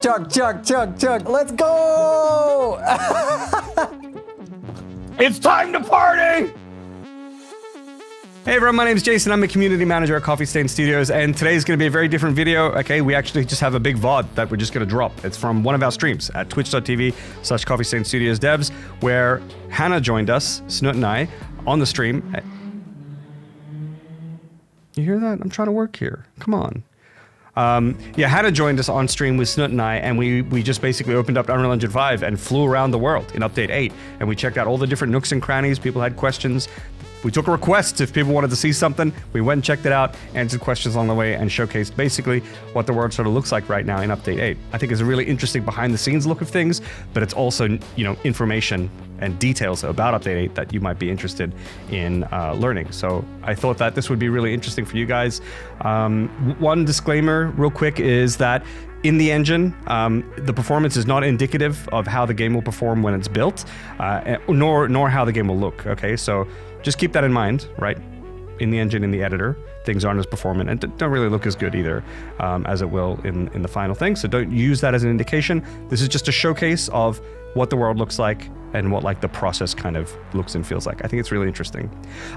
Chug, chug, chug, chug. Let's go! It's time to party! Hey everyone, my name is Jason. I'm a community manager at Coffee Stain Studios, and today's going to be a very different video. Okay, we actually just have a big VOD that we're just going to drop. It's from one of our streams at twitch.tv/Coffee Stain Studios Devs, where Hannah joined us, Snoot and I, on the stream. You hear that? I'm trying to work here. Come on. Yeah, Hannah joined us on stream with Snoot and I, and we just basically opened up Unreal Engine 5 and flew around the world in Update 8, and we checked out all the different nooks and crannies. People had questions. We took requests if people wanted to see something. We went and checked it out, answered questions along the way, and showcased basically what the world sort of looks like right now in Update 8. I think it's a really interesting behind-the-scenes look of things, but it's also, you know, information and details about Update 8 that you might be interested in learning. So I thought that this would be really interesting for you guys. One disclaimer real quick is that in the engine, the performance is not indicative of how the game will perform when it's built, nor how the game will look, okay? So just keep that in mind, right? In the engine, in the editor, things aren't as performant and don't really look as good either as it will in the final thing. So don't use that as an indication. This is just a showcase of what the world looks like and what like the process kind of looks and feels like. I think it's really interesting.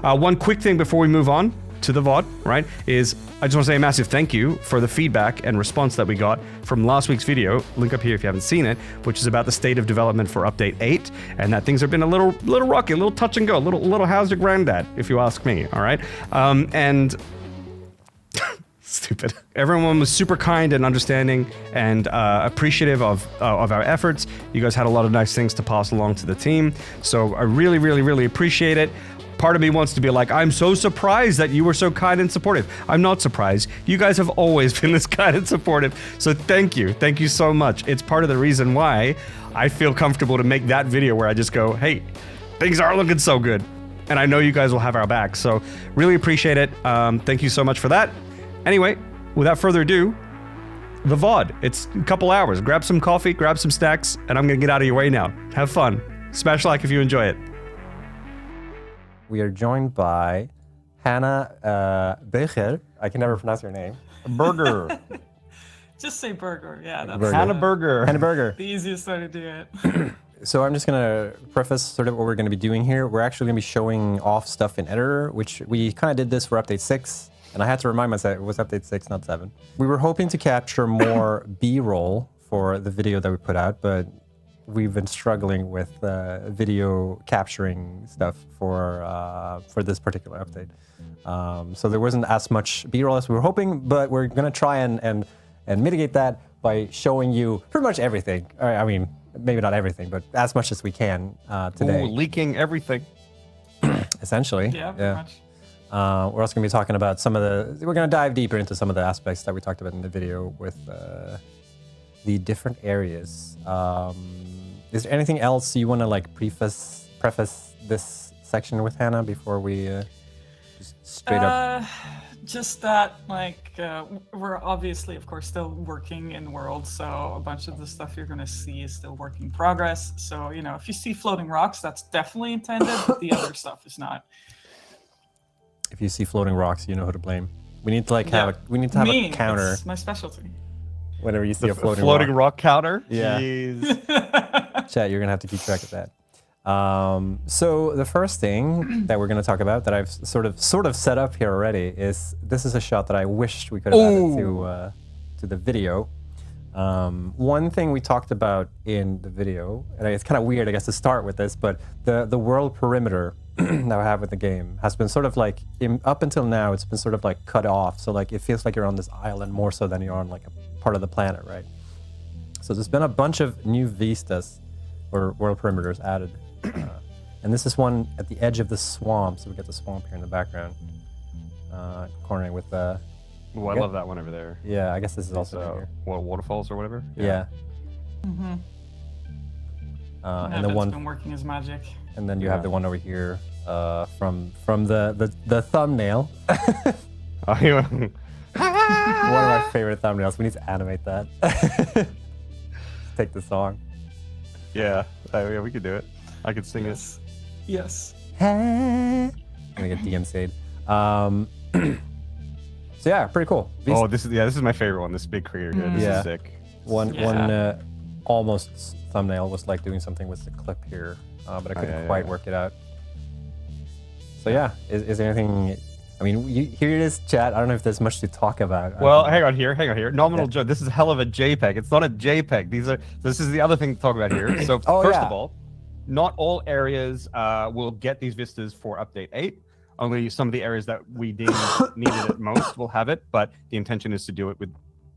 One quick thing before we move on to the VOD, right, is I just want to say a massive thank you for the feedback and response that we got from last week's video, link up here if you haven't seen it, which is about the state of development for Update 8, and that things have been a little rocky, a little touch and go, a little how's your granddad, if you ask me, all right? And stupid. Everyone was super kind and understanding and appreciative of our efforts. You guys had a lot of nice things to pass along to the team, so I really appreciate it. Part of me wants to be like, I'm so surprised that you were so kind and supportive. I'm not surprised. You guys have always been this kind and supportive. So thank you. Thank you so much. It's part of the reason why I feel comfortable to make that video where I just go, hey, things are looking so good. And I know you guys will have our back. So really appreciate it. Thank you so much for that. Anyway, without further ado, the VOD. It's a couple hours. Grab some coffee, grab some snacks, and I'm going to get out of your way now. Have fun. Smash like if you enjoy it. We are joined by Hannah Becher. I can never pronounce your name. Burger. Just say burger, yeah. That's Burger. Hannah Burger. Hannah Burger. the easiest way to do it. So I'm just going to preface sort of what we're going to be doing here. We're actually going to be showing off stuff in Editor, which we kind of did this for Update 6. And I had to remind myself it was Update 6, not 7. We were hoping to capture more B-roll for the video that we put out, but we've been struggling with video capturing stuff for this particular update. So there wasn't as much B-roll as we were hoping, but we're going to try and mitigate that by showing you pretty much everything. I mean, maybe not everything, but as much as we can today. Ooh, leaking everything. Essentially. Yeah, pretty much. We're also going to be talking about we're going to dive deeper into some of the aspects that we talked about in the video with the different areas. Is there anything else you want to like preface this section with, Hannah, before we just straight up? Just that, like, we're obviously, of course, still working in the world, so a bunch of the stuff you're going to see is still work in progress. So, you know, if you see floating rocks, that's definitely intended, but the other stuff is not. If you see floating rocks, you know who to blame. We need to like have a counter. It's my specialty. Whenever you see a floating rock counter? Yeah. Jeez. Chat, you're gonna have to keep track of that. So the first thing that we're gonna talk about that I've sort of set up here already is this is a shot that I wished we could have added to the video. One thing we talked about in the video, and it's kind of weird, I guess, to start with this, but the world perimeter that we have with the game has been sort of like, up until now, it's been sort of like cut off. So like it feels like you're on this island more so than you're on like a part of the planet, right? So there's been a bunch of new vistas or world perimeters added. And this is one at the edge of the swamp. So we got the swamp here in the background, cornering with the... Ooh, I love that one over there. Yeah, I guess this is also down here. Waterfalls or whatever? Yeah. Mm-hmm. And the one been working his magic. And then you have the one over here from the thumbnail. Oh, yeah. One of my favorite thumbnails. We need to animate that. Take the song. Yeah, we could do it. I could sing it. Yes. I'm gonna get DMC'd. So yeah, pretty cool. Oh, this is my favorite one. This big creator here. This is sick. One Yeah. almost thumbnail was like doing something with the clip here, but I couldn't quite work it out. So yeah, is there anything? I mean, here it is, chat. I don't know if there's much to talk about. Well, hang on here. Nominal Joe. This is a hell of a JPEG. It's not a JPEG. This is the other thing to talk about here. So first of all, not all areas will get these vistas for update 8. Only some of the areas that we deemed needed it most will have it. But the intention is to do it with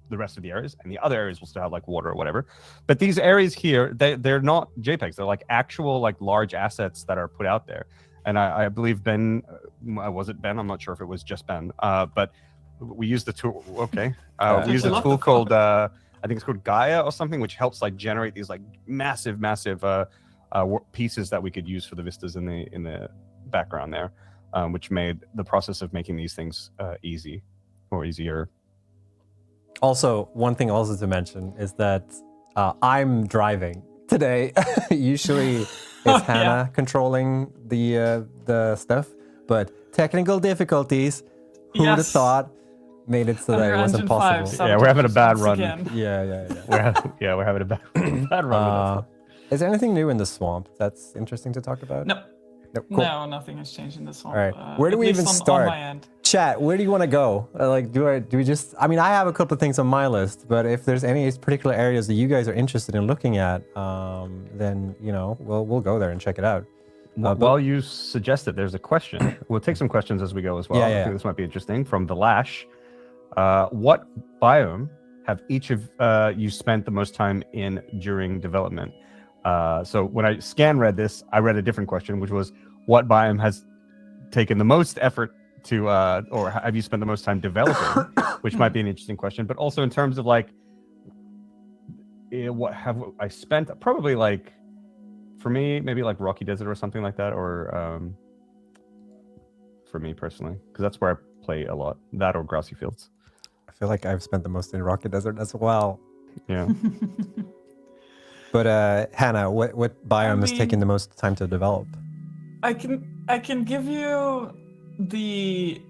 the rest of the areas, and the other areas will still have like water or whatever. But these areas here, they're not JPEGs. They're like actual like large assets that are put out there. And I believe Ben, was it Ben? I'm not sure if it was just Ben, but we used the tool. Okay, we used a tool called I think it's called Gaia or something, which helps like generate these like massive pieces that we could use for the vistas in the background there, which made the process of making these things easier. Also, one thing also to mention is that I'm driving today. Usually it's Hannah controlling the stuff, but technical difficulties, who would have thought, made it so that it wasn't possible. Yeah, we're having a bad run. Yeah. We're having a bad run. Is there anything new in the swamp that's interesting to talk about? No. Cool. No, nothing has changed in the swamp. All right, where do we even start? On my end. Chat, where do you want to go? Do we just? I mean, I have a couple of things on my list, but if there's any particular areas that you guys are interested in looking at, then we'll go there and check it out. While you suggest it, there's a question. We'll take some questions as we go as well. Yeah. I think this might be interesting. From the Lash, what biome have each of you spent the most time in during development? So when I read this, I read a different question, which was, what biome has taken the most effort to, or have you spent the most time developing? Which might be an interesting question. But also in terms of like, what have I spent? Probably like, for me, maybe like Rocky Desert or something like that, or for me personally, because that's where I play a lot. That or Grassy Fields. I feel like I've spent the most in Rocky Desert as well. Yeah. But Hannah, what biome has taken the most time to develop? I can give you the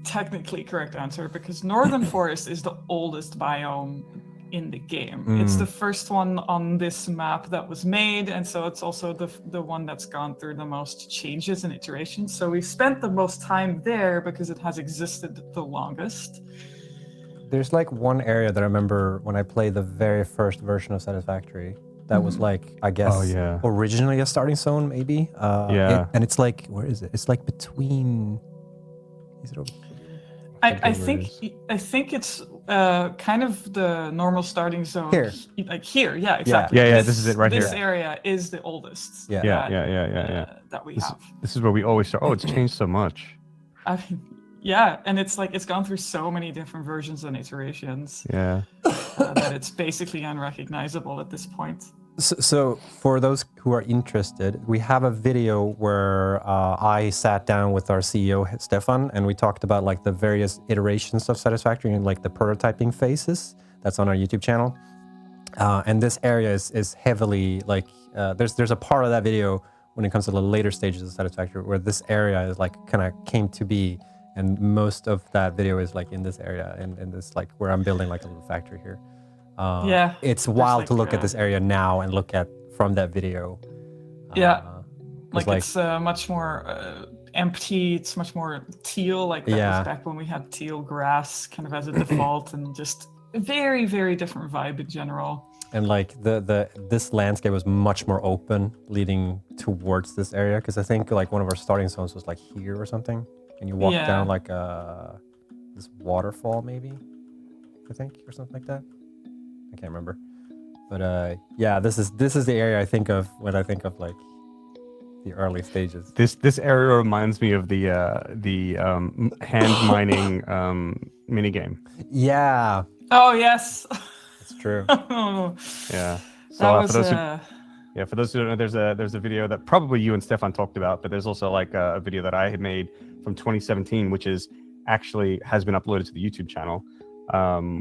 technically correct answer, because Northern Forest is the oldest biome in the game. It's the first one on this map that was made, and so it's also the one that's gone through the most changes and iterations. So we've spent the most time there because it has existed the longest. There's like one area that I remember when I played the very first version of Satisfactory. That was like, I guess, originally a starting zone, maybe. And it's like, where is it? It's like between. Is it over? I think it's kind of the normal starting zone. Here. Like here, yeah, exactly. Yeah, this is it right here. This area is the oldest. Yeah. That we have. This is where we always start. Oh, it's changed so much. I mean, yeah, and it's like it's gone through so many different versions and iterations. Yeah. That it's basically unrecognizable at this point. So for those who are interested, we have a video where I sat down with our CEO Stefan, and we talked about like the various iterations of Satisfactory and like the prototyping phases. That's on our YouTube channel. And this area is heavily like there's a part of that video when it comes to the later stages of Satisfactory where this area is like kind of came to be, and most of that video is like in this area and this like where I'm building like a little factory here. It's wild to look at this area now and look at from that video. It's much more empty. It's much more teal. Like that was back when we had teal grass kind of as a default, and just a very, very different vibe in general. And like this landscape was much more open leading towards this area, because I think like one of our starting zones was like here or something, and you walk down like this waterfall maybe, I think, or something like that. I can't remember, but this is the area I think of when I think of like the early stages. This area reminds me of the hand mining mini game. Yeah. Oh yes. It's true. Yeah. So for those who don't know, there's a video that probably you and Stefan talked about, but there's also like a video that I had made from 2017, which has been uploaded to the YouTube channel,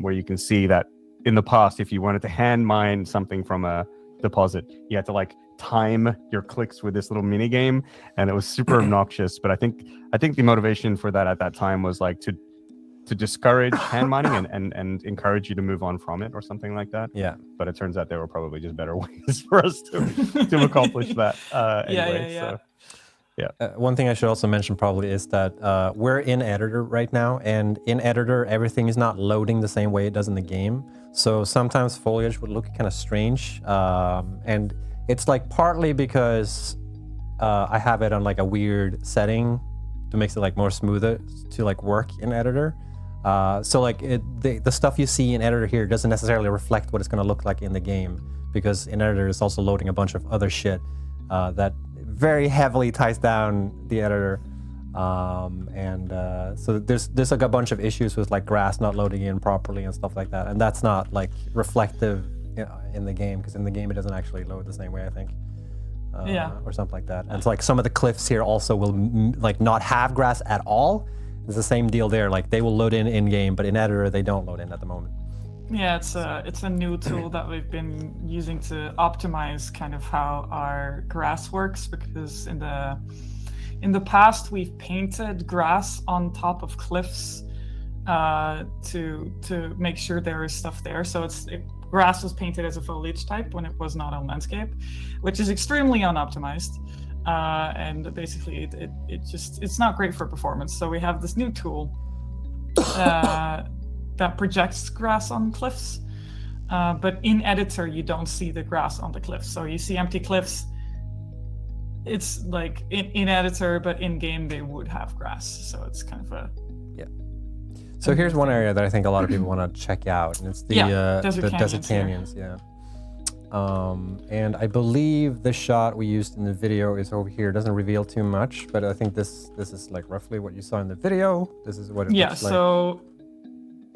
where you can see that in the past, if you wanted to hand mine something from a deposit, you had to like time your clicks with this little mini game, and it was super obnoxious. But I think the motivation for that at that time was like to to discourage hand mining and encourage you to move on from it or something like that. Yeah. But it turns out there were probably just better ways for us to accomplish that. Anyway, yeah. So One thing I should also mention probably is that we're in editor right now, and in editor everything is not loading the same way it does in the game. So sometimes foliage would look kind of strange, and it's like partly because I have it on like a weird setting to make it like more smoother to like work in editor. So like the stuff you see in editor here doesn't necessarily reflect what it's going to look like in the game, because in editor it's also loading a bunch of other shit that very heavily ties down the editor. So there's like a bunch of issues with like grass not loading in properly and stuff like that, and that's not like reflective in the game, because in the game it doesn't actually load the same way, I think. Or something like that. And it's like some of the cliffs here also will like not have grass at all. It's the same deal there. Like they will load in game, but in editor they don't load in at the moment. Yeah, it's a new tool that we've been using to optimize kind of how our grass works, because in the past we've painted grass on top of cliffs to make sure there is stuff there. So grass was painted as a foliage type when it was not on landscape, which is extremely unoptimized. And basically it's not great for performance. So we have this new tool that projects grass on cliffs, but in editor you don't see the grass on the cliffs. So you see empty cliffs. It's like in editor, but in game they would have grass. So it's kind of a So here's one area that I think a lot of people want to check out, and it's the desert canyons. Yeah. And I believe the shot we used in the video is over here. It doesn't reveal too much, but I think this is like roughly what you saw in the video. This is what it looks like. So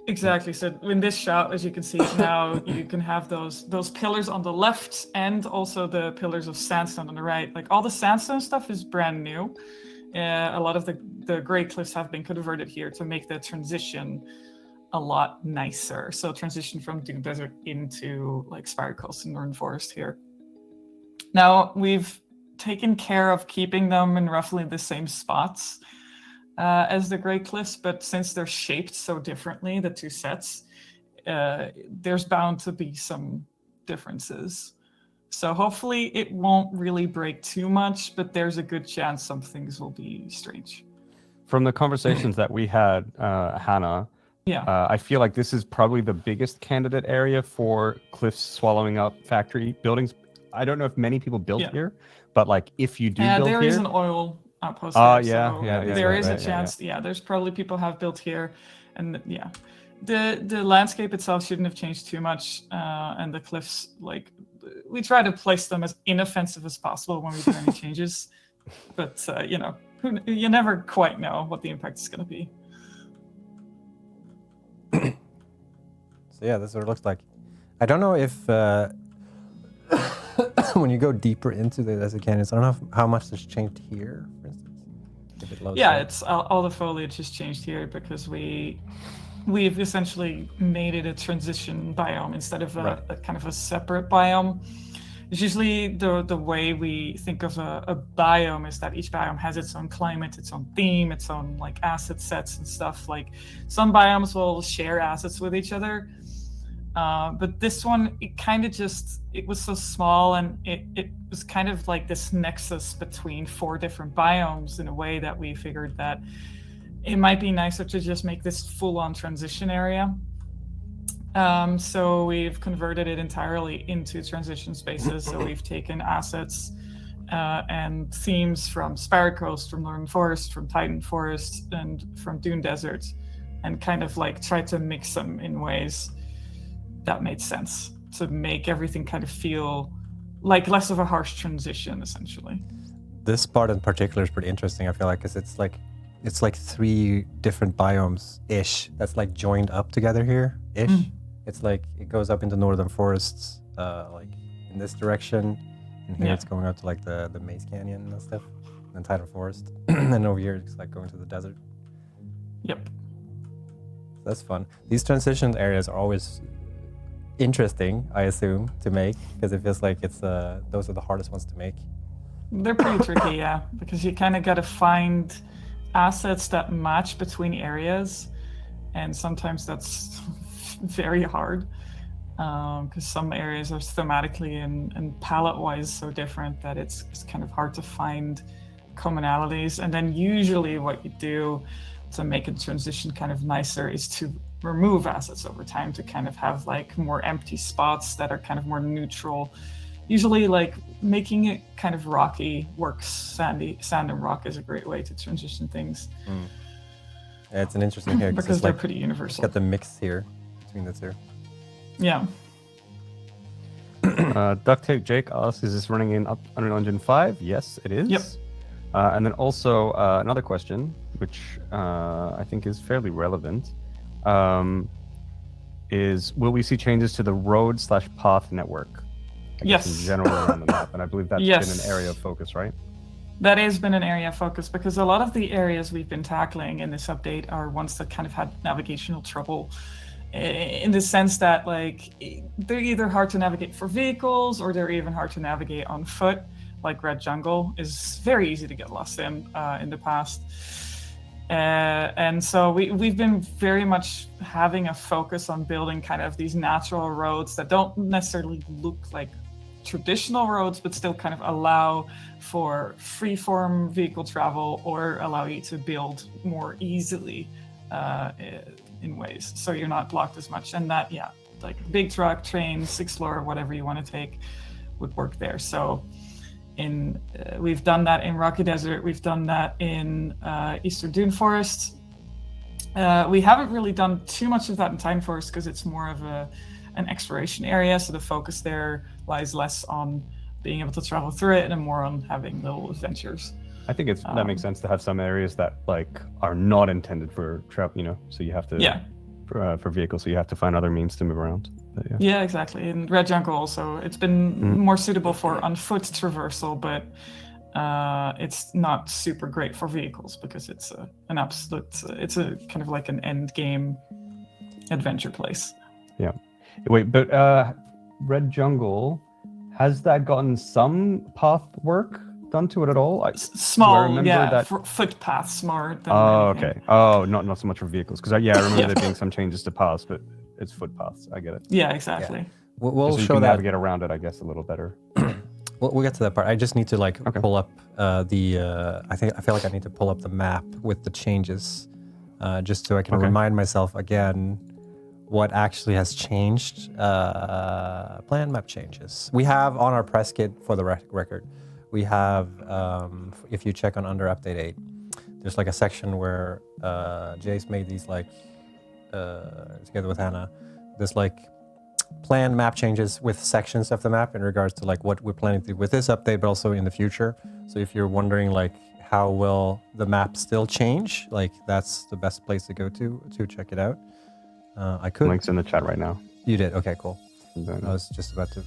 exactly. So in this shot, as you can see now, you can have those pillars on the left and also the pillars of sandstone on the right. Like all the sandstone stuff is brand new. A lot of the gray cliffs have been converted here to make the transition a lot nicer. So transition from Dune Desert into like Spiral Coast and Northern Forest here. Now we've taken care of keeping them in roughly the same spots as the gray cliffs, but since they're shaped so differently, the two sets, there's bound to be some differences. So hopefully it won't really break too much, but there's a good chance some things will be strange. From the conversations that we had, Hannah, I feel like this is probably the biggest candidate area for cliffs swallowing up factory buildings. I don't know if many people build here, but like if you do build here, there is an oil outpost there, there is a right, chance. There's probably people have built here, and the landscape itself shouldn't have changed too much, and the cliffs, like we try to place them as inoffensive as possible when we do any changes, but you never quite know what the impact is going to be. So yeah, this is what it looks like. I don't know if when you go deeper into the desert canyons, I don't know how much has changed here, for instance. If it loads up. It's all the foliage has changed here because we've essentially made it a transition biome instead of a kind of a separate biome. It's usually the way we think of a biome is that each biome has its own climate, its own theme, its own like asset sets and stuff. Like some biomes will share assets with each other, but this one, it was so small, and it was kind of like this nexus between 4 different biomes in a way that we figured that it might be nicer to just make this full-on transition area. So we've converted it entirely into transition spaces. So we've taken assets and themes from Spiral Coast, from Northern Forest, from Titan Forest, and from Dune Desert, and kind of like tried to mix them in ways that made sense to make everything kind of feel like less of a harsh transition, essentially. This part in particular is pretty interesting, I feel like, because it's like 3 different biomes ish that's like joined up together here ish. It's like it goes up into Northern Forests, like in this direction, and here it's going up to like the Maze Canyon and stuff, and Tidal Forest, and over here it's like going to the desert. Yep. That's fun. These transition areas are always interesting, I assume, to make, because it feels like those are the hardest ones to make. They're pretty tricky, because you kind of got to find assets that match between areas. and sometimes that's very hard because some areas are thematically and palette-wise so different that it's kind of hard to find commonalities. And then usually what you do to make a transition kind of nicer is to remove assets over time to kind of have like more empty spots that are kind of more neutral. Usually like making it kind of rocky works. Sand and rock is a great way to transition things. Yeah, it's an interesting here because they're pretty universal. Got the mix here between the two. Yeah. Duct Tape Jake asks, is this running in Unreal Engine 5? Yes, it is. Yep. And then also another question, which I think is fairly relevant, is will we see changes to the road/path network? Yes. In general around the map, and I believe that's been an area of focus, right? That has been an area of focus because a lot of the areas we've been tackling in this update are ones that kind of had navigational trouble in the sense that like they're either hard to navigate for vehicles or they're even hard to navigate on foot. Like Red Jungle is very easy to get lost in the past. And so we've been very much having a focus on building kind of these natural roads that don't necessarily look like traditional roads, but still kind of allow for free-form vehicle travel or allow you to build more easily in ways. So you're not blocked as much. And that, yeah, like big truck, trains, Explorer, whatever you want to take would work there. So we've done that in Rocky Desert. We've done that in Eastern Dune Forest. We haven't really done too much of that in Titan Forest because it's more of an exploration area. So the focus there lies less on being able to travel through it and more on having little adventures. I think that makes sense to have some areas that like are not intended for travel, so you have to for vehicles, so you have to find other means to move around. But, yeah, exactly. And Red Jungle also, it's been more suitable for on-foot traversal, but it's not super great for vehicles because it's a kind of like an end game adventure place. Yeah. Wait, but Red Jungle, has that gotten some path work done to it at all? Small, footpaths more than anything. Okay. Oh, not so much for vehicles, because I remember there being some changes to paths, but it's footpaths. I get it. Yeah, exactly. Yeah. We'll so show you can that. navigate around it, I guess, a little better. We'll get to that part. I just need to pull up I feel like I need to pull up the map with the changes, just so I can remind myself again what actually has changed. Plan map changes. We have on our press kit, for the record, we have, if you check on under update 8, there's like a section where Jace made these together with Hannah, there's like plan map changes with sections of the map in regards to like what we're planning to do with this update, but also in the future. So if you're wondering like how will the map still change, like that's the best place to go to check it out. I could. Links in the chat right now. You did? Okay, cool. I was just about to.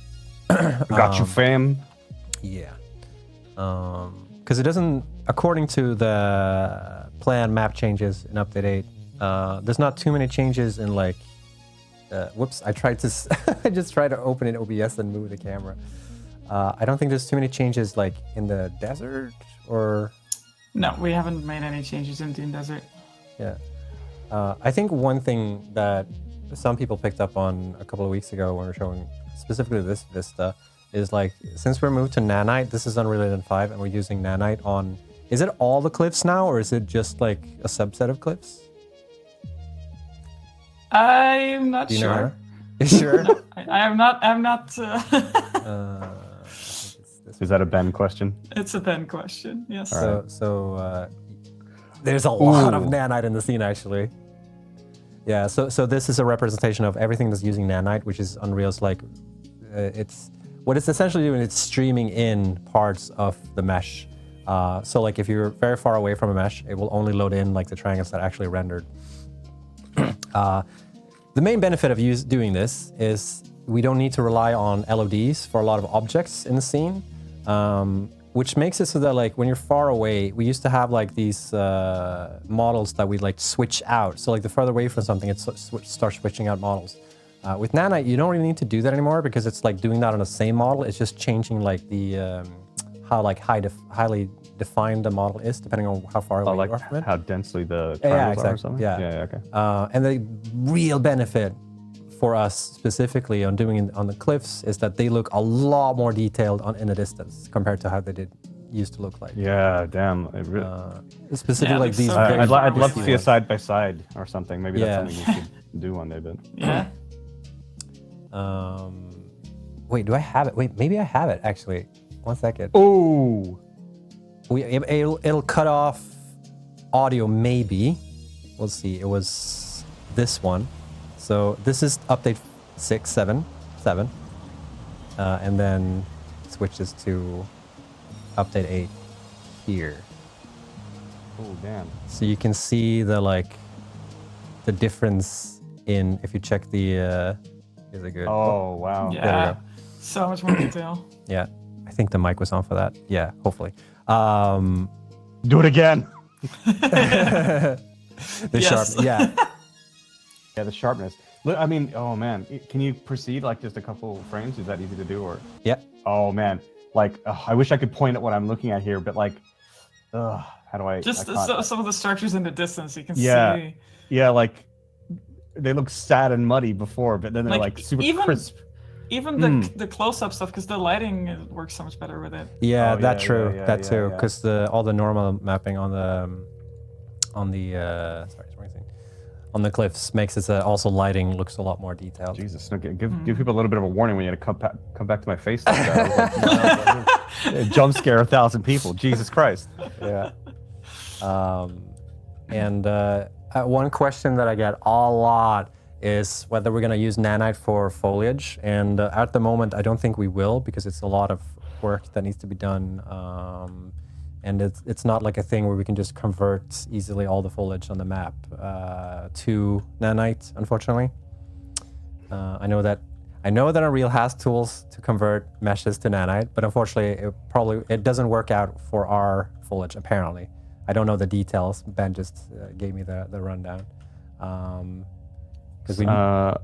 Got you, fam. Yeah. Because it doesn't, according to the plan map changes in update 8, there's not too many changes in like, whoops, I just tried to open in OBS and move the camera. I don't think there's too many changes like in the desert or... No, we haven't made any changes in Dune Desert. Yeah. I think one thing that some people picked up on a couple of weeks ago when we were showing specifically this Vista is like, since we're moved to Nanite, this is Unreal Engine 5, and we're using Nanite on... Is it all the cliffs now, or is it just like a subset of cliffs? I'm not sure. Know? You sure? No, I'm not. Is that a Ben question? It's a Ben question. Yes. So there's a lot of nanite in the scene, actually. Yeah. So this is a representation of everything that's using nanite, which is Unreal's like, it's what it's essentially doing. It's streaming in parts of the mesh. So like if you're very far away from a mesh, it will only load in like the triangles that are actually rendered. The main benefit of doing this is we don't need to rely on LODs for a lot of objects in the scene, which makes it so that like when you're far away, we used to have like these models that we like switch out. So like the further away from something, it starts switching out models. With Nanite, you don't really need to do that anymore because it's like doing that on the same model. It's just changing like the highly defined the model is, depending on how far away like you are from it. how densely the Yeah, triangles are or exactly. something? Yeah. Okay. And the real benefit for us specifically on doing it on the cliffs is that they look a lot more detailed in the distance compared to how they used to look like. Yeah, damn. Specifically, like these. so very great. I'd love to far see a ones. side by side or something. Maybe Yeah. that's something we could do one day. But Yeah. Wait, do I have it? Wait, maybe I have it actually. 1 second. oh, It'll cut off audio maybe. We'll see. It was this one. So this is update 6.7.7, and then switches to update 8 here. oh, damn. So you can see the difference in if you check the. Is it good? Oh, wow. Yeah. There we go. So much more detail. Yeah, I think the mic was on for that. Yeah, hopefully. Do it again. The Yes. sharp. Yeah. Yeah, the sharpness. Look, I mean, oh man, can you proceed like just a couple frames? Is that easy to do or? Yeah. Oh man, like I wish I could point at what I'm looking at here, but like, how do I? Just I can't- some of the structures in the distance, you can Yeah. see. Yeah, like they look sad and muddy before, but then they're like super crisp. Even the close-up stuff, because the lighting works so much better with it. Yeah, Oh, that yeah, true. yeah, that yeah, too. yeah. Because all the normal mapping on the on the cliffs makes it also lighting looks a lot more detailed. Jesus, no, give people a little bit of a warning when you come back to my face like that. Like, jump scare 1,000 people. Jesus Christ. Yeah. And one question that I get a lot is whether we're going to use nanite for foliage. And at the moment, I don't think we will, because it's a lot of work that needs to be done. And it's not like a thing where we can just convert easily all the foliage on the map to nanite, unfortunately. I know that Unreal has tools to convert meshes to nanite, but unfortunately, it doesn't work out for our foliage, apparently. I don't know the details. Ben just gave me the rundown. Because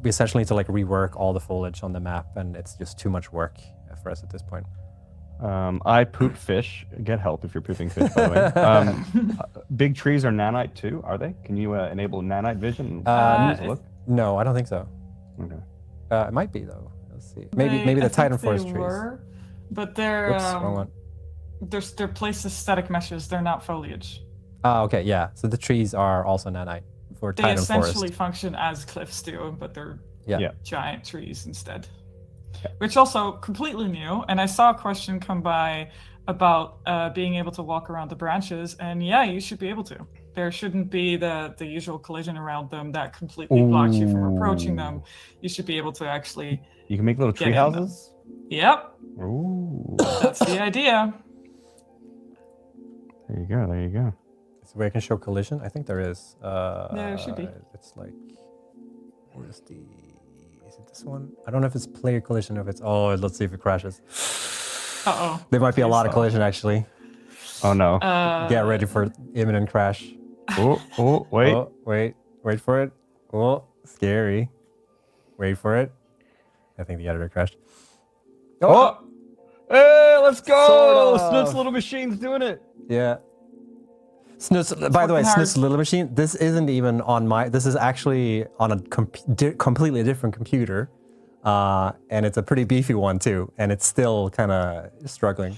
we essentially need to rework all the foliage on the map, and it's just too much work for us at this point. I poop fish. Get help if you're pooping fish, by the way. Big trees are nanite too, are they? Can you enable nanite vision? Look? No, I don't think so. Okay. It might be though. Let's see. Maybe the Titan Forest trees. Were, but they're Whoops, wrong one. they're placed as static meshes. They're not foliage. Oh, okay, yeah. So the trees are also nanite for They Titan essentially Forest. function as cliffs do, but they're Yeah. giant trees instead. Which also completely new. And I saw a question come by about being able to walk around the branches, and yeah, you should be able to. There shouldn't be the usual collision around them that completely blocks you from approaching them. You should be able to actually. You can make little Get tree in houses? Yep, Ooh. that's the idea. There you go. There you go. So where I can show collision? I think there is. There should be. It's where's the? Is it this one? I don't know if it's player collision or if it's. Oh, let's see if it crashes. Uh-oh. There might be a lot of So- collision actually. Oh no. Get ready for imminent crash. Wait. Oh, wait for it. Oh, scary. Wait for it. I think the editor crashed. Oh! Hey, let's go! Sort of. Snoot's little machine's doing it. Yeah. Snoot's, by the way, working hard. Snoot's Little Machine, this isn't even on this is actually on a completely different computer. And it's a pretty beefy one too. And it's still kind of struggling.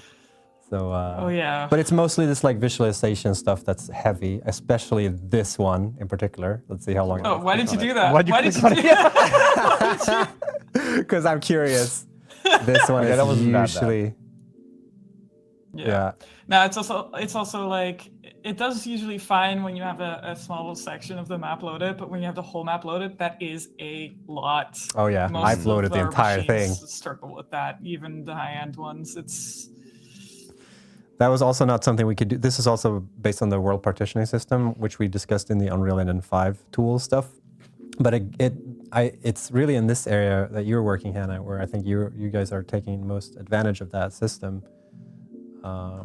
So, Oh yeah. but it's mostly this visualization stuff that's heavy, especially this one in particular. Let's see how long. Oh, why did you do that? Why'd you Why did click you on do that? Because I'm curious. This one Okay, that is wasn't that bad. usually. Yeah. No, it's also like it does usually fine when you have a small section of the map loaded, but when you have the whole map loaded, that is a lot. Oh yeah, Most I've loaded of the our entire thing. machines struggle with that, even the high-end ones. That was also not something we could do. This is also based on the world partitioning system, which we discussed in the Unreal Engine 5 tool stuff. But it's really in this area that you're working, Hannah, where I think you guys are taking most advantage of that system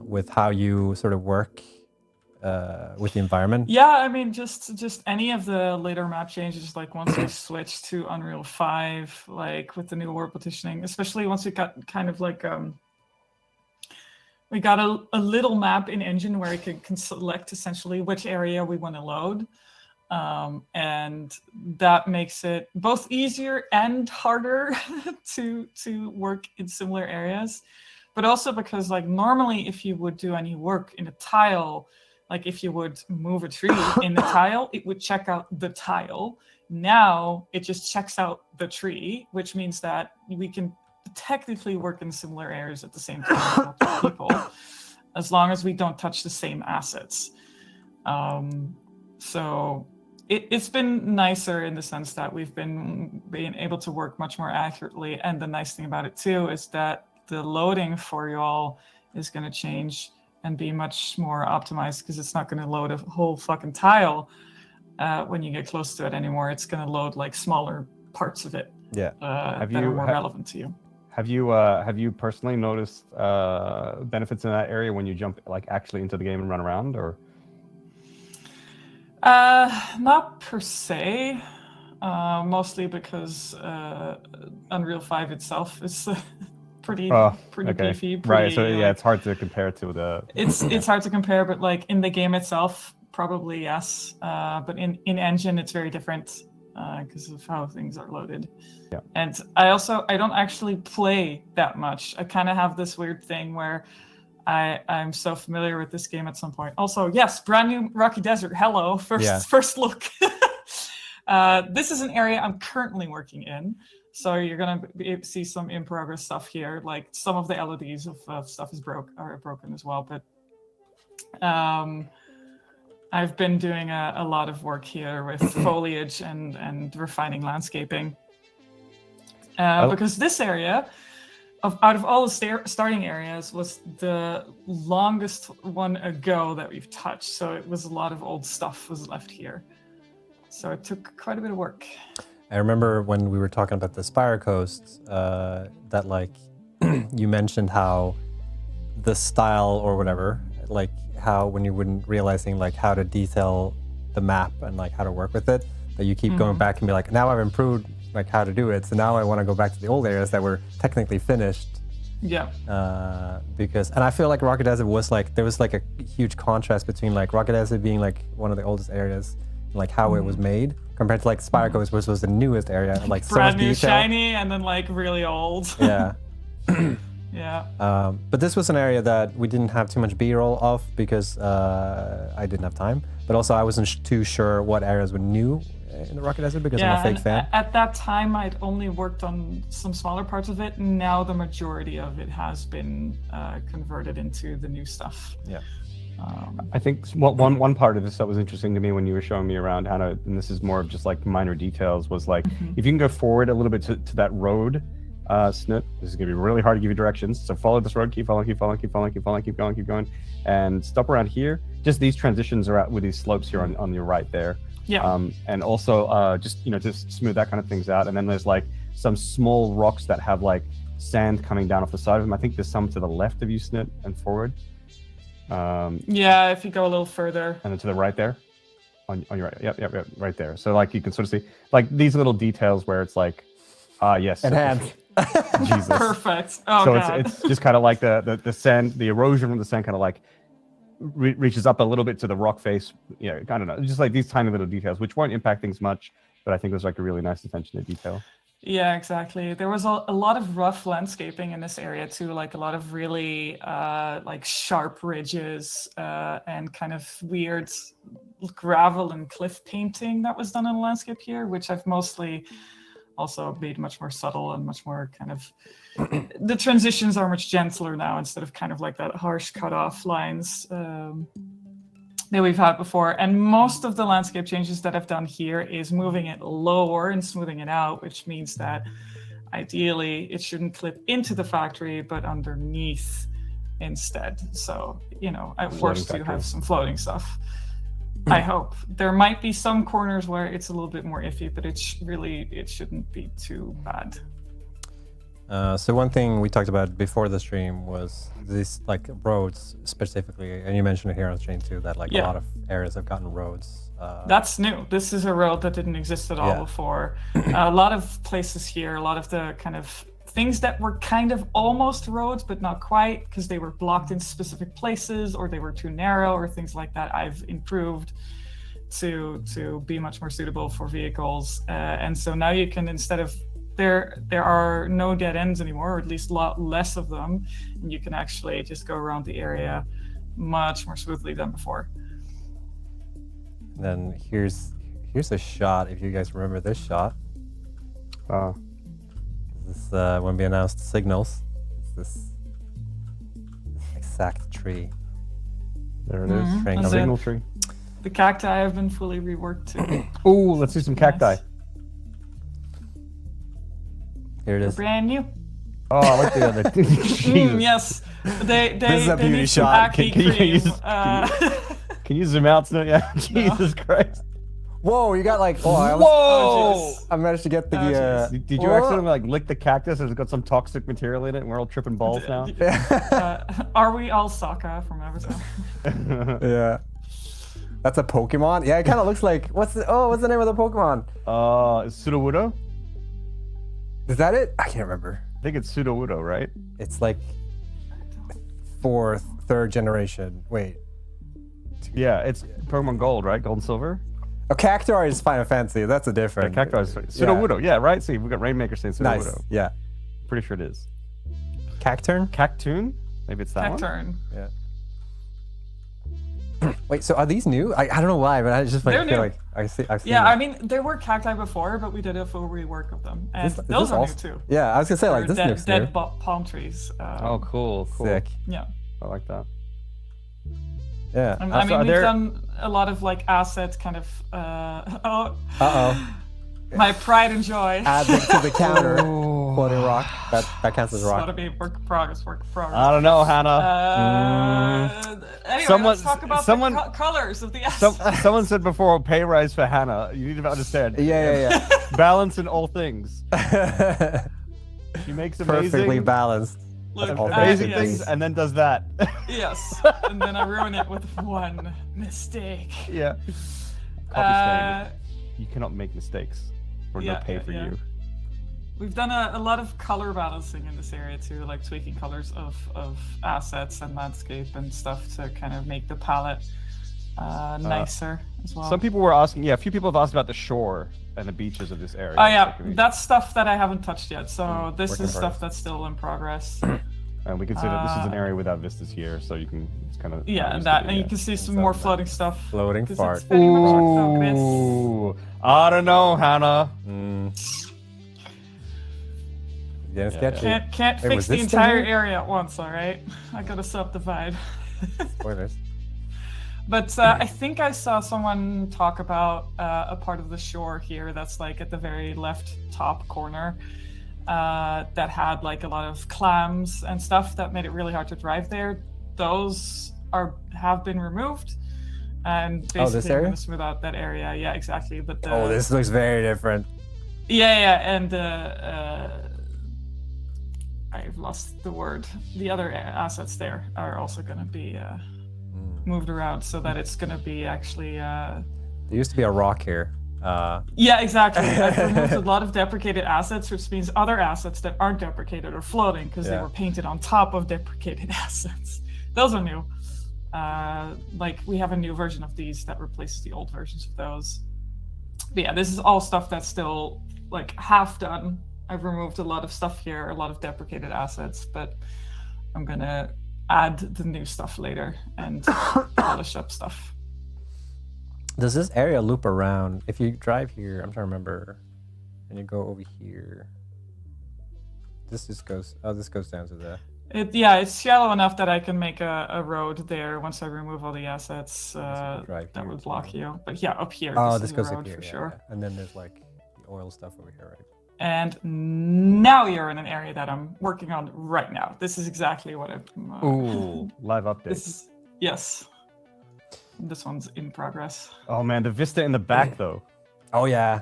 with how you sort of work with the environment. Yeah, I mean, just any of the later map changes, like once we switch to Unreal 5, like with the new world partitioning, especially once we got kind of like when we got a little map in Engine where we can select essentially which area we want to load. And that makes it both easier and harder to work in similar areas. But also because like normally if you would do any work in a tile, like if you would move a tree in the tile, it would check out the tile. Now it just checks out the tree, which means that we can technically work in similar areas at the same time with multiple people, as long as we don't touch the same assets. So it's been nicer in the sense that we've been able to work much more accurately. And the nice thing about it too is that the loading for y'all is going to change and be much more optimized, because it's not going to load a whole fucking tile when you get close to it anymore. It's going to load like smaller parts of it that are more relevant to you. Have you personally noticed benefits in that area when you jump like actually into the game and run around, or? Not per se, mostly because Unreal 5 itself is pretty beefy. Right, so yeah, it's hard to compare to the... It's hard to compare, but like in the game itself, probably yes. But in Engine, it's very different because of how things are loaded. Yeah. And I don't actually play that much. I kind of have this weird thing where I'm so familiar with this game at some point. Also, yes, brand new Rocky Desert. Hello, first look. This is an area I'm currently working in, so you're gonna see some in progress stuff here. Like some of the LEDs of stuff are broken as well. But I've been doing a lot of work here with foliage and refining landscaping, because this area, out of all the starting areas, was the longest one ago that we've touched. So it was a lot of old stuff was left here. So it took quite a bit of work. I remember when we were talking about the Spire Coast, that like you mentioned how the style or whatever, like how when you wouldn't realizing like how to detail the map and like how to work with it, that you keep going back and be like, now I've improved like how to do it, so now I want to go back to the old areas that were technically finished. Yeah. Because, and I feel like Rocket Desert was like, there was like a huge contrast between like Rocket Desert being like one of the oldest areas, and like how it was made, compared to like Spire Coast, which was the newest area, like so much brand new, detail. shiny, and then like really old. Yeah. Yeah. But this was an area that we didn't have too much B-roll of because I didn't have time. But also I wasn't too sure what areas were new in the Rocket Desert because I'm a fake fan. At that time, I'd only worked on some smaller parts of it. Now the majority of it has been converted into the new stuff. Yeah. I think one part of this that was interesting to me when you were showing me around how to, and this is more of just like minor details, was like if you can go forward a little bit to that road, Snit, this is gonna be really hard to give you directions. So follow this road, keep following, keep going, and stop around here. Just these transitions are out with these slopes here on your right there. Yeah. And also just just smooth that kind of things out. And then there's like some small rocks that have like sand coming down off the side of them. I think there's some to the left of you, Snit, and forward. Yeah, if you go a little further. And then to the right there, on your right. Yep, right there. So like you can sort of see like these little details where it's like, yes. Enhance. Jesus. Perfect. Oh, so God. it's just kind of like the sand, the erosion from the sand kind of like reaches up a little bit to the rock face. I don't know, just like these tiny little details, which won't impact things much, but I think there's like a really nice attention to detail. Yeah, exactly. There was a lot of rough landscaping in this area too, like a lot of really like sharp ridges and kind of weird gravel and cliff painting that was done in the landscape here, which I've mostly also made much more subtle and much more kind of the transitions are much gentler now instead of kind of like that harsh cut-off lines that we've had before. And most of the landscape changes that I've done here is moving it lower and smoothing it out, which means that ideally it shouldn't clip into the factory but underneath instead. So at worst you have some floating stuff. I hope. There might be some corners where it's a little bit more iffy, but it shouldn't be too bad. So one thing we talked about before the stream was these like roads specifically, and you mentioned it here on the stream too, that like a lot of areas have gotten roads. That's new. This is a road that didn't exist at all before. A lot of places here, a lot of the kind of things that were kind of almost roads, but not quite, because they were blocked in specific places or they were too narrow or things like that, I've improved to be much more suitable for vehicles. And so now you can, instead of there are no dead ends anymore, or at least a lot less of them, and you can actually just go around the area much more smoothly than before. Then here's a shot. If you guys remember this shot, this is when we announced signals. It's this exact tree. There it is. Train That's coming. Signal tree. The cacti have been fully reworked too. Ooh, let's do some cacti. Nice. Here it is. Brand new. Oh, I like the other. Jesus. Yes, they This is a beauty need some shot. acne Can you cream. use- Can you zoom out? Yeah. Jesus Christ. Whoa, you got like. Oh, Whoa! I managed to get the. Oh, Did you accidentally like lick the cactus? Has it got some toxic material in it, and we're all tripping balls now? Are we all Sokka from Avatar? Yeah. That's a Pokemon? Yeah, it kind of looks like. What's the name of the Pokemon? It's Sudowoodo? Is that it? I can't remember. I think it's Sudowoodo, right? It's like third generation. Wait. Yeah, it's Pokemon Gold, right? Gold and Silver? Oh, Cactuar is Final Fantasy. That's a different. Cacti is Sudowoodo, yeah, right? See, we've got Rainmaker saying Sudowoodo. Nice. Yeah. Pretty sure it is. Cacturn? Cactoon? Maybe it's that one? Cacturn. Yeah. Wait, so are these new? I don't know why, but I just They're feel new. like I've seen Yeah, them. I mean, there were cacti before, but we did a full rework of them. And Is those are also- new too. Yeah, I was gonna say like They're this looks dead new. palm trees. Oh, cool. Sick. Yeah. I like that. Yeah. I so mean, are we've there- done a lot of like assets kind of. Uh-oh. My pride and joy. Add them to the counter. Floating rock. That counts as It's gotta rock. be work in progress. Work in progress. I don't know, Hannah. Anyway, Someone- let's talk about someone- the colors of the assets. Someone said before, pay rise for Hannah. You need to understand. Yeah. Balance in all things. She makes amazing, Perfectly balanced. Look, amazing yes. things and then does that. Yes, and then I ruin it with one mistake. Yeah. Copy statement. You cannot make mistakes. We're yeah, gonna pay for yeah. you. We've done a lot of color balancing in this area too, like tweaking colors of assets and landscape and stuff to kind of make the palette nicer as well. Some people were asking, a few people have asked about the shore and the beaches of this area. Oh yeah, Like, we- that's stuff that I haven't touched yet. So this work in is stuff progress. that's still in progress. and we consider this is an area without vistas here, so you can, it's kind of... Yeah, and you can see some more floating stuff. Floating 'cause fart. it's very much like progress. Ooh, I don't know, Hannah. Yeah, sketchy. Can't Hey, fix was the this still entire here? area at once, all right? I gotta subdivide. Spoilers. But I think I saw someone talk about a part of the shore here that's like at the very left top corner that had like a lot of clams and stuff that made it really hard to drive there. Those have been removed, and basically this I'm area? gonna smooth out that area. Yeah, exactly. But Oh, this looks very different. yeah, and I've lost the word. The other assets there are also gonna be moved around so that it's gonna be actually. There used to be a rock here. Yeah, exactly. I've removed a lot of deprecated assets, which means other assets that aren't deprecated are floating because they Yeah. were painted on top of deprecated assets. Those are new. Like we have a new version of these that replaces the old versions of those. But yeah, this is all stuff that's still like half done. I've removed a lot of stuff here, a lot of deprecated assets, but I'm gonna add the new stuff later and polish up stuff. Does this area loop around? If you drive here, I'm trying to remember, and you go over here, this just goes. Oh, this goes down to the. It's shallow enough that I can make a road there once I remove all the assets drive that here would too. block you. But yeah, up here. Oh, this this is goes a up road here, for yeah, sure. yeah. And then there's like the oil stuff over here, right? And now you're in an area that I'm working on right now. This is exactly what I'm. Ooh, live update. This is yes. This one's in progress. Oh man, the vista in the back though. Oh yeah,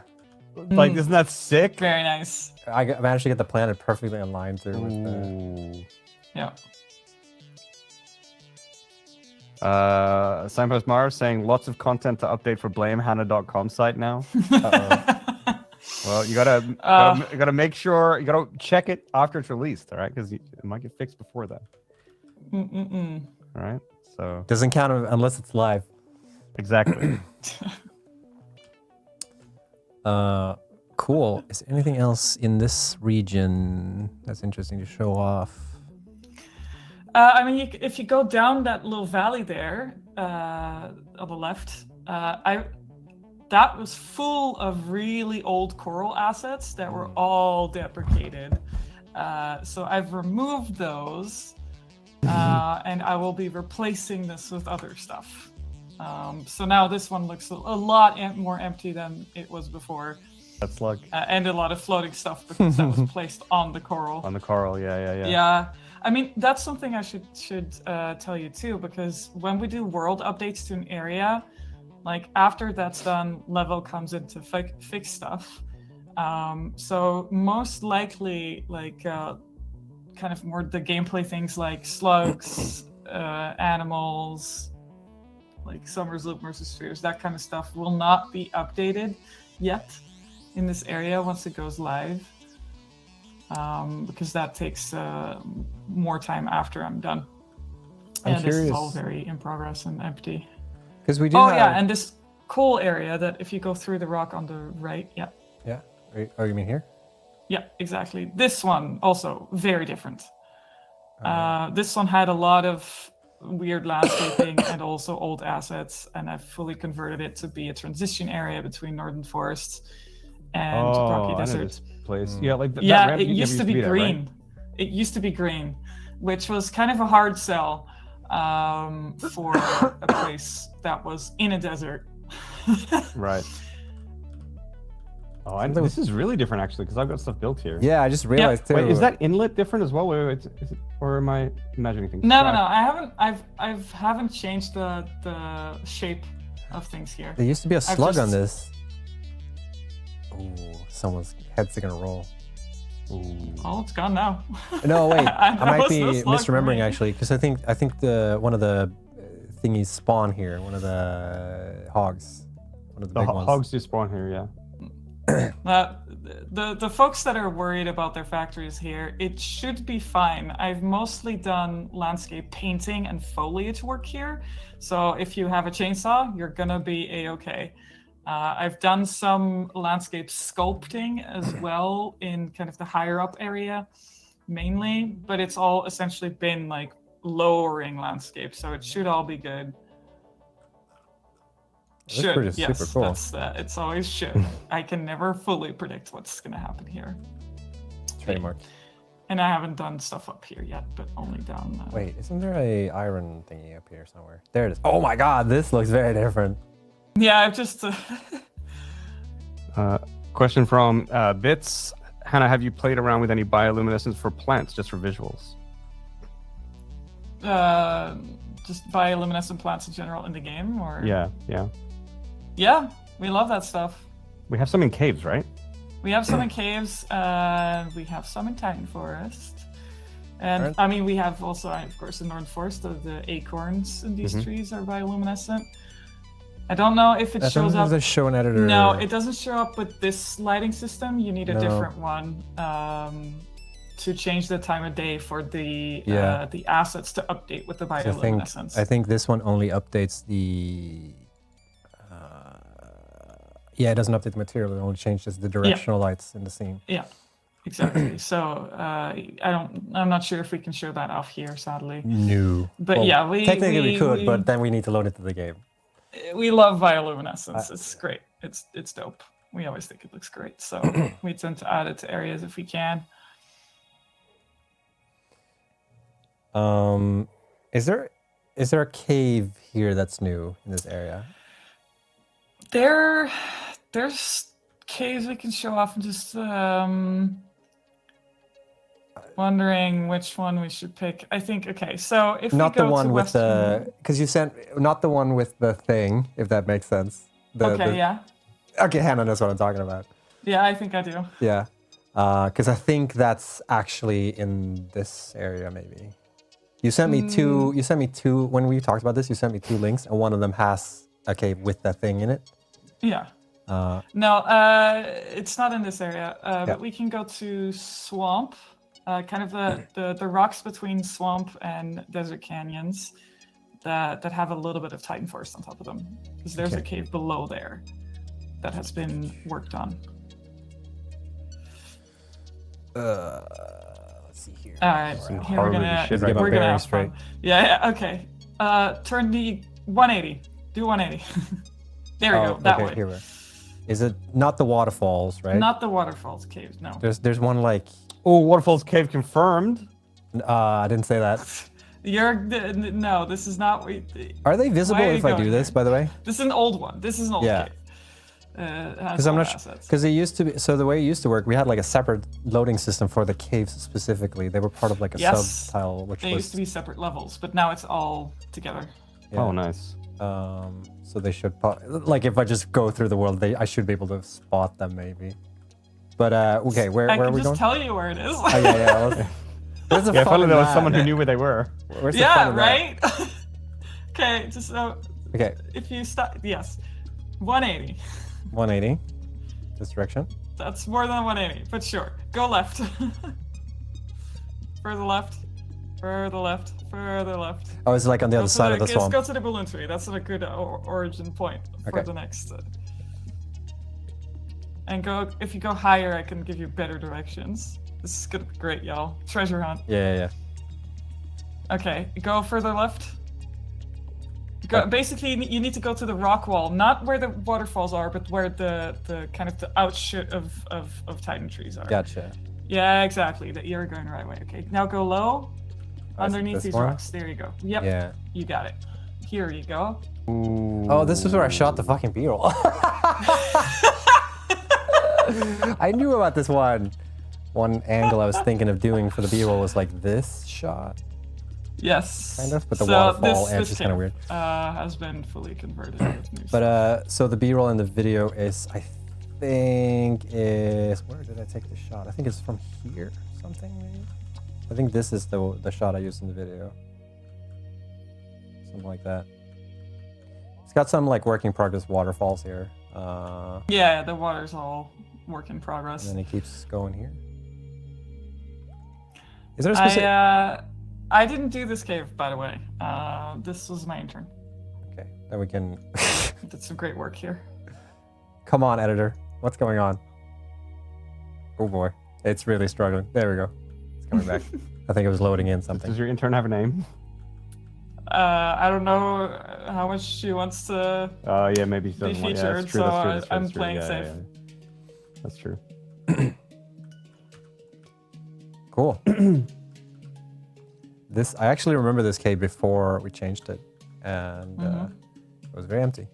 Like, isn't that sick? Very nice. managed to get the planet perfectly aligned through with the. Ooh. Yeah. Signpost Mars saying lots of content to update for blamehannah.com site now. Uh-oh. Well, you gotta make sure you gotta check it after it's released, all right? Because it might get fixed before that. All right. So Doesn't count unless it's live. exactly. Cool. Is there anything else in this region that's interesting to show off? I mean, if you go down that little valley there on the left, that was full of really old coral assets that were all deprecated. So I've removed those, and I will be replacing this with other stuff. So now this one looks a lot more empty than it was before. That's luck. And a lot of floating stuff because that was placed on the coral. On the coral, yeah. Yeah. I mean, that's something I should tell you too, because when we do world updates to an area, like after that's done, level comes in to fix stuff. So most likely, like kind of more the gameplay things like slugs, animals, like summers, loop, spheres, that kind of stuff will not be updated yet in this area once it goes live. Because that takes more time after I'm done. And this is all very in progress and empty. Because we do. Yeah, and this coal area that if you go through the rock on the right, yeah. Yeah. Oh, you mean here? Yeah, exactly. This one also very different. This one had a lot of weird landscaping and also old assets, and I've fully converted it to be a transition area between Northern Forests and Rocky Desert. Place. Yeah, like yeah, it used to be green. Right? It used to be green, which was kind of a hard sell for a place that was in a desert. Right. Oh, this is really different actually, because I've got stuff built here. Yeah, I just realized too. Wait, is that inlet different as well? Wait, or am I imagining things? No, I haven't changed the shape of things here. There used to be a slug on this. Ooh, someone's head's gonna roll. Ooh. Oh, it's gone now. No, wait. I might be misremembering actually, because I think one of the thingies spawn here. One of the hogs. One of the big ones. Hogs do spawn here, yeah. The folks that are worried about their factories here, it should be fine. I've mostly done landscape painting and foliage work here, so if you have a chainsaw, you're gonna be a-okay. I've done some landscape sculpting as well in kind of the higher up area, mainly, but it's all essentially been like lowering landscape, so it should all be good. That's super cool. It's always should. I can never fully predict what's going to happen here. Trademark. And I haven't done stuff up here yet, but only down. Wait, isn't there a iron thingy up here somewhere? There it is. Oh my god, this looks very different. Yeah, I've just. Question from Bits. Hannah, have you played around with any bioluminescence for plants, just for visuals? Just bioluminescent plants in general in the game, or? Yeah. Yeah, we love that stuff. We have some in caves, right? We have some in caves, we have some in Titan Forest. And I mean, we have also, of course, in Northern Forest, the acorns in these trees are bioluminescent. I don't know if it shows up. Does it show an editor? No, it doesn't show up with this lighting system. You need a different one to change the time of day for the assets to update with the bioluminescence. I think this one only updates the. It doesn't update the material. It only changes the directional lights in the scene. Yeah, exactly. So I'm not sure if we can show that off here, sadly. No. But we technically we could, but then we need to load it to the game. We love bioluminescence. It's great. It's dope. We always think it looks great, so we tend to add it to areas if we can. Is there a cave here that's new in this area? There's caves we can show off, and just wondering which one we should pick. I think so if not we go the one to with Western... because you sent not the one with the thing, if that makes sense. Yeah. Okay, Hannah knows what I'm talking about. Yeah, I think I do. Yeah, because I think that's actually in this area maybe. You sent me two. You sent me two when we talked about this. You sent me two links, and one of them has a cave with that thing in it. Yeah. No, it's not in this area. Yeah. But we can go to swamp, kind of the rocks between swamp and desert canyons that have a little bit of Titan forest on top of them. Because there's a Okay. cave below there that has been worked on. Let's see here. All right, Some here we're horrible gonna shit right we're now. gonna have Straight. fun. Yeah, okay. Turn the 180. Do 180. There we go. That way. Here we are. Is it not the waterfalls, right? Not the waterfalls caves. No. There's one like. Oh, Waterfalls Cave confirmed. I didn't say that. No. This is not. Are they visible Why are you if I do going this? here? By the way. This is an old one. This is an old Yeah. cave. Because I'm not sure. Because it used to be. So the way it used to work, we had like a separate loading system for the caves specifically. They were part of like a Yes. subtile, which They was. used to be separate levels, but now it's all together. Yeah. Oh, nice. So they should like if I just go through the world, I should be able to spot them maybe. But okay, where I are can we just going? tell you where it is. Oh yeah. Where's the Yeah, fun finally in there was that? someone who knew where they were. Where's the Yeah, fun in that? right. Okay, just so Okay, if you stop, yes, 180. 180. This direction. That's more than 180, but sure. Go left. Further left. Further left. Further left. Oh, it's like on the other side of the Just swamp. go to the balloon tree. That's a good origin point for Okay. the next. And go. If you go higher, I can give you better directions. This is gonna be great, y'all. Treasure hunt. Yeah. Okay, go further left. Go, basically, you need to go to the rock wall, not where the waterfalls are, but where the kind of the outshoot of Titan trees are. Gotcha. Yeah, exactly. That you're going the right way. Okay, now go low, underneath this these one? rocks. There you go. Yep. Yeah. You got it. Here you go. Oh, this is where I shot the fucking B-roll. I knew about this one. One angle I was thinking of doing for the B-roll was like this shot, Yes. kind of, but the So waterfall this edge is kind of cave, weird. Has been fully converted. With new But so the B-roll in the video is, I think, where did I take the shot? I think it's from here, something maybe. I think this is the shot I used in the video. Something like that. It's got some like work in progress waterfalls here. Yeah, the water's all work in progress. And then it keeps going here. Is there a specific? I didn't do this cave, by the way. This was my intern. Okay, then we can. Did some great work here. Come on, editor. What's going on? Oh boy, it's really struggling. There we go. It's coming back. I think it was loading in something. Does your intern have a name? I don't know how much she wants to. Yeah, maybe he doesn't want. Yeah, featured, that's true. so That's true. I'm That's true. playing Yeah, safe. yeah. That's true. Cool. This I actually remember this cave before we changed it, and it was very empty.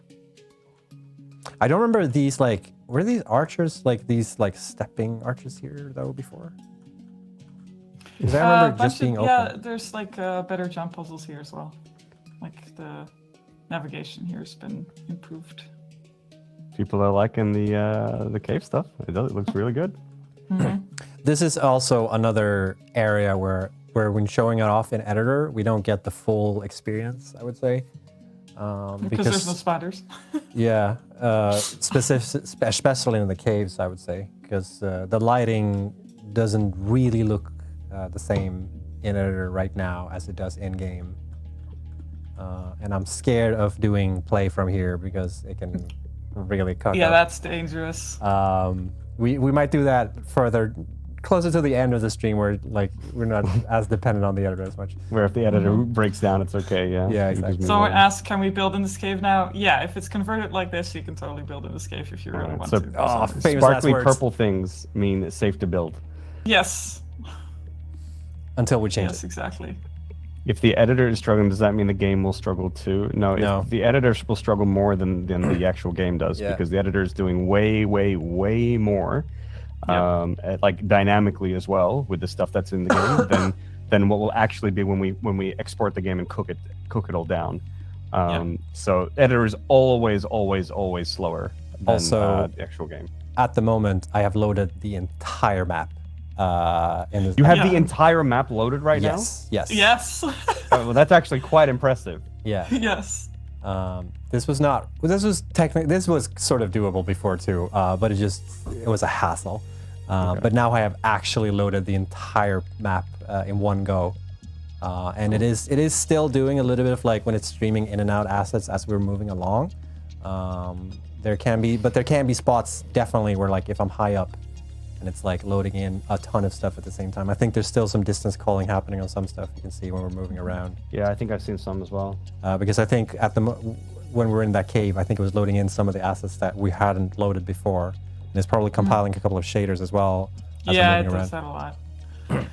I don't remember these like were these archers like these like stepping archers here though before? Because I remember bunch just being of, open. Yeah, there's like better jump puzzles here as well. Like the navigation here has been improved. People are liking the cave stuff. It looks really good. This is also another area where when showing it off in editor, we don't get the full experience, I would say. Because there's no spiders. Yeah, especially in the caves, I would say, because the lighting doesn't really look the same in editor right now as it does in game. And I'm scared of doing play from here because it can really cut. Yeah, up. that's dangerous. We might do that further, closer to the end of the stream, where like we're not as dependent on the editor as much. Where if the editor breaks down, it's okay. Yeah. Yeah, You can just exactly. move Someone on. asked, can we build in this cave now? Yeah, if it's converted like this, you can totally build in this cave if you really want so- to. Oh, So- famous last Sparkly words. purple things mean it's safe to build. Yes. Until we change Yes, it. exactly. If the editor is struggling, does that mean the game will struggle too? No, No. the editor will struggle more than the actual game does Yeah. because the editor is doing way more, Yep. like dynamically as well with the stuff that's in the game than what will actually be when we export the game and cook it all down. So editor is always slower than Also- the actual game. At the moment, I have loaded the entire map. In this You have Yeah. the entire map loaded right yes, yes, Yes. now? Well, that's actually quite impressive. Yeah. Yes. This was not. This was technically. This was sort of doable before too, but it was a hassle. But now I have actually loaded the entire map in one go, and it is still doing a little bit of like when it's streaming in and out assets as we're moving along. There can be spots definitely where like if I'm high up, and it's like loading in a ton of stuff at the same time. I think there's still some distance calling happening on some stuff you can see when we're moving around. Yeah, I think I've seen some as well. Because I think when we were in that cave, I think it was loading in some of the assets that we hadn't loaded before. And it's probably compiling a couple of shaders as well. As Yeah, I'm it moving does around. that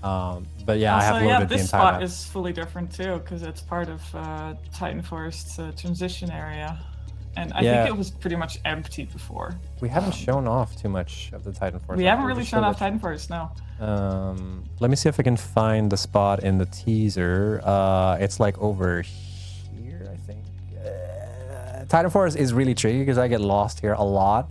a lot. But yeah, I have loaded the this entire spot map. is fully different too, because it's part of Titan Forest's transition area. And I think it was pretty much empty before. We haven't shown off too much of the Titan Forest. We haven't really shown off Titan Forest, no. Let me see if I can find the spot in the teaser. It's like over here, I think. Titan Forest is really tricky because I get lost here a lot.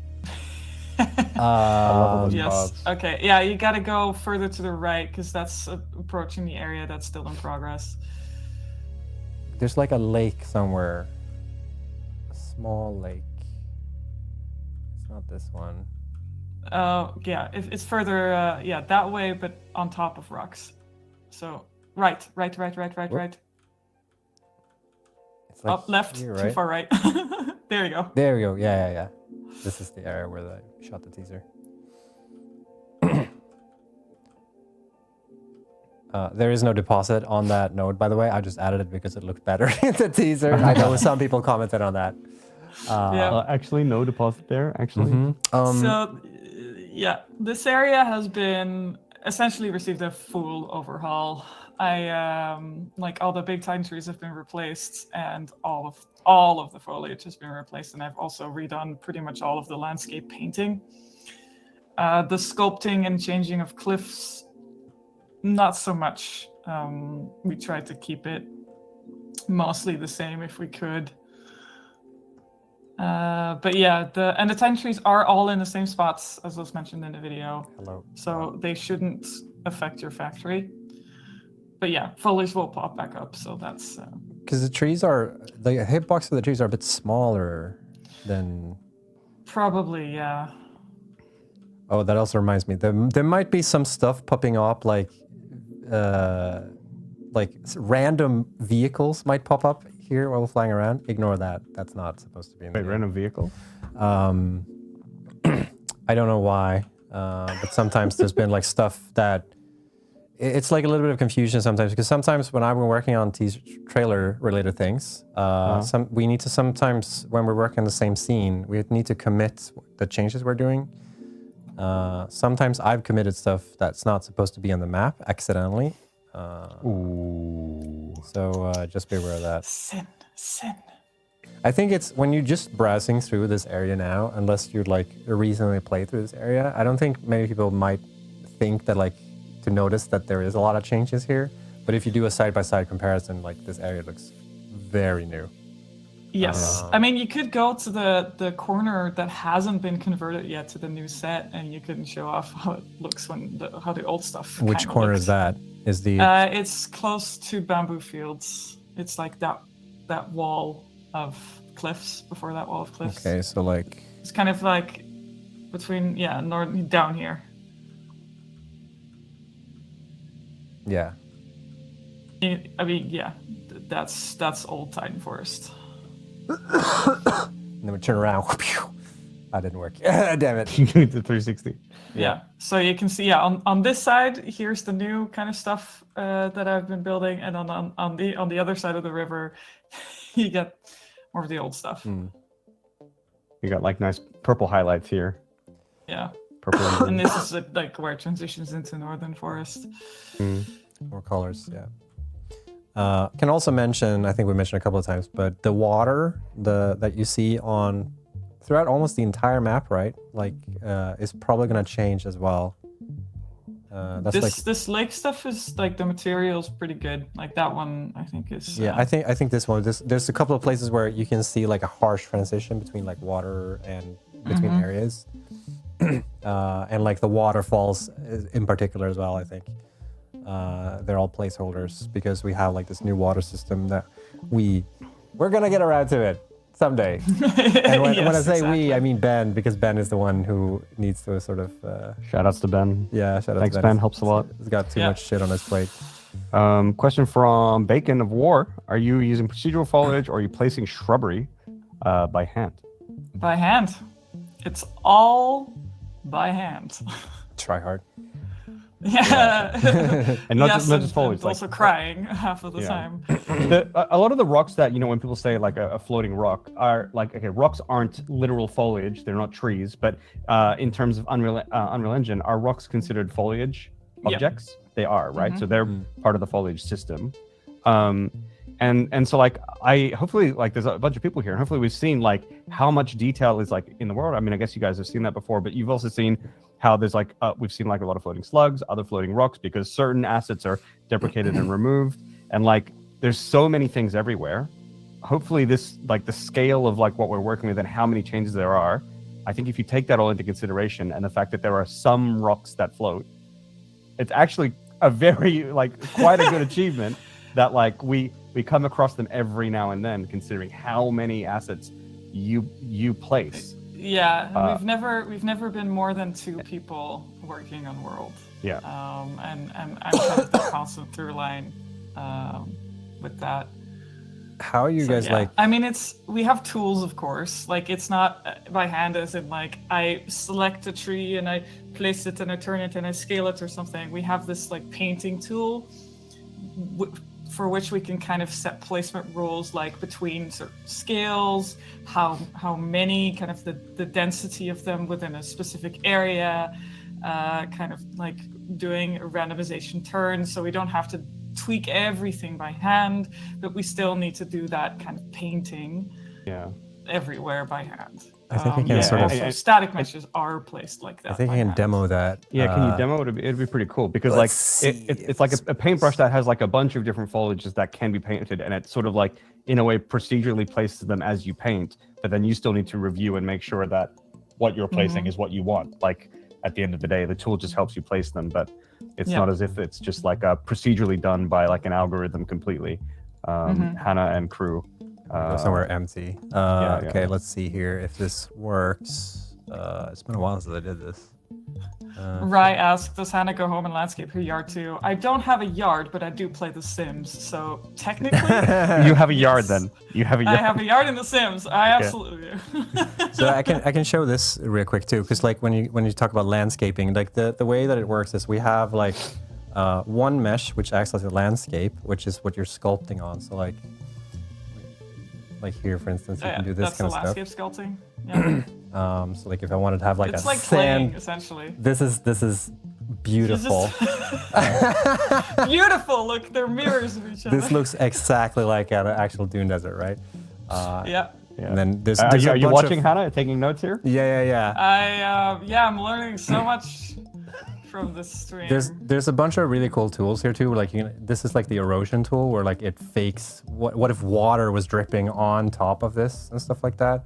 Yes. Okay. Yeah, you got to go further to the right because that's approaching the area that's still in progress. There's like a lake somewhere. Small lake. It's not this one. Yeah, it's further, yeah, that way, but on top of rocks. So, right. It's like Up, left, here, too right? far right. There you go. There we go. Yeah. This is the area where I shot the teaser. There is no deposit on that node, by the way. I just added it because it looked better in the teaser. I know some people commented on that. Actually, no deposit there, actually. So, yeah, this area has been essentially received a full overhaul. Like all the big Titan trees have been replaced, and all of the foliage has been replaced, and I've also redone pretty much all of the landscape painting. The sculpting and changing of cliffs, not so much. We tried to keep it mostly the same if we could. But yeah, the Titan trees are all in the same spots as was mentioned in the video. Hello. So they shouldn't affect your factory. But yeah, foliage will pop back up, so that's... Because the hitbox of the trees are a bit smaller than... Probably, yeah. Oh, that also reminds me. There might be some stuff popping up, like random vehicles might pop up here while flying around. Ignore that. That's not supposed to be in the Wait, random vehicle? I don't know why, but sometimes there's been like stuff that it's like a little bit of confusion sometimes, because sometimes when I've been working on teaser trailer related things, we need to sometimes, when we're working on the same scene, we need to commit the changes we're doing. Sometimes I've committed stuff that's not supposed to be on the map accidentally. So just be aware of that. Sin. I think it's when you're just browsing through this area now, unless you're like recently played through this area, I don't think many people might think that like to notice that there is a lot of changes here. But if you do a side-by-side comparison, like this area looks very new. Yes. I mean, you could go to the corner that hasn't been converted yet to the new set, and you can show off how it looks how the old stuff. Which corner is that? Is the? It's close to bamboo fields. It's like that wall of cliffs before that wall of cliffs. Okay, so like. It's kind of like between north down here. Yeah. I mean, yeah, that's old Titan Forest. And then we turn around. That didn't work. Damn it. The 360. Yeah. So you can see, on this side, here's the new kind of stuff that I've been building, and on the other side of the river, you get more of the old stuff. You got like nice purple highlights here. Yeah. Purple. And this is like where it transitions into Northern Forest. More colors, yeah. Can also mention, I think we mentioned a couple of times, but the water that you see throughout almost the entire map, right? Like, is probably gonna change as well. This lake stuff is like the material's pretty good. Like that one, I think is. Yeah, I think this one. There's a couple of places where you can see like a harsh transition between like water and between areas, and like the waterfalls in particular as well. I think they're all placeholders because we have like this new water system that we We're gonna get around to it someday. And when I Yes, say exactly. we, I mean Ben, because Ben is the one who needs to sort of Shout outs to Ben. yeah. Shout out Thanks, to Ben. Helps a lot. He's got too Yeah. much shit on his plate. Question from Bacon of War. Are you using procedural foliage or are you placing shrubbery by hand? By hand. It's all by hand. Try hard. Yeah. And not Yes, just foliage. and also crying half of the Yeah. time. A lot of the rocks that, when people say like a floating rock are like, okay, rocks aren't literal foliage. They're not trees. But in terms of Unreal Engine, are rocks considered foliage Yep. objects? They are, right? Mhm. So they're part of the foliage system. And so like hopefully like there's a bunch of people here and hopefully we've seen like how much detail is like in the world. I mean, I guess you guys have seen that before, but you've also seen how there's like we've seen like a lot of floating slugs, other floating rocks, because certain assets are deprecated and removed, and like there's so many things everywhere. Hopefully this, like the scale of like what we're working with and how many changes there are, I think if you take that all into consideration and the fact that there are some rocks that float, it's actually a very like quite a good achievement that like we come across them every now and then, considering how many assets you place. Yeah, we've never been more than 2 people working on World. Yeah. And I'm kind of the constant through line with that. How are you guys Yeah. like? I mean, we have tools, of course. Like, it's not by hand, as in like I select a tree and I place it and I turn it and I scale it or something. We have this like painting tool for which we can kind of set placement rules, like between sort of scales, how many, kind of the density of them within a specific area, kind of like doing a randomization turn, so we don't have to tweak everything by hand, but we still need to do that kind of painting everywhere by hand. I think I can sort of. Also, static meshes are placed like that. I think by I can hand. demo that. Yeah, can you demo it? It'd be pretty cool because like let's see it's like a paintbrush that has like a bunch of different foliages that can be painted, and it sort of like in a way procedurally places them as you paint, but then you still need to review and make sure that what you're placing is what you want. Like at the end of the day, the tool just helps you place them, but it's not as if it's just like procedurally done by like an algorithm completely. Hannah and crew. Go somewhere empty. Okay, let's see here if this works. It's been a while since I did this. Rye asked, does Hannah go home and landscape her yard too? I don't have a yard, but I do play The Sims, so technically... You have a yard then. You have a yard. I have a yard in The Sims. I absolutely do. So I can show this real quick too, because like when you talk about landscaping, like the way that it works is we have like one mesh which acts as a landscape, which is what you're sculpting on. So like here, for instance, you can do this that's kind the of stuff. landscape sculpting. Yeah. So like if I wanted to have like It's a like sand, playing, essentially. this is beautiful. Beautiful. Look, they're mirrors of each other. This looks exactly like an actual dune desert, right? Yeah. And then there's Are a you bunch watching of, Hannah? Taking notes here? Yeah. I'm learning so much from this stream. There's a bunch of really cool tools here too. Like this is like the erosion tool where like it fakes what if water was dripping on top of this and stuff like that.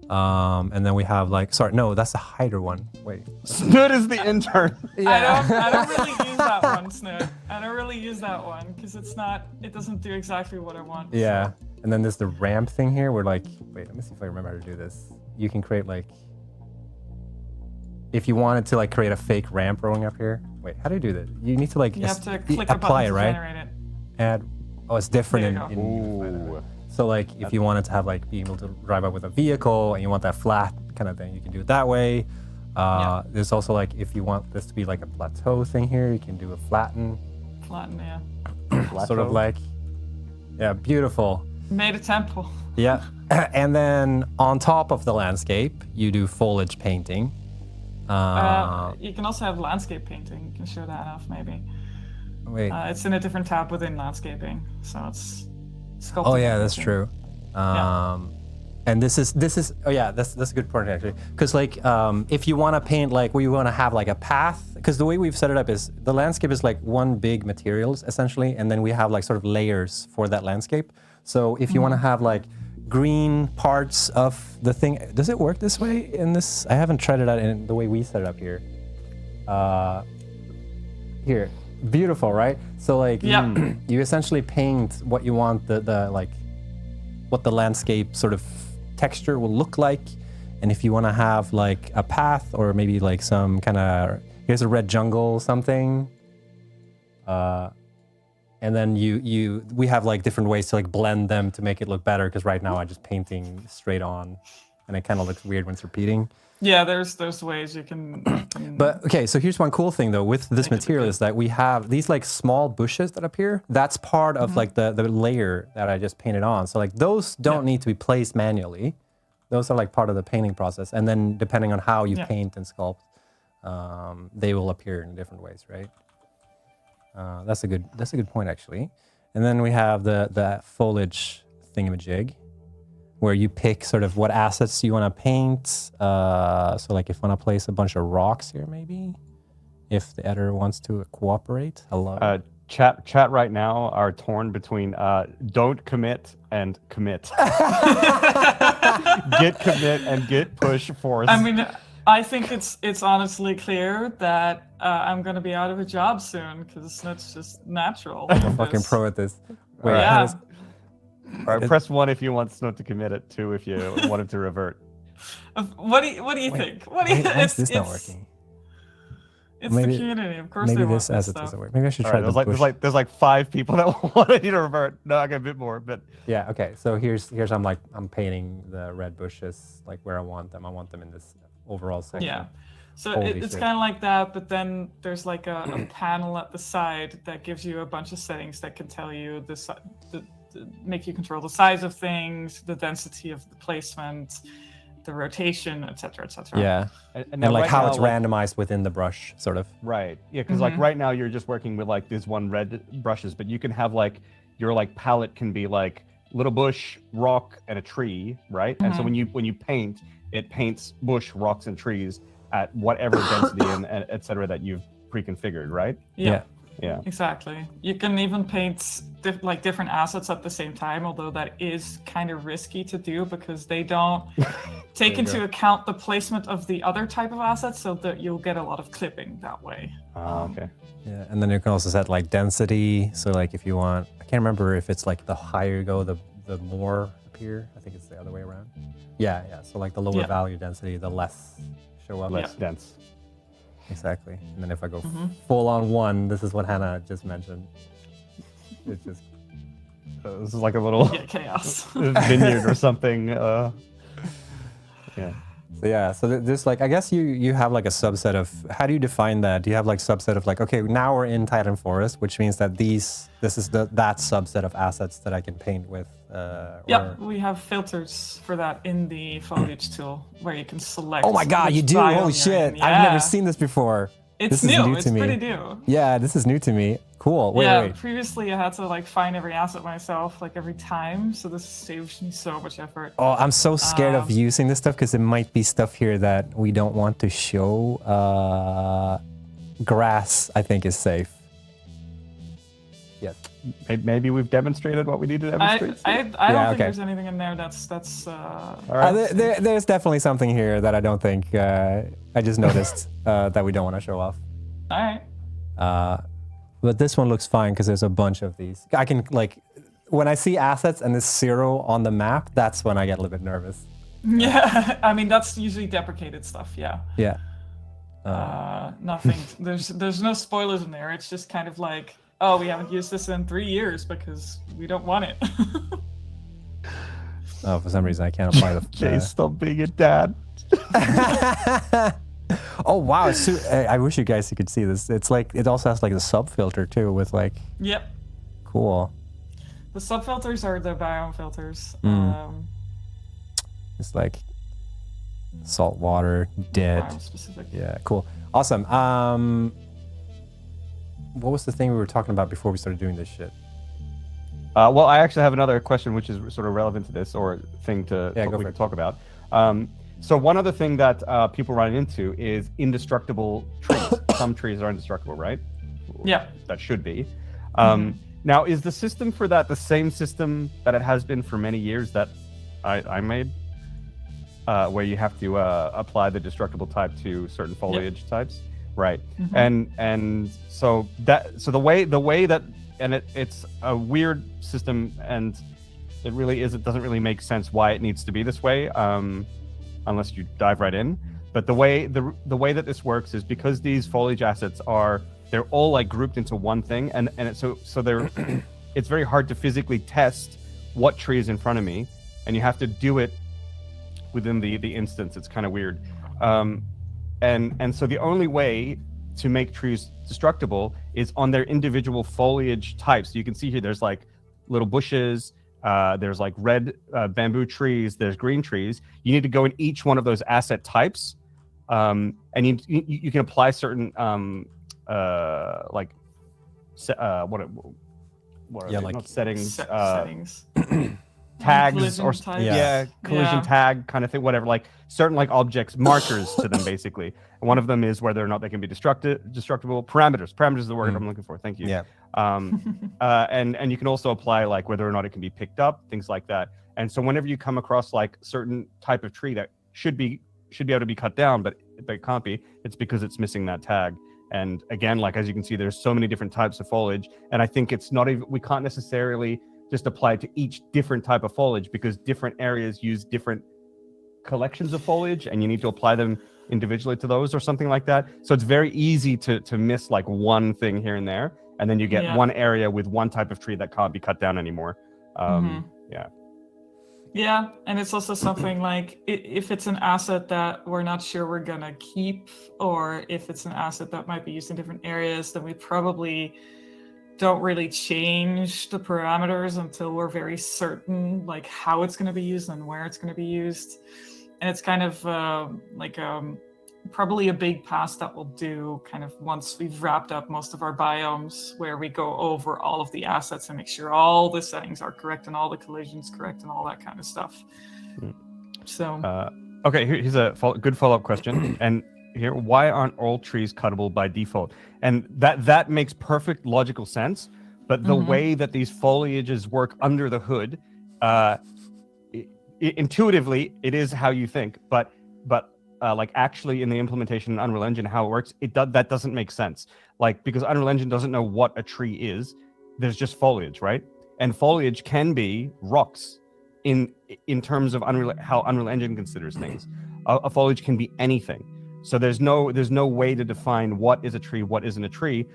And then we have like, sorry, no, that's the hider one. Wait. Snoot is the intern. I don't really use that one, Snoot. I don't really use that one because it doesn't do exactly what I want. Yeah. So. And then there's the ramp thing here where like, wait, let me see if I remember how to do this. You can create like, if you wanted to like create a fake ramp rolling up here. Wait, how do you do that? You need to like You have to click a apply button it, to right? generate it. Add. Oh, it's different There you in go. Unify. So like if you wanted to have like be able to drive up with a vehicle and you want that flat kind of thing, you can do it that way. There's also like if you want this to be like a plateau thing here, you can do a flatten. Flatten, yeah. Sort of like, yeah, beautiful. Made a temple. Yeah. And then on top of the landscape, you do foliage painting. You can also have landscape painting. You can show that off maybe. Wait. It's in a different tab within landscaping, so it's sculpting. Oh yeah, that's everything. true. And this is oh yeah, that's a good point actually, because like if you want to paint like where you want to have like a path, because the way we've set it up is the landscape is like one big materials essentially, and then we have like sort of layers for that landscape. So if you want to have like green parts of the thing, does it work this way in this? I haven't tried it out in the way we set it up here. Here, beautiful, right? So like you essentially paint what you want the like what the landscape sort of texture will look like. And if you want to have like a path or maybe like some kind of, here's a red jungle something. And then we have like different ways to like blend them to make it look better. Because right now I'm just painting straight on, and it kind of looks weird when it's repeating. Yeah, there's ways you can. But okay, so here's one cool thing though with this material is that we have these like small bushes that appear. That's part of like the layer that I just painted on. So like those don't need to be placed manually. Those are like part of the painting process. And then depending on how you paint and sculpt, they will appear in different ways, right? That's a good point actually. And then we have the foliage thingamajig, where you pick sort of what assets you want to paint. So like if I want to place a bunch of rocks here, maybe, if the editor wants to cooperate. Hello. Chat right now are torn between don't commit and commit. Git commit and git push force. I mean, I think it's honestly clear that I'm going to be out of a job soon because that's just natural. I'm a fucking pro at this. Wait, Yeah. All right, press 1 if you want Snow to commit it, 2 if you want him to revert. What do you think? What do you? Why is this not working? It's Maybe- the community, of course. Maybe they want this asset stuff. doesn't work. Maybe I should All try right, the bush. there's like 5 people that wanted you to revert. No, I got a bit more, but Yeah. Okay. So here's I'm painting the red bushes like where I want them. I want them in this overall section. Yeah. So Holy it's shit. kind of like that, but then there's like a panel at the side that gives you a bunch of settings that can tell you make you control the size of things, the density of the placement, the rotation, etc., etc. Yeah. and And like right how now, it's randomized within the brush, sort of. Right. Yeah, because like right now you're just working with like these one red brushes, but you can have like your like palette can be like little bush, rock, and a tree, right? And so when you paint, it paints bush, rocks, and trees at whatever density and et cetera that you've pre-configured, right? Yeah. Yeah. Exactly. You can even paint different assets at the same time, although that is kind of risky to do because they don't take into account the placement of the other type of assets, so that you'll get a lot of clipping that way. Okay. Yeah. And then you can also set like density. So like if you want, I can't remember if it's like the higher you go, the more appear. I think it's the other way around. Yeah. Yeah. So like the lower value density, the less show up. Less dense. Exactly. And then if I go full on 1, this is what Hannah just mentioned. It's just This is like a little Yeah, chaos. vineyard or something. Yeah. So yeah, so there's like, I guess you have like a subset of, how do you define that? Do you have like subset of like, okay, now we're in Titan Forest, which means that this is that subset of assets that I can paint with? Yeah, we have filters for that in the foliage tool where you can select. Oh my God, which you do? biome Holy you're shit. in. I've Yeah. never seen this before. It's This is new. new It's to me. pretty new. Yeah, this is new to me. Cool. Wait. Previously I had to like find every asset myself, like every time. So this saves me so much effort. Oh, I'm so scared of using this stuff because it might be stuff here that we don't want to show. Grass, I think, is safe. Yes. Maybe we've demonstrated what we need to I demonstrate. don't Yeah, think okay. there's anything in there that's All right. There's definitely something here that I don't think I just noticed that we don't want to show off. all right. But this one looks fine because there's a bunch of these. I can like, when I see assets and there's 0 on the map, that's when I get a little bit nervous. Yeah, I mean that's usually deprecated stuff. Yeah. Yeah. Nothing. There's no spoilers in there. It's just kind of like, oh, we haven't used this in 3 years because we don't want it. Oh, for some reason I can't apply the. Jay, stop being a dad. Oh wow! I wish you guys could see this. It's like it also has like a sub filter too, with like. Yep. Cool. The subfilters are the biome filters. It's like salt water, dead. Biome specific. Yeah, cool, awesome. What was the thing we were talking about before we started doing this shit? Well, I actually have another question which is sort of relevant to this, or thing to Yeah, go we for can it. talk about. So one other thing that people run into is indestructible trees. Some trees are indestructible, right? Yeah. That should be. Now, is the system for that the same system that it has been for many years that I made? Where you have to apply the destructible type to certain foliage types, right? And so the way that, and it's a weird system, and It really is. It doesn't really make sense why it needs to be this way, unless you dive right in. But the way that this works is because these foliage assets they're all like grouped into one thing, and so they're it's very hard to physically test what tree is in front of me, and you have to do it within the instance. It's kind of weird, and so the only way to make trees destructible is on their individual foliage types. So you can see here, there's like little bushes, there's like red bamboo trees, there's green trees. You need to go in each one of those asset types, and you can apply certain what are they? like Not settings, settings. tags or types. collision tag kind of thing, whatever, like certain like objects, markers to them basically. And one of them is whether or not they can be destructible. Parameters is the word I'm looking for. Thank you. Yeah. And you can also apply like whether or not it can be picked up, things like that. And so whenever you come across like certain type of tree that should be able to be cut down, but it can't be, it's because it's missing that tag. And again, like as you can see, there's so many different types of foliage, and I think it's not even, we can't necessarily just apply it to each different type of foliage, because different areas use different collections of foliage, and you need to apply them individually to those or something like that. So it's very easy to miss like one thing here and there, and then you get one area with one type of tree that can't be cut down anymore. Yeah, and it's also something like if it's an asset that we're not sure we're gonna keep, or if it's an asset that might be used in different areas, then we probably don't really change the parameters until we're very certain like how it's going to be used and where it's going to be used. And it's kind of probably a big pass that we'll do kind of once we've wrapped up most of our biomes, where we go over all of the assets and make sure all the settings are correct and all the collisions correct and all that kind of stuff. So okay, here's a good follow-up question. And here, why aren't all trees cuttable by default? And that makes perfect logical sense, but the way that these foliages work under the hood, intuitively it is how you think, but like actually in the implementation in Unreal Engine, how it works, that doesn't make sense. Like, because Unreal Engine doesn't know what a tree is. There's just foliage, right? And foliage can be rocks in terms of how Unreal Engine considers things. A foliage can be anything. So there's no way to define what is a tree, what isn't a tree.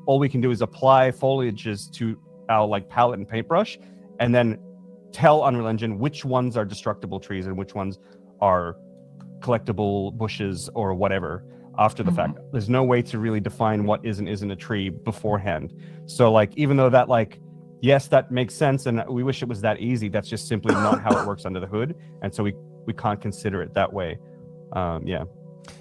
All we can do is apply foliages to our like palette and paintbrush, and then tell Unreal Engine which ones are destructible trees and which ones are collectible bushes or whatever after the fact. There's no way to really define what is and isn't a tree beforehand. So like, even though that like, yes, that makes sense, and we wish it was that easy, that's just simply not how it works under the hood. And so we can't consider it that way.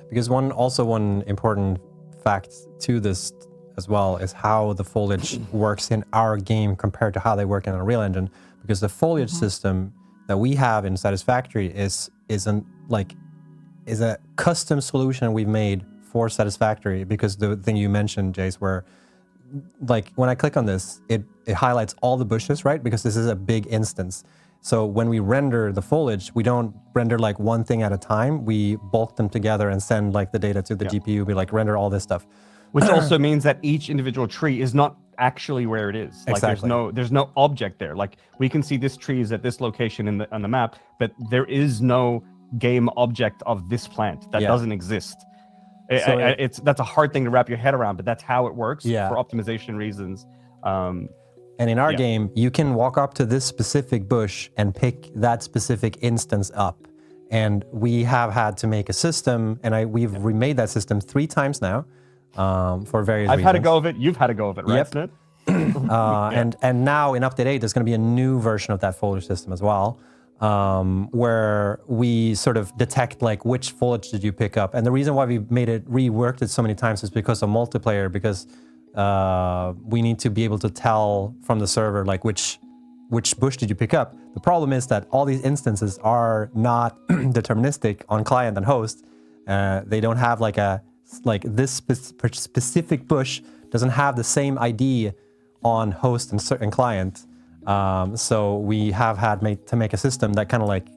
Because one important fact to this as well is how the foliage works in our game compared to how they work in Unreal Engine. Because the foliage system that we have in Satisfactory is a custom solution we've made for Satisfactory. Because the thing you mentioned, Jace, where like when I click on this, it highlights all the bushes, right? Because this is a big instance. So when we render the foliage, we don't render like one thing at a time. We bulk them together and send like the data to the GPU. We like render all this stuff. Which also means that each individual tree is not actually where it is. Like exactly. there's no object there. Like we can see this tree is at this location on the map, but there is no game object of this plant. That doesn't exist. That's a hard thing to wrap your head around, but that's how it works for optimization reasons. And in our game, you can walk up to this specific bush and pick that specific instance up. And we have had to make a system, and we've remade that system 3 times now for various reasons. I've had a go of it. You've had a go of it, right, Snit? And now in Update 8, there's going to be a new version of that foliage system as well, where we sort of detect like which foliage did you pick up. And the reason why we reworked it so many times is because of multiplayer, because we need to be able to tell from the server like which bush did you pick up. The problem is that all these instances are not deterministic on client and host. They don't have this specific bush doesn't have the same ID on host and client. So we have had to make a system that kind of like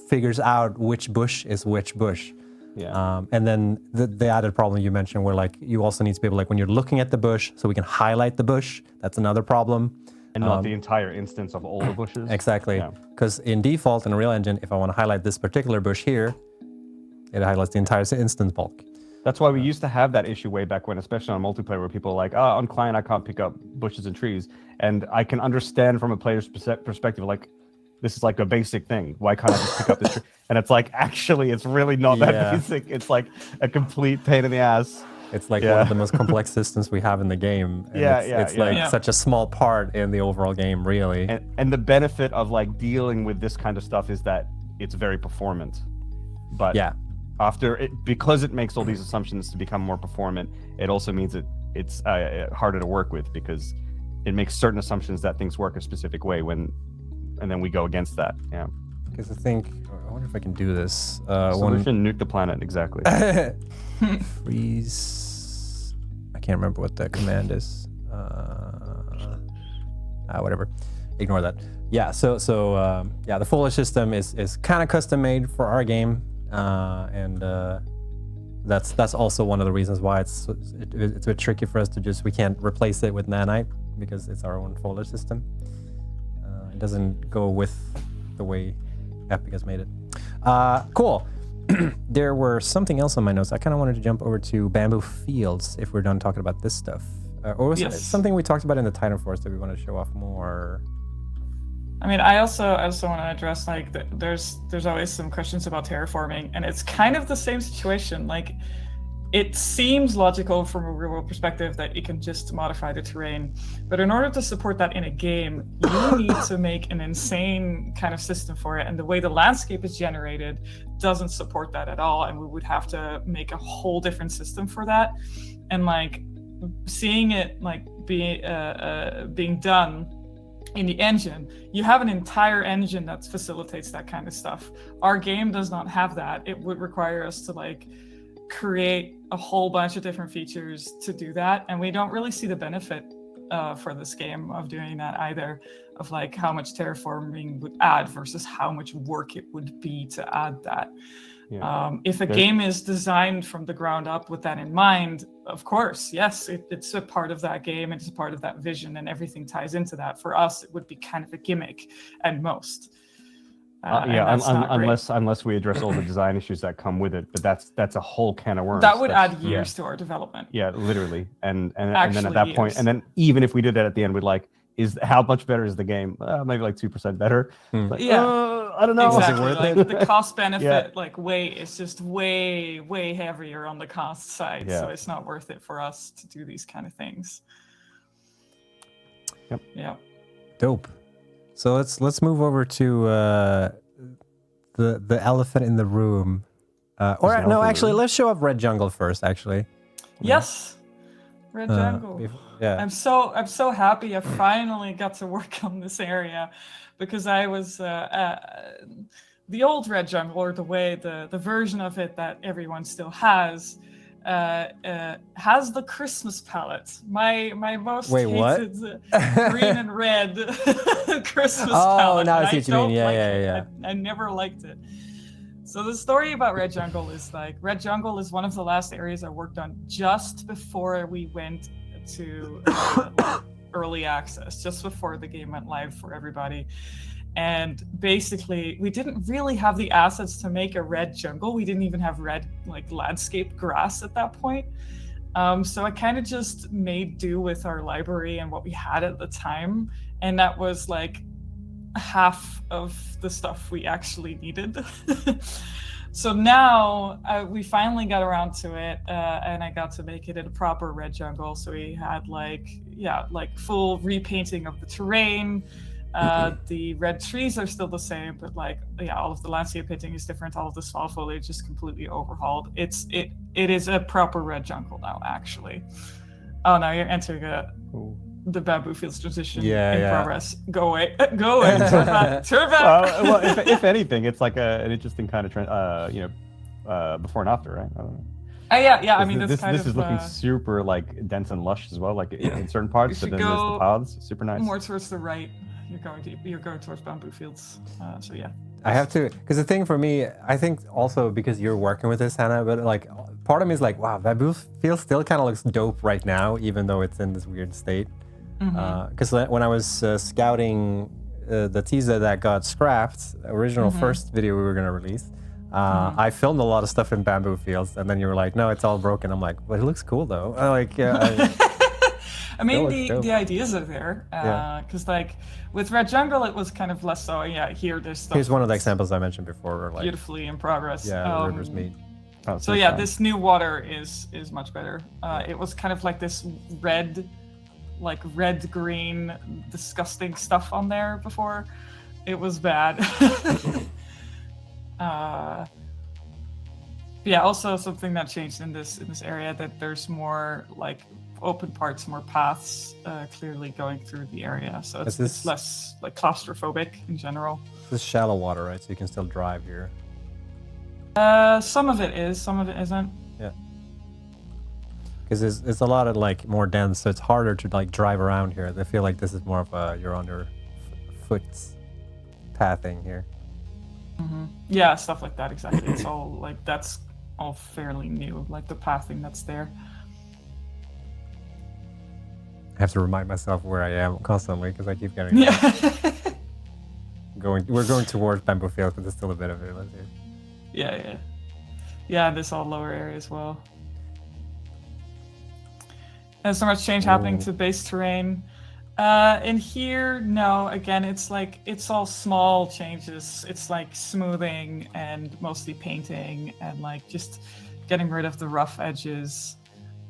figures out which bush is which bush. And then the added problem you mentioned, where like you also need to be able, like when you're looking at the bush, so we can highlight the bush. That's another problem. And not the entire instance of all the bushes. Exactly. Yeah. Because in default in Unreal Engine, if I want to highlight this particular bush here, it highlights the entire instance bulk. That's why we used to have that issue way back when, especially on multiplayer, where people are like, oh, on client, I can't pick up bushes and trees. And I can understand from a player's perspective, like, this is like a basic thing. Why can't I just pick up this tree? And it's like, actually, it's really not that basic. It's like a complete pain in the ass. It's like one of the most complex systems we have in the game. And it's like such a small part in the overall game, really. And the benefit of like dealing with this kind of stuff is that it's very performant. But because it makes all these assumptions to become more performant, it also means it's harder to work with, because it makes certain assumptions that things work a specific way and then we go against that. Yeah. Because I wonder if I can do this. Solution, nuke the planet, exactly. Freeze. I can't remember what that command is. Whatever. Ignore that. Yeah. So the foliage system is kind of custom made for our game, and that's also one of the reasons why it's a bit tricky for us to we can't replace it with nanite, because it's our own foliage system. It doesn't go with the way Epic has made it. Cool. There were something else on my notes. I kind of wanted to jump over to Bamboo Fields if we're done talking about this stuff. Or was it something we talked about in the Titan Force that we want to show off more? I mean, I also want to address, like, there's always some questions about terraforming, and it's kind of the same situation. Like, it seems logical from a real world perspective that you can just modify the terrain, but in order to support that in a game, you need to make an insane kind of system for it, and the way the landscape is generated doesn't support that at all, and we would have to make a whole different system for that. And like seeing it like being done in the engine, you have an entire engine that facilitates that kind of stuff. Our game does not have that. It would require us to like create a whole bunch of different features to do that, and we don't really see the benefit for this game of doing that either, of like how much terraforming would add versus how much work it would be to add that. If a game is designed from the ground up with that in mind, of course, yes, it's a part of that game, it's a part of that vision, and everything ties into that. For us, it would be kind of a gimmick at most. Unless we address all the design issues that come with it, but that's a whole can of worms. That would add years to our development. Yeah, literally, and then at that point, and then even if we did that at the end, we'd like, how much better is the game? Maybe like 2% better. Like, I don't know. Exactly. Like, the cost benefit is just way heavier on the cost side, so it's not worth it for us to do these kind of things. Yep. Yeah. Dope. So let's move over to the elephant in the room. Let's show up Red Jungle first. Actually. Yes. Red Jungle. I'm so happy I finally got to work on this area, because I was the old Red Jungle, or the version of it that everyone still has the Christmas palette. My most hated green and red Christmas palette. Oh, now I see what you mean. Yeah. I never liked it. So the story about Red Jungle is like, Red Jungle is one of the last areas I worked on just before we went to early access, just before the game went live for everybody. And basically, we didn't really have the assets to make a red jungle. We didn't even have red like landscape grass at that point. So I kind of just made do with our library and what we had at the time. And that was like half of the stuff we actually needed. So now we finally got around to it, and I got to make it in a proper red jungle. So we had like full repainting of the terrain. The red trees are still the same, but all of the landscape painting is different. All of the small foliage is completely overhauled. It is a proper red jungle now, actually. Oh, now you're entering the Bamboo Fields transition in progress. Go away. Turn back. Well, if anything, it's like an interesting kind of before and after, right? I don't know. Yeah. I mean, this is looking super like dense and lush as well, like in certain parts. But then there's the paths, super nice. More towards the right. You're going towards Bamboo Fields. So yeah. I have to, because the thing for me, I think also because you're working with this, Hannah, but like part of me is like, wow, Bamboo Fields still kind of looks dope right now, even though it's in this weird state. Because when I was scouting the teaser that got scrapped, original first video we were going to release, I filmed a lot of stuff in bamboo fields, and then you were like, no, it's all broken. I'm like, but it looks cool though. Like, I mean, the ideas are there. Because like with Red Jungle, it was kind of less so. Yeah, here there's stuff. Here's one of the examples I mentioned before. Where, like, beautifully in progress. Yeah, the rivers meet. Oh, So yeah, this new water is much better. It was kind of like this red green disgusting stuff on there before. It was bad. Yeah, also something that changed in this area, that there's more like open parts, more paths clearly going through the area, so it's less like claustrophobic in general. This is shallow water, right? So you can still drive here. Some of it is, some of it isn't. Yeah. Because it's a lot of like more dense, so it's harder to like drive around here. I feel like this is more of a you're on your foot pathing here. Yeah, stuff like that, exactly. It's all like that's all fairly new, like the pathing that's there. I have to remind myself where I am constantly because I keep getting we're going towards bamboo fields, but there's still a bit of it left here. Yeah, this all lower area as well. There's so much change happening to base terrain. In here, no, again, it's like, it's all small changes. It's like smoothing and mostly painting and like just getting rid of the rough edges,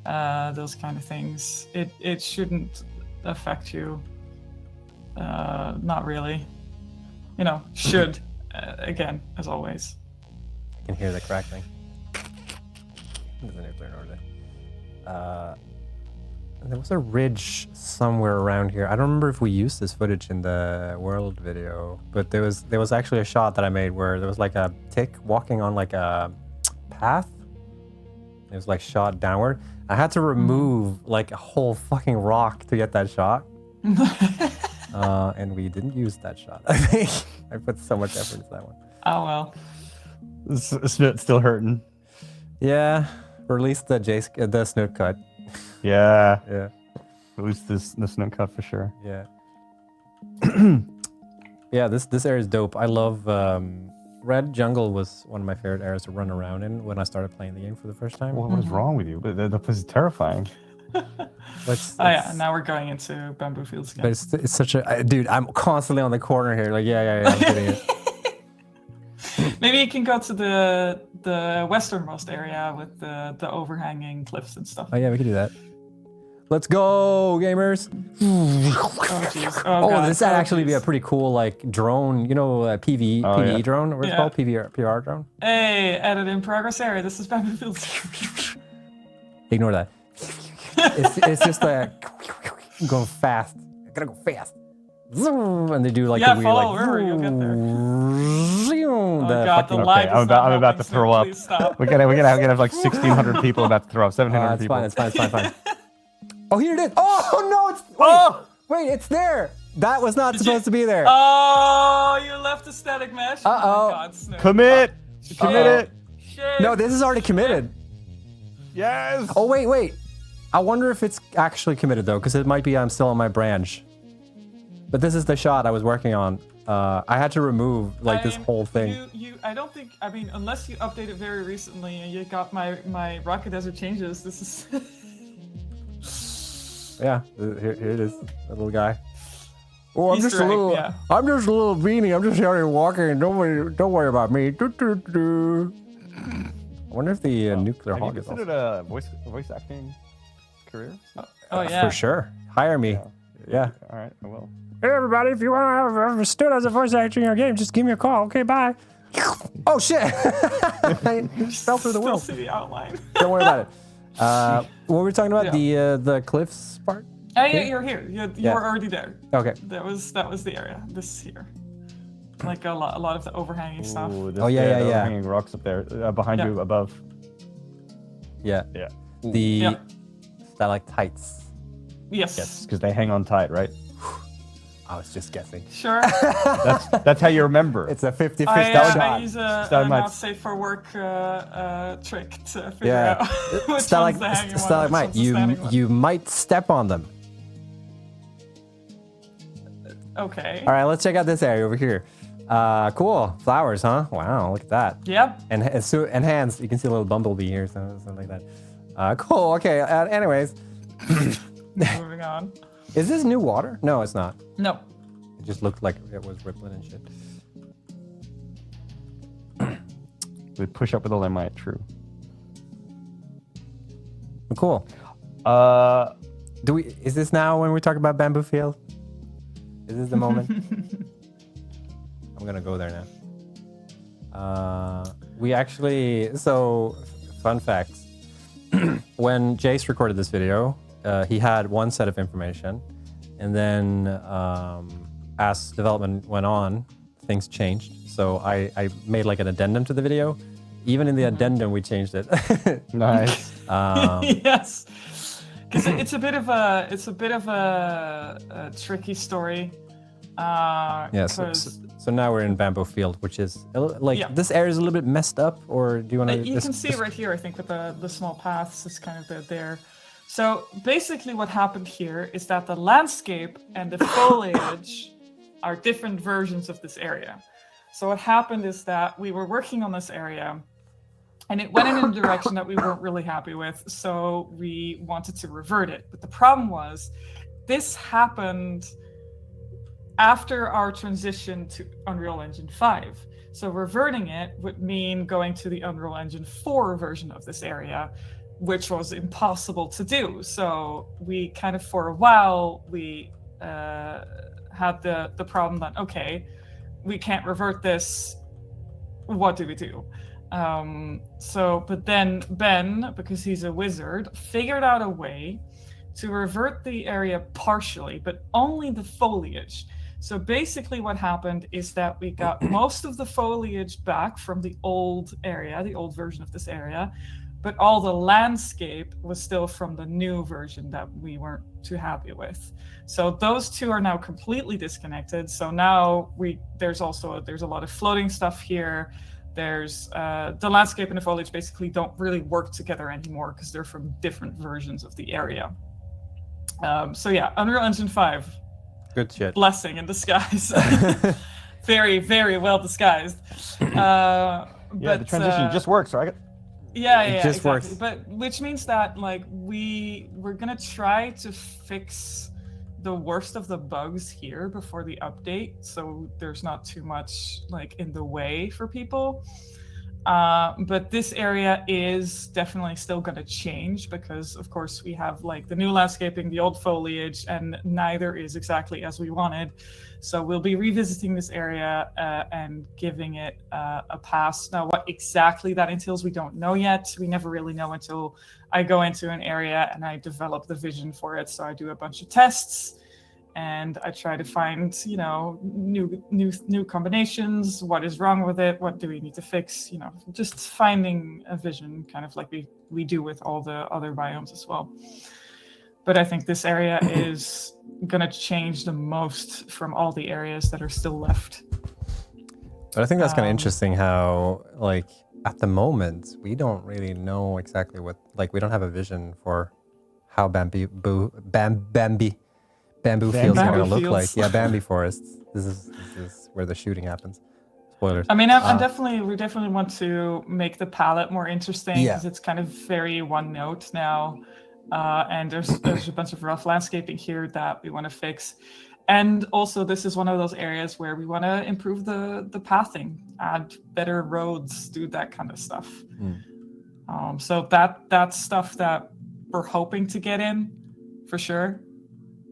those kind of things. It shouldn't affect you. Not really. You know, should, again, as always. I can hear the crackling. There's a nuclear order. There was a ridge somewhere around here. I don't remember if we used this footage in the world video, but there was actually a shot that I made where there was like a tick walking on like a path. It was like shot downward. I had to remove like a whole fucking rock to get that shot. And we didn't use that shot. I think I put so much effort into that one. Oh well. It's still hurting. Yeah, or at least the snoot cut. Yeah. Yeah. At least this snoot cut for sure. Yeah. Yeah, this area is dope. I love Red Jungle was one of my favorite areas to run around in when I started playing the game for the first time. What is wrong with you? The place is terrifying. Yeah, now we're going into bamboo fields again. But it's such a dude. I'm constantly on the corner here. Like yeah. I'm getting it. Maybe you can go to the westernmost area with the overhanging cliffs and stuff. Oh yeah, we can do that. Let's go, gamers! Oh jeez. Oh, God. This would actually be a pretty cool like drone. You know, PVE drone. What's it called? PR drone. Hey, edit in progress area. This is bamboo fields. Ignore that. it's just like going fast. I gotta go fast. And they do like the weird follow like. river, you'll get there. God, the light I'm about to throw up. We're gonna have like 1,600 people about to throw up. 700 people. It's fine. Oh, here it is. Oh no! Wait, it's there. That was not supposed to be there. Oh, you left the static mesh. Uh-oh. Oh my God, Snoop. Commit it. Shit. No, this is already committed. Yes. Oh wait. I wonder if it's actually committed though, because it might be I'm still on my branch. But this is the shot I was working on. I had to remove like this whole thing. I don't think. I mean, unless you updated very recently and you got my Rocket Desert changes. This is. Yeah, here it is, that little guy. Oh, I'm Easter just a egg, little. yeah. I'm just a little beanie. I'm just out here walking. Don't worry about me. I wonder if the nuclear hog is. Have you considered a voice acting career? Oh yeah. For sure. Hire me. Yeah. All right, I will. Hey everybody, if you want to have a stood as a voice actor in your game, just give me a call. Okay, bye. Oh shit! I fell through the Still wheel. see the outline. Don't worry about it. What were we talking about? The cliffs part? Oh yeah, you're here. You were already there. Okay. That was the area. This here. Like a lot of the overhanging stuff. Ooh, Oh, yeah. Overhanging rocks up there, behind you, above. Yeah. Yeah. The stalactites. Yes. Yes, because they hang on tight, right? I was just guessing. Sure. That's how you remember. It's a 50-50 I shot. use a not safe for work trick to figure out which one's the hanging one, stalagmite. which one's the standing one. You might step on them. Okay. All right, let's check out this area over here. Cool. Flowers, huh? Wow, look at that. Yep. And hands. You can see a little bumblebee here, something like that. Cool. Okay. Anyways, Moving on. is this new water? No, it's not. No. It just looked like it was rippling and shit. We push up with all their might. True. Cool. Is this now when we talk about bamboo field? Is this the moment? I'm gonna go there now. We actually, so fun fact. When Jace recorded this video, he had one set of information, and then as development went on, things changed. So I made like an addendum to the video. Even in the addendum, we changed it. Nice. Yes. Because it's a bit of a tricky story. Yeah. So now we're in Bamboo Field, which is this area is a little bit messed up. Or do you want to? You can see right here, I think, with the small paths. It's kind of there. So basically, what happened here is that the landscape and the foliage are different versions of this area. So what happened is that we were working on this area, and it went in a direction that we weren't really happy with. So we wanted to revert it. But the problem was, this happened after our transition to Unreal Engine 5. So reverting it would mean going to the Unreal Engine 4 version of this area, which was impossible to do. So we kind of, for a while, we had the problem that, okay, we can't revert this. What do we do? But then Ben, because he's a wizard, figured out a way to revert the area partially, but only the foliage. So basically what happened is that we got most of the foliage back from the old area, the old version of this area, but all the landscape was still from the new version that we weren't too happy with. So those two are now completely disconnected. So now there's a lot of floating stuff here. There's the landscape and the foliage basically don't really work together anymore because they're from different versions of the area. So yeah, Unreal Engine 5. Good shit. Blessing in disguise. Very, very well disguised. Yeah, the transition just works, right? Yeah, It just exactly. works. But which means that we're gonna try to fix the worst of the bugs here before the update, so there's not too much in the way for people. But this area is definitely still going to change because, of course, we have the new landscaping, the old foliage, and neither is exactly as we wanted. So we'll be revisiting this area and giving it a pass. Now, what exactly that entails, we don't know yet. We never really know until I go into an area and I develop the vision for it. So I do a bunch of tests. And I try to find, new combinations. What is wrong with it? What do we need to fix? Just finding a vision, kind of like we do with all the other biomes as well. But I think this area is gonna change the most from all the areas that are still left. But I think that's kind of interesting how, at the moment, we don't really know exactly what, we don't have a vision for how bamboo fields are going to look like. Yeah, Bambi forests. This is where the shooting happens. Spoilers. I mean, we definitely want to make the palette more interesting because it's kind of very one note now. And there's a bunch of rough landscaping here that we want to fix. And also, this is one of those areas where we want to improve the pathing, add better roads, do that kind of stuff. So that's stuff that we're hoping to get in for sure.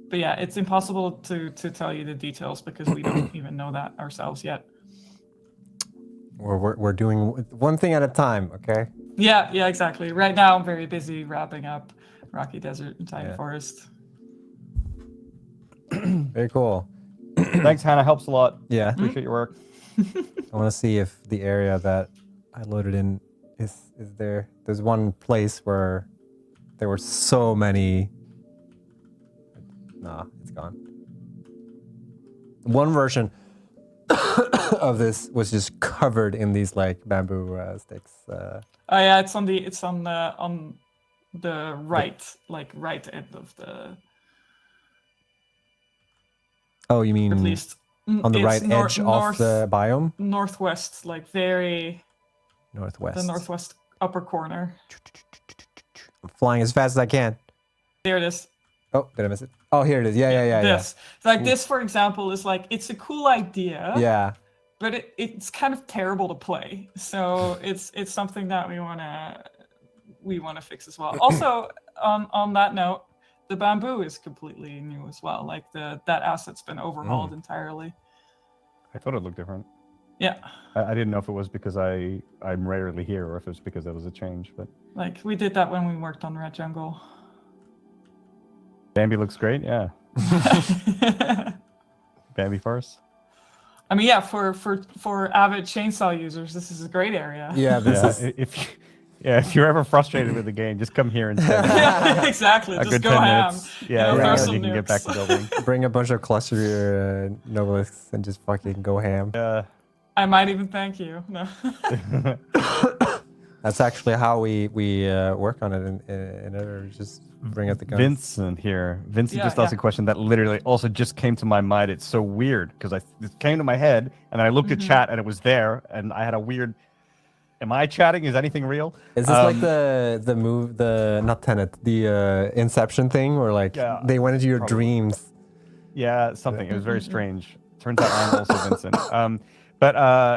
But yeah, it's impossible to tell you the details because we don't even know that ourselves yet. We're doing one thing at a time, okay? Yeah, exactly. Right now, I'm very busy wrapping up Rocky Desert and Tiny Forest. Very cool. Thanks, Hannah. Helps a lot. Yeah. Appreciate your work. I want to see if the area that I loaded in is there. There's one place where there were so many. Nah, it's gone. One version of this was just covered in these bamboo sticks. Oh yeah, it's on the right, right end of the. Oh, you mean At least on the it's right edge of the biome? northwest, like very Northwest. the northwest upper corner. I'm flying as fast as I can. There it is. Oh, did I miss it? Oh, here it is. Yeah. This, like this, for example, is like it's a cool idea. Yeah. But it's kind of terrible to play. So it's something that we wanna fix as well. Also, on that note, the bamboo is completely new as well. Like that asset's been overhauled entirely. I thought it looked different. Yeah. I didn't know if it was because I'm rarely here or if it was because there was a change, but Like we did that when we worked on Red Jungle. Bambi looks great, yeah. Bambi Forest. I mean, yeah, for avid chainsaw users, this is a great area. Yeah, this is If you're ever frustrated with the game, just come here and spend Yeah, exactly. a Just good go 10 ham. minutes. Yeah, throw and some you can get back nukes. to building. bring a bunch of cluster novelisks and just fucking go ham. I might even thank you. No. That's actually how we work on it in order to just bring out the guns. Vincent Yeah, just asked a question that literally also just came to my mind. It's so weird because it came to my head and I looked at chat and it was there and I had a weird. Am I chatting? Is anything real? Is this like the move, not Tenet, the Inception thing, or like they went into your dreams? Yeah, something. It was very strange. Turns out I'm also Vincent.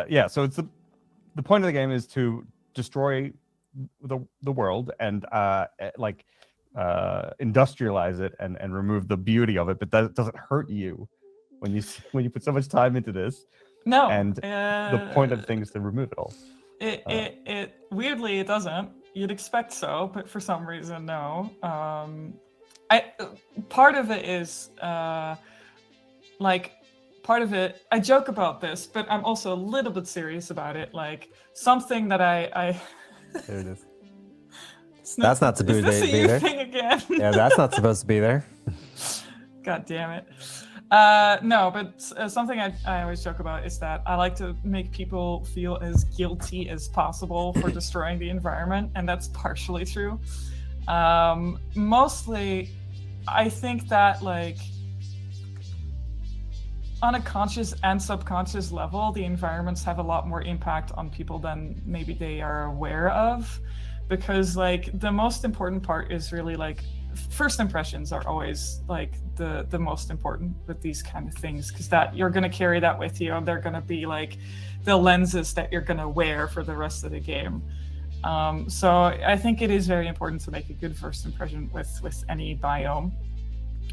Yeah, so it's the point of the game is to destroy the world and industrialize it and remove the beauty of it, but that doesn't hurt you when you put so much time into this. No. And the point of things is to remove it all. It weirdly it doesn't. You'd expect so, but for some reason no. Part of it is part of it. I joke about this, but I'm also a little bit serious about it. Like something that I There it is. That's not supposed to is this be a there. thing again? Yeah, that's not supposed to be there. God damn it. No, but something I always joke about is that I like to make people feel as guilty as possible for destroying the environment, and that's partially true. Mostly, I think that like on a conscious and subconscious level, the environments have a lot more impact on people than maybe they are aware of, because like the most important part is really like first impressions are always like the most important with these kind of things, because that you're going to carry that with you and they're going to be like the lenses that you're going to wear for the rest of the game. So I think it is very important to make a good first impression with any biome,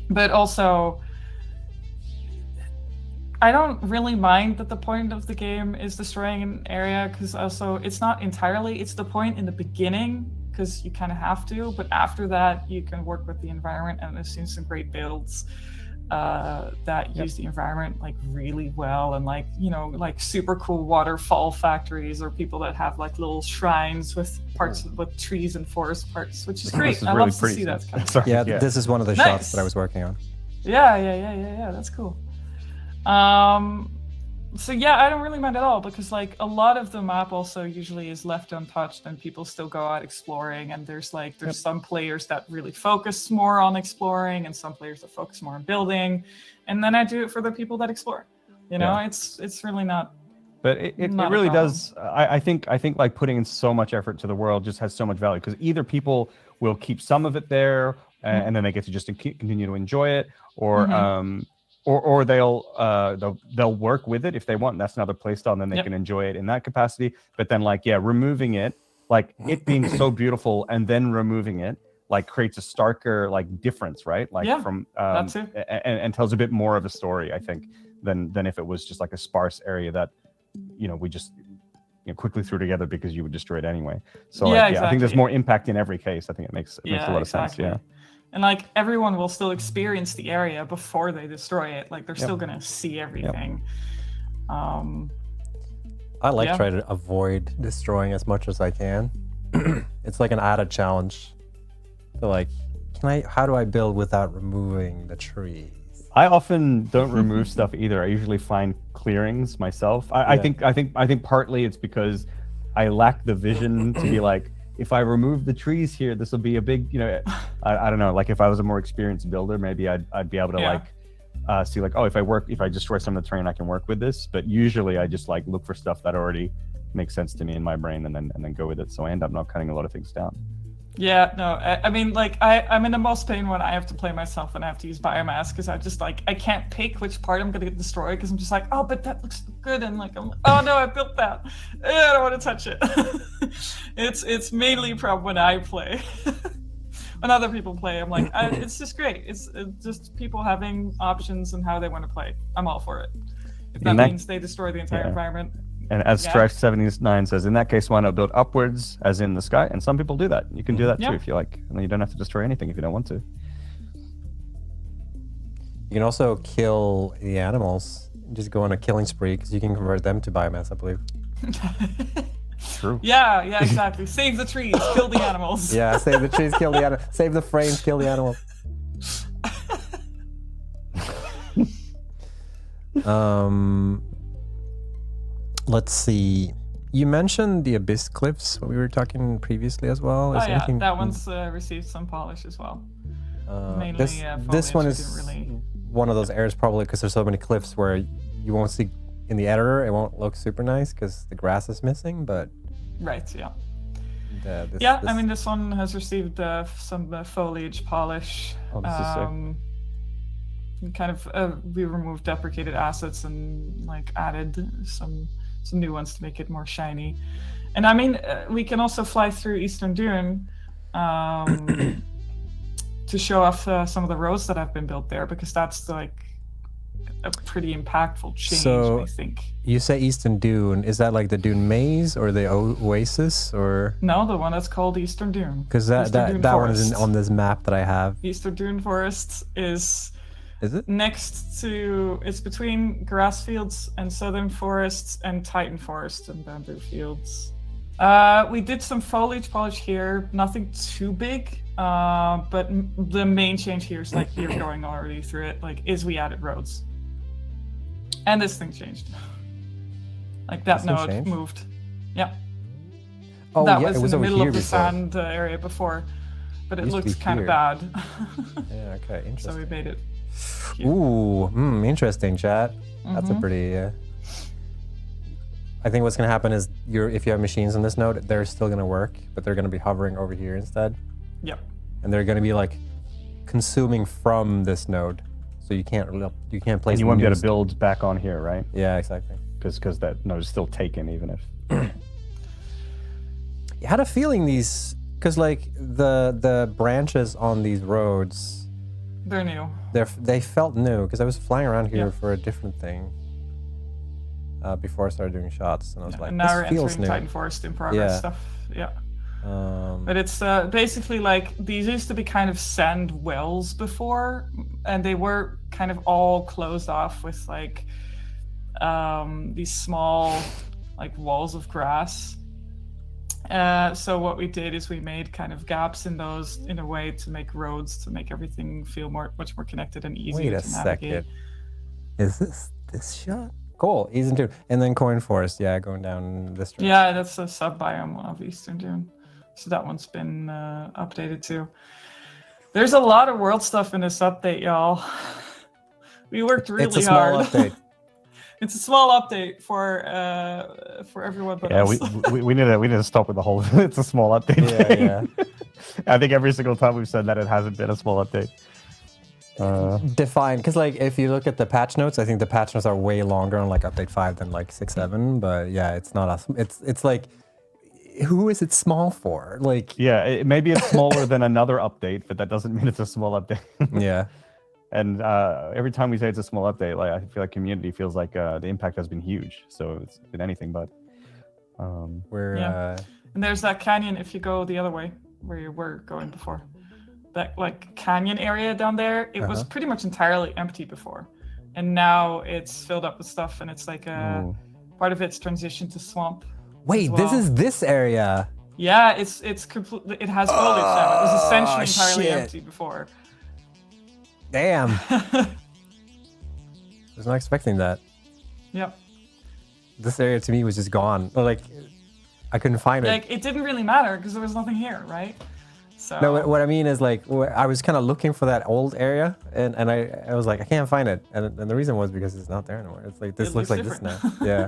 but also I don't really mind that the point of the game is destroying an area, because also it's not entirely, it's the point in the beginning because you kind of have to, but after that you can work with the environment, and I've seen some great builds that use the environment like really well, and like, you know, like super cool waterfall factories, or people that have like little shrines with parts with trees and forest parts, which is great. This is I really love to pretty. see that kind of Sorry, Yeah, this is one of the Nice. shots that I was working on. Yeah, that's cool. So yeah, I don't really mind at all, because like a lot of the map also usually is left untouched and people still go out exploring, and there's some players that really focus more on exploring and some players that focus more on building, and then I do it for the people that explore. You know, it's really not. But it Not a really problem. does. I think like putting in so much effort to the world just has so much value, because either people will keep some of it there and then they get to just continue to enjoy it, or or they'll work with it if they want. And that's another play style, and then they can enjoy it in that capacity. But then removing it, like it being so beautiful and then removing it, like creates a starker like difference, right? Like from that too. and tells a bit more of a story, I think, than if it was just like a sparse area that, you know, we just quickly threw together because you would destroy it anyway. So I think there's more impact in every case. I think it makes a lot of sense. Yeah. And like everyone will still experience the area before they destroy it. Like they're still gonna see everything. I like trying to avoid destroying as much as I can. It's like an added challenge. So like, how do I build without removing the trees? I often don't remove stuff either. I usually find clearings myself. I think partly it's because I lack the vision to be like, if I remove the trees here, this will be a big, I don't know, like if I was a more experienced builder, maybe I'd be able to like see like, oh, if I destroy some of the terrain, I can work with this. But usually I just like look for stuff that already makes sense to me in my brain and then go with it. So I end up not cutting a lot of things down. Yeah, no, I mean, like, I'm in the most pain when I have to play myself and I have to use biomass, because I just, like, I can't pick which part I'm going to destroy, because I'm just like, oh, but that looks good, and, like, oh, no, I built that. I don't want to touch it. It's mainly a problem when I play. When other people play, I'm like, it's just great. It's just people having options and how they want to play. I'm all for it. If that means they destroy the entire environment. And as Stretch79 says, in that case, why not build upwards, as in the sky? And some people do that. You can do that too if you like. And then you don't have to destroy anything if you don't want to. You can also kill the animals. Just go on a killing spree, because you can convert them to biomass, I believe. True. Yeah, exactly. Save the trees, kill the animals. Yeah, save the trees, kill the animals. Save the frames, kill the animals. Let's see. You mentioned the Abyss Cliffs when we were talking previously as well. Oh yeah, that one's received some polish as well. Mainly, this one is really... one of those areas probably because there's so many cliffs where you won't see in the editor. It won't look super nice because the grass is missing. But right, yeah. This I mean, this one has received some foliage polish. Oh, this is sick. Kind of we removed deprecated assets and like added some new ones to make it more shiny. And I mean, we can also fly through Eastern Dune to show off some of the roads that have been built there, because that's like a pretty impactful change, I think. You say Eastern Dune, is that like the Dune Maze or the Oasis, or? No, the one that's called Eastern Dune. Because that one is on this map that I have. Eastern Dune Forest is it? Next to, it's between grass fields and southern forests and Titan Forest and bamboo fields. We did some foliage polish here, nothing too big, but the main change here is like you're going already through it, like is we added roads. And this thing changed. Like that node moved. Yeah. Oh, that yeah, was it was in the middle of the before. sand area before, but it looked kind of bad. Yeah, okay, interesting. So we made it. Ooh, interesting, chat. That's a pretty. I think what's gonna happen is if you have machines on this node, they're still gonna work, but they're gonna be hovering over here instead. Yep. And they're gonna be like consuming from this node, so you can't place. And you won't be able to build back on here, right? Yeah, exactly. Because that node is still taken, even if. I had a feeling because like the branches on these roads. They're new. They felt new because I was flying around here for a different thing before I started doing shots, and I was like, now "This feels new." Titan Forest in progress stuff. Yeah. But it's basically like these used to be kind of sand wells before, and they were kind of all closed off with like these small like walls of grass. So what we did is we made kind of gaps in those in a way to make roads, to make everything feel much more connected and easier to navigate. Is this shot? Cool, Eastern Dune. And then Coin Forest, going down this direction. Yeah, that's a sub-biome of Eastern Dune. So that one's been updated too. There's a lot of world stuff in this update, y'all. We worked really hard. It's a small update. It's a small update for everyone but us. we need to stop with the whole it's a small update thing. Yeah. I think every single time we've said that it hasn't been a small update. Define, because like if you look at the patch notes, I think the patch notes are way longer on like update 5 than like 6.7. But yeah, it's not us. It's like, who is it small for? Like maybe it's smaller than another update, but that doesn't mean it's a small update. Yeah. And every time we say it's a small update, like I feel like community feels like the impact has been huge. So it's been anything but. And there's that canyon if you go the other way where you were going before. That like canyon area down there, it was pretty much entirely empty before, and now it's filled up with stuff, and it's like part of it's transitioned to swamp. Wait, this is this area. Yeah, it's completely. It has foliage now. It was essentially entirely empty before. Damn. I was not expecting that. Yep. This area to me was just gone. Like, I couldn't find it. Like, it didn't really matter because there was nothing here, right? So No, what I mean is like I was kind of looking for that old area, and I was like I can't find it, and the reason was because it's not there anymore. It's like this It looks looks like this now. different. Yeah,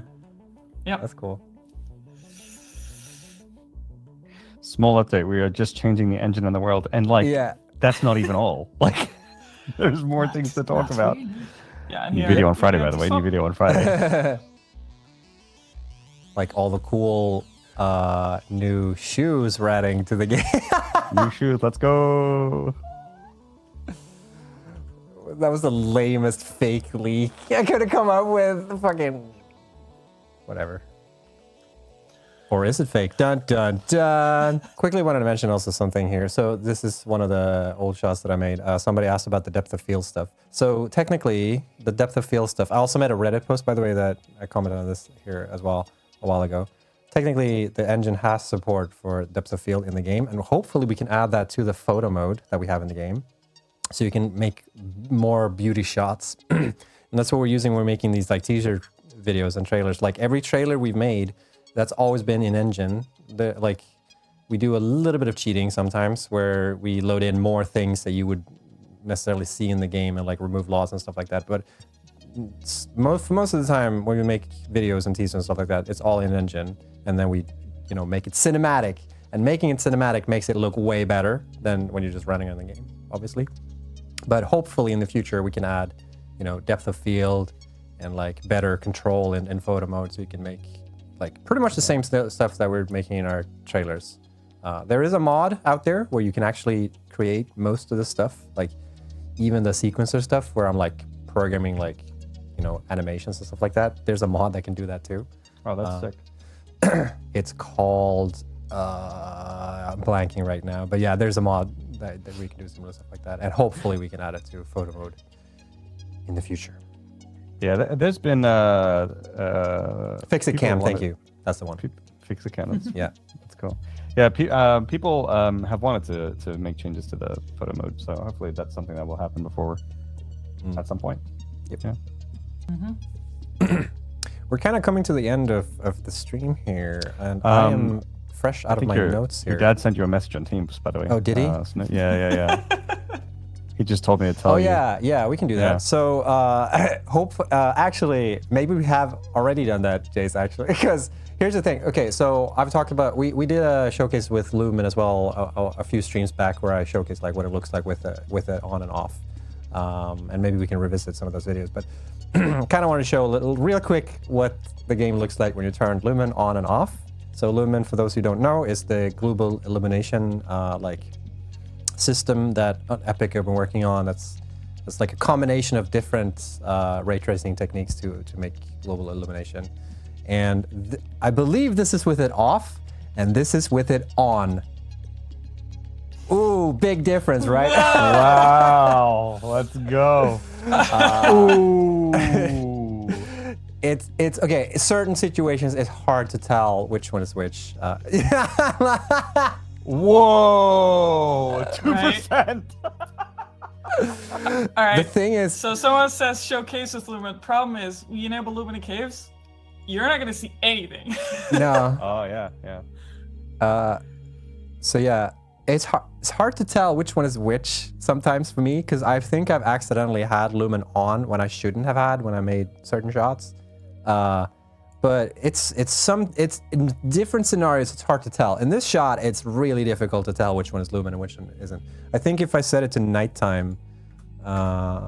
Yep. that's cool. Small update. We are just changing the engine in the world, and like Yeah. that's not even all. Like there's more things to talk about. Yeah. And New here- video on Friday, here by the way. just New video on Friday. Like all the cool new shoes we're adding to the game. New shoes. Let's go. That was the lamest fake leak I could have come up with. Fucking whatever. Or is it fake? Dun dun dun. Quickly wanted to mention also something here. So this is one of the old shots that I made. Somebody asked about the depth of field stuff. So technically, the depth of field stuff. I also made a Reddit post, by the way, that I commented on this here as well a while ago. Technically, the engine has support for depth of field in the game, and hopefully we can add that to the photo mode that we have in the game, so you can make more beauty shots. And that's what we're using when we're making these like teaser videos and trailers. Like every trailer we've made, that's always been in engine. Like we do a little bit of cheating sometimes, where we load in more things that you would necessarily see in the game and like remove laws and stuff like that. But most of the time when we make videos and teasers and stuff like that, it's all in engine, and then we, make it cinematic. And making it cinematic makes it look way better than when you're just running on the game, obviously. But hopefully in the future we can add, depth of field and like better control in photo mode, so you can make like pretty much the same stuff that we're making in our trailers. There is a mod out there where you can actually create most of the stuff, like even the sequencer stuff, where I'm like programming like, animations and stuff like that. There's a mod that can do that too. Oh, that's sick. It's called, I'm blanking right now, but yeah, there's a mod that we can do some stuff like that, and hopefully we can add it to photo mode in the future. Yeah, there's been Fix it, people Cam. wanna- Thank you. That's the one. Fix the cannons. Yeah. That's cool. Yeah, people have wanted to make changes to the photo mode, so hopefully that's something that will happen before at some point. Yep. Yeah. We're kind of coming to the end of the stream here, and I am fresh out of my notes here. Your dad sent you a message on Teams, by the way. Oh, did he? Yeah. He just told me to tell you. Oh yeah, we can do that. Yeah. So actually, maybe we have already done that, Jace. Actually, because here's the thing. Okay, so I've talked about we did a showcase with Lumen as well a few streams back, where I showcased like what it looks like with it on and off, and maybe we can revisit some of those videos. But kind of want to show real quick what the game looks like when you turn Lumen on and off. So Lumen, for those who don't know, is the global illumination system that Epic have been working on. That's like a combination of different ray tracing techniques to make global illumination. And I believe this is with it off, and this is with it on. Ooh, big difference, right? Wow, let's go. Ooh. It's okay. Certain situations, it's hard to tell which one is which. Whoa, 2%. All right. The thing is, So someone says showcase with Lumen. Problem is, when you enable Lumen Caves, you're not gonna see anything. no. Oh yeah. So yeah, it's hard to tell which one is which sometimes for me, because I think I've accidentally had Lumen on when I shouldn't have had when I made certain shots. But it's in different scenarios, it's hard to tell. In this shot, it's really difficult to tell which one is Lumen and which one isn't. I think if I set it to nighttime,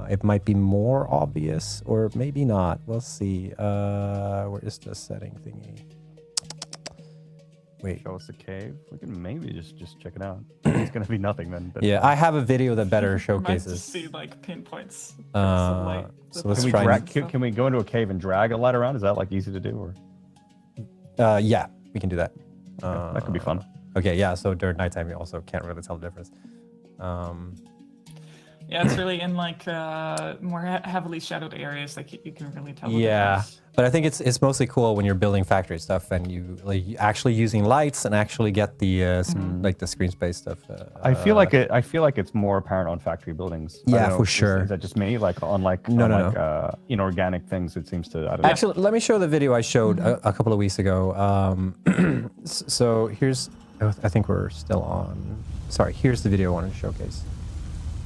it might be more obvious, or maybe not. We'll see. Where is the setting thingy? Wait. Show us the cave. We can maybe just check it out. It's gonna be nothing then. But Yeah, I have a video that better You might showcases. just see like pinpoints. So let's Can we, try. can we go into a cave and drag a light around? Is that like easy to do, or Yeah, we can do that. that could be fun? Okay, yeah. So during nighttime, you also can't really tell the difference. Yeah, it's really in like more heavily shadowed areas that you can really tell. the Yeah, difference. but I think it's mostly cool when you're building factory stuff and you actually using lights and actually get the like the screen space stuff. I feel like it's more apparent on factory buildings. I Yeah, don't know, for is- sure. Is that just me? Like on No. Inorganic things, it seems to. I don't know. Actually, let me show the video I showed a couple of weeks ago. So here's, I think we're still on. sorry, here's the video I wanted to showcase.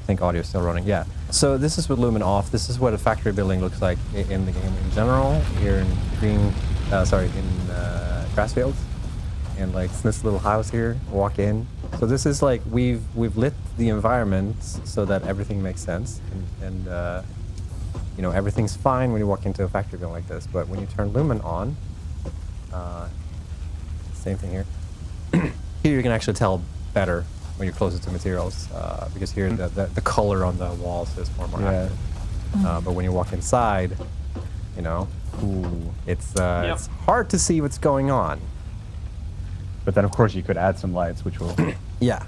I think audio is still running. Yeah. So this is with Lumen off. This is what a factory building looks like in the game in general. Here in Grassfields, and like this little house here. Walk in. So this is like we've lit the environment so that everything makes sense, and you know, everything's fine when you walk into a factory building like this. But when you turn Lumen on, same thing here. Here you can actually tell better when you're closer to materials, because here the color on the walls is more active. But when you walk inside, you know, it's hard to see what's going on. But then, of course, you could add some lights, which will Yeah.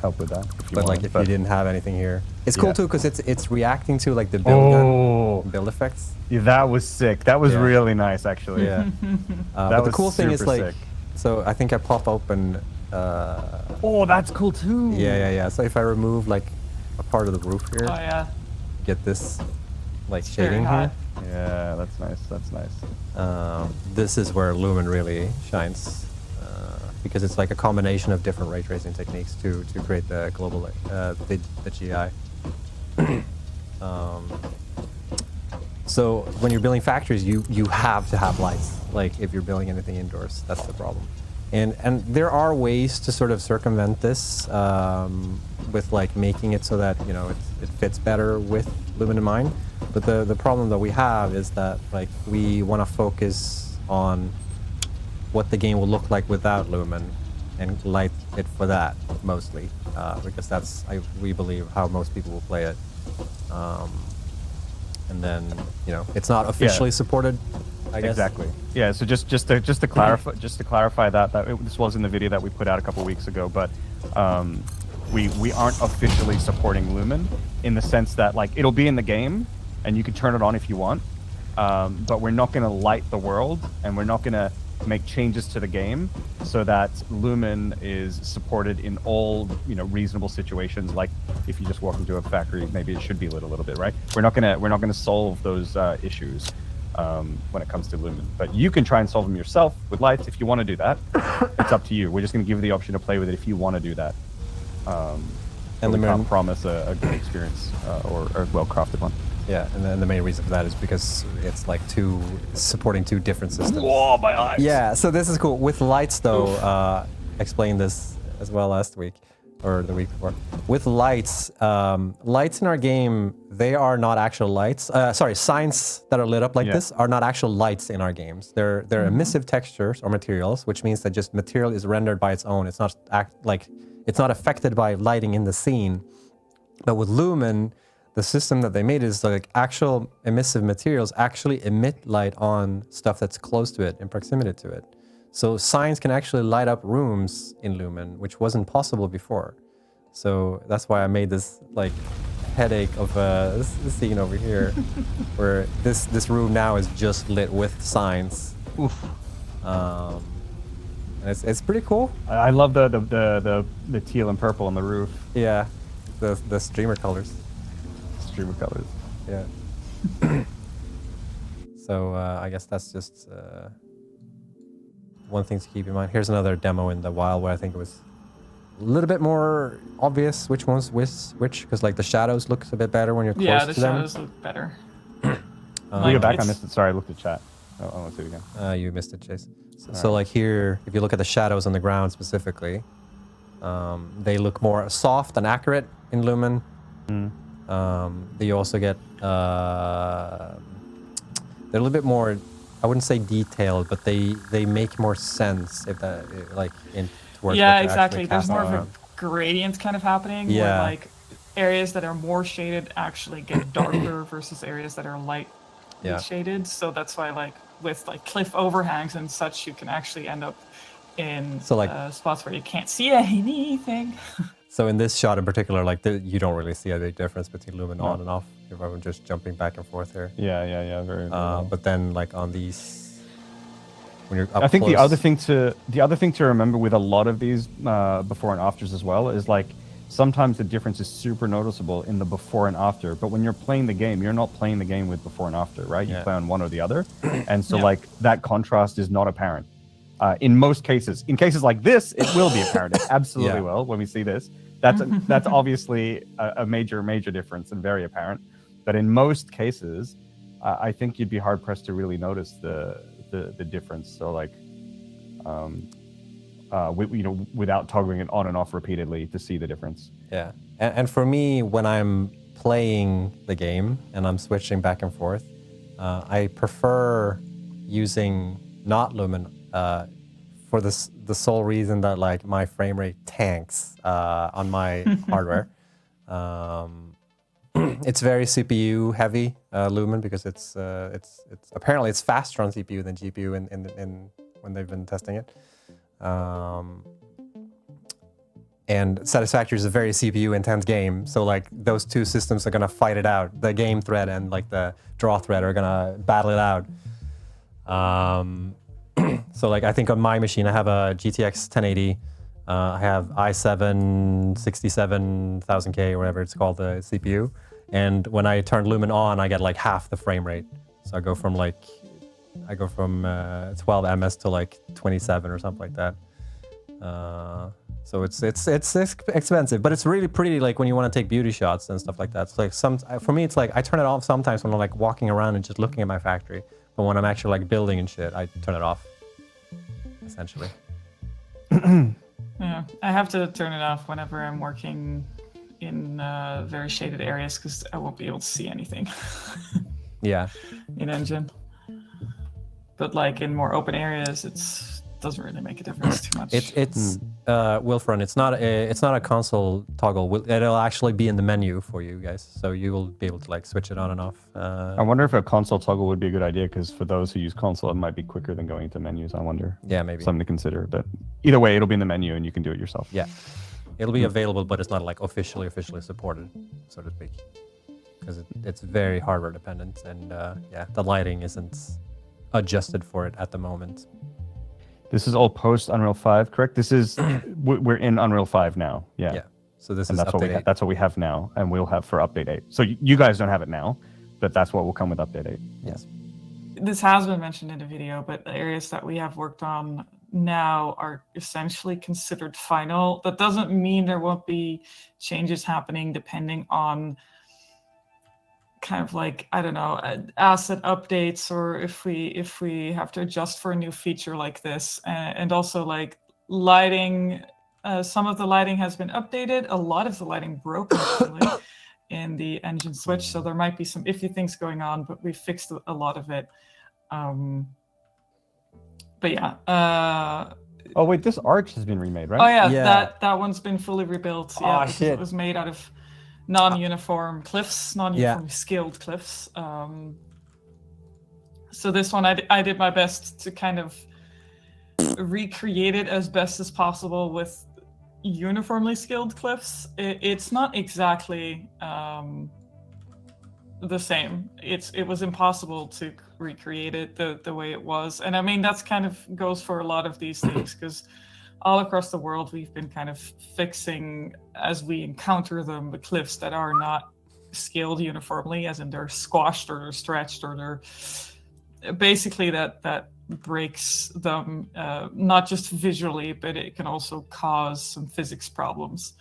help with that. But like if you didn't have anything here, it's cool too because it's reacting to like the build effects. Yeah, that was sick. That was Yeah. really nice, actually. Yeah. But That the was cool thing is super like, sick. so I think I pop open. Oh, that's cool too. Yeah. So if I remove like a part of the roof here, Oh yeah. get this like It's very shading hot. here. Yeah, that's nice. That's nice. This is where Lumen really shines, because it's like a combination of different ray tracing techniques to create the global the GI. So when you're building factories, you have to have lights. Like if you're building anything indoors, that's the problem. And there are ways to sort of circumvent this with like making it so that, you know, it fits better with Lumen in mind. But the problem that we have is that like we want to focus on what the game will look like without Lumen and light it for that mostly, because that's we believe how most people will play it. And then, you know, it's not officially supported, I guess. Exactly. Yeah. So just to clarify that this was in the video that we put out a couple weeks ago, but we aren't officially supporting Lumen in the sense that like it'll be in the game and you can turn it on if you want, but we're not going to light the world and we're not going to make changes to the game so that Lumen is supported in all, you know, reasonable situations. Like if you just walk into a factory, maybe it should be lit a little bit, right? We're not gonna solve those issues when it comes to Lumen, but you can try and solve them yourself with lights if you want to do that. It's up to you. We're just gonna give you the option to play with it if you want to do that. And we can't promise a good experience or a well-crafted one. Yeah, and then the main reason for that is because it's like supporting two different systems. Whoa, my eyes! Yeah, so this is cool. With lights, though, explained this as well last week, or the week before. With lights, lights in our game, they are not actual lights. Signs that are lit up like this are not actual lights in our games. They're emissive textures or materials, which means that just material is rendered by its own. It's not it's not affected by lighting in the scene. But with Lumen, the system that they made is like actual emissive materials actually emit light on stuff that's close to it, in proximity to it. So signs can actually light up rooms in Lumen, which wasn't possible before. So that's why I made this like headache of this scene over here, where this room now is just lit with signs. Oof. And it's pretty cool. I love the teal and purple on the roof. Yeah, the streamer colors. Streamer colors. Yeah. So I guess that's just one thing to keep in mind. Here's another demo in the wild where I think it was a little bit more obvious which one's which, because like the shadows look a bit better when you're close to them. Yeah, the shadows look better. We go back on this. Sorry, I looked at chat. I want to see it again. You missed it, Chase. So like here, if you look at the shadows on the ground specifically, they look more soft and accurate in Lumen. You also get they're a little bit more, I wouldn't say detailed, but they make more sense if that like in towards Yeah, what you're exactly. actually There's more of casting a around. gradient kind of happening where like areas that are more shaded actually get darker versus areas that are light shaded. So that's why like with like cliff overhangs and such, you can actually end up in spots where you can't see anything. So in this shot in particular, like you don't really see a big difference between Lumen on and off. If I'm just jumping back and forth here. Yeah, very well. But then like on these, when you're up I think close, the other thing to remember with a lot of these before and afters as well is like sometimes the difference is super noticeable in the before and after. But when you're playing the game, you're not playing the game with before and after, right? You play on one or the other, and so like that contrast is not apparent. In most cases, in cases like this, it will be apparent. It absolutely will when we see this. that's obviously a major difference and very apparent. But in most cases, I think you'd be hard pressed to really notice the difference. So like, without toggling it on and off repeatedly to see the difference. Yeah, and for me, when I'm playing the game and I'm switching back and forth, I prefer using not Lumen for the sole reason that like my frame rate tanks on my hardware. It's very CPU heavy, Lumen, because it's apparently it's faster on CPU than GPU in when they've been testing it. And Satisfactory is a very CPU intense game, so like those two systems are gonna fight it out. The game thread and like the draw thread are gonna battle it out. So like I think on my machine I have a GTX 1080. I have i7 67000K or whatever it's called, the CPU. And when I turn Lumen on, I get like half the frame rate. So I go from 12 ms to like 27 or something like that. So it's expensive, but it's really pretty. Like when you want to take beauty shots and stuff like that. It's like for me, it's like I turn it off sometimes when I'm like walking around and just looking at my factory. But when I'm actually like building and shit, I turn it off. Essentially. Yeah, I have to turn it off whenever I'm working in very shaded areas because I won't be able to see anything. Yeah. In engine. But like in more open areas, it doesn't really make a difference too much. It's Wilfron. It's not a console toggle. It'll actually be in the menu for you guys, so you will be able to like switch it on and off. I wonder if a console toggle would be a good idea, because for those who use console, it might be quicker than going into menus. I wonder. Yeah, maybe something to consider. But either way, it'll be in the menu and you can do it yourself. Yeah, it'll be available, but it's not like officially supported, so to speak, because it's very hardware dependent, and yeah, the lighting isn't adjusted for it at the moment. This is all post Unreal 5, correct? This is we're in Unreal 5 now. Yeah. Yeah. So this and is that's what update 8. That's what we have now, and we'll have for update 8. So you guys don't have it now, but that's what will come with update 8. Yes. This has been mentioned in the video, but the areas that we have worked on now are essentially considered final. That doesn't mean there won't be changes happening depending on kind of like, I don't know, asset updates, or if we have to adjust for a new feature like this. And also like lighting, some of the lighting has been updated. A lot of the lighting broke actually in the engine switch, so there might be some iffy things going on, but we fixed a lot of it. But yeah. Oh wait, this arch has been remade, right? Oh yeah, Yeah. that one's been fully rebuilt. Oh, Yeah, because shit. it was made out of non-uniform cliffs, non-uniformly scaled cliffs. So this one, I did my best to kind of recreate it as best as possible with uniformly scaled cliffs. It's not exactly the same. It was impossible to recreate it the way it was, and I mean that's kind of goes for a lot of these things, because all across the world we've been kind of fixing, as we encounter them, the cliffs that are not scaled uniformly, as in they're squashed or they're stretched, or they're basically that breaks them, not just visually, but it can also cause some physics problems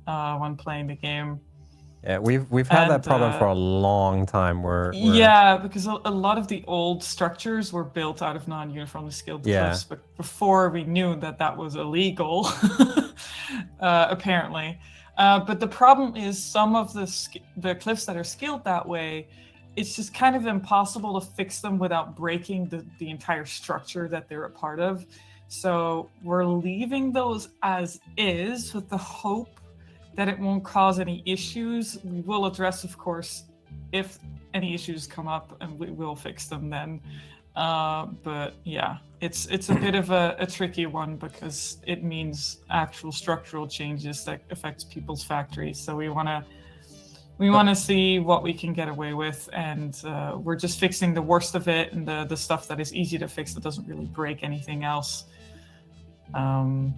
when playing the game. Yeah, we've had that problem for a long time. Yeah, because a lot of the old structures were built out of non-uniformly scaled cliffs, but before we knew that was illegal, apparently. But the problem is some of the cliffs that are scaled that way, it's just kind of impossible to fix them without breaking the entire structure that they're a part of. So we're leaving those as is with the hope that it won't cause any issues. We will address, of course, if any issues come up, and we will fix them then. But yeah, it's a bit of a tricky one, because it means actual structural changes that affects people's factories. So we want to see what we can get away with, and we're just fixing the worst of it, and the stuff that is easy to fix that doesn't really break anything else. Man,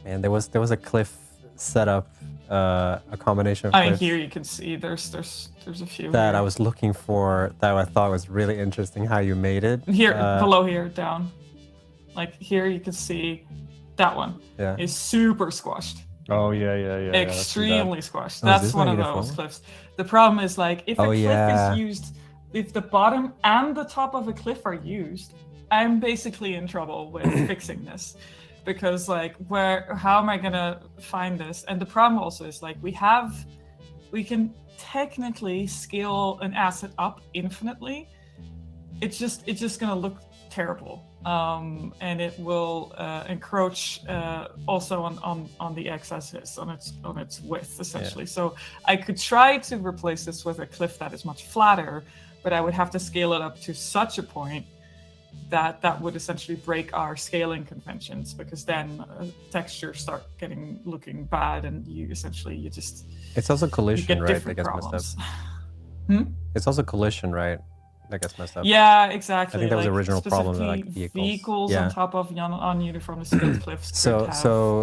there was a cliff setup, a combination of I mean, cliffs here you can see there's a few that here. I was looking for, that I thought was really interesting how you made it. Here, below here, down. Like here you can see that one is super squashed. Oh yeah. Extremely squashed. Oh, is That's this one not of uniform? those cliffs. The problem is like if a Oh, cliff yeah. is used, if the bottom and the top of a cliff are used, I'm basically in trouble with fixing this, because like how am I gonna find this? And the problem also is like we can technically scale an asset up infinitely. It's just gonna look terrible. And it will encroach also on the x-axis, on its width essentially. Yeah. So I could try to replace this with a cliff that is much flatter, but I would have to scale it up to such a point that would essentially break our scaling conventions, because then textures start looking bad, and you just It's also collision, get right? That different gets problems. messed up. It's also collision, right? That gets messed up. Yeah, exactly. I think that was the original problem with, specifically like, vehicles. on Yeah. top of uniformly scaled cliffs. could So have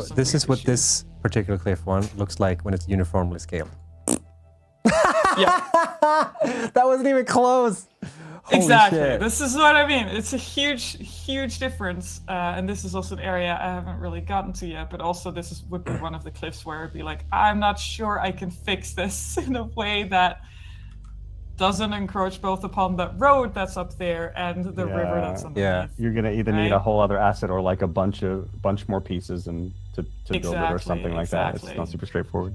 some this is weird what issues. this particular cliff one looks like when it's uniformly scaled. Yeah, That wasn't even close. Holy exactly. shit. This is what I mean. It's a huge difference, and this is also an area I haven't really gotten to yet. But also, would be one of the cliffs where it'd be like, I'm not sure I can fix this in a way that doesn't encroach both upon that road that's up there and the river that's underneath. Yeah. You're gonna either need Right. a whole other asset or like a bunch more pieces and to build it or Exactly, something like that. It's exactly. not super straightforward.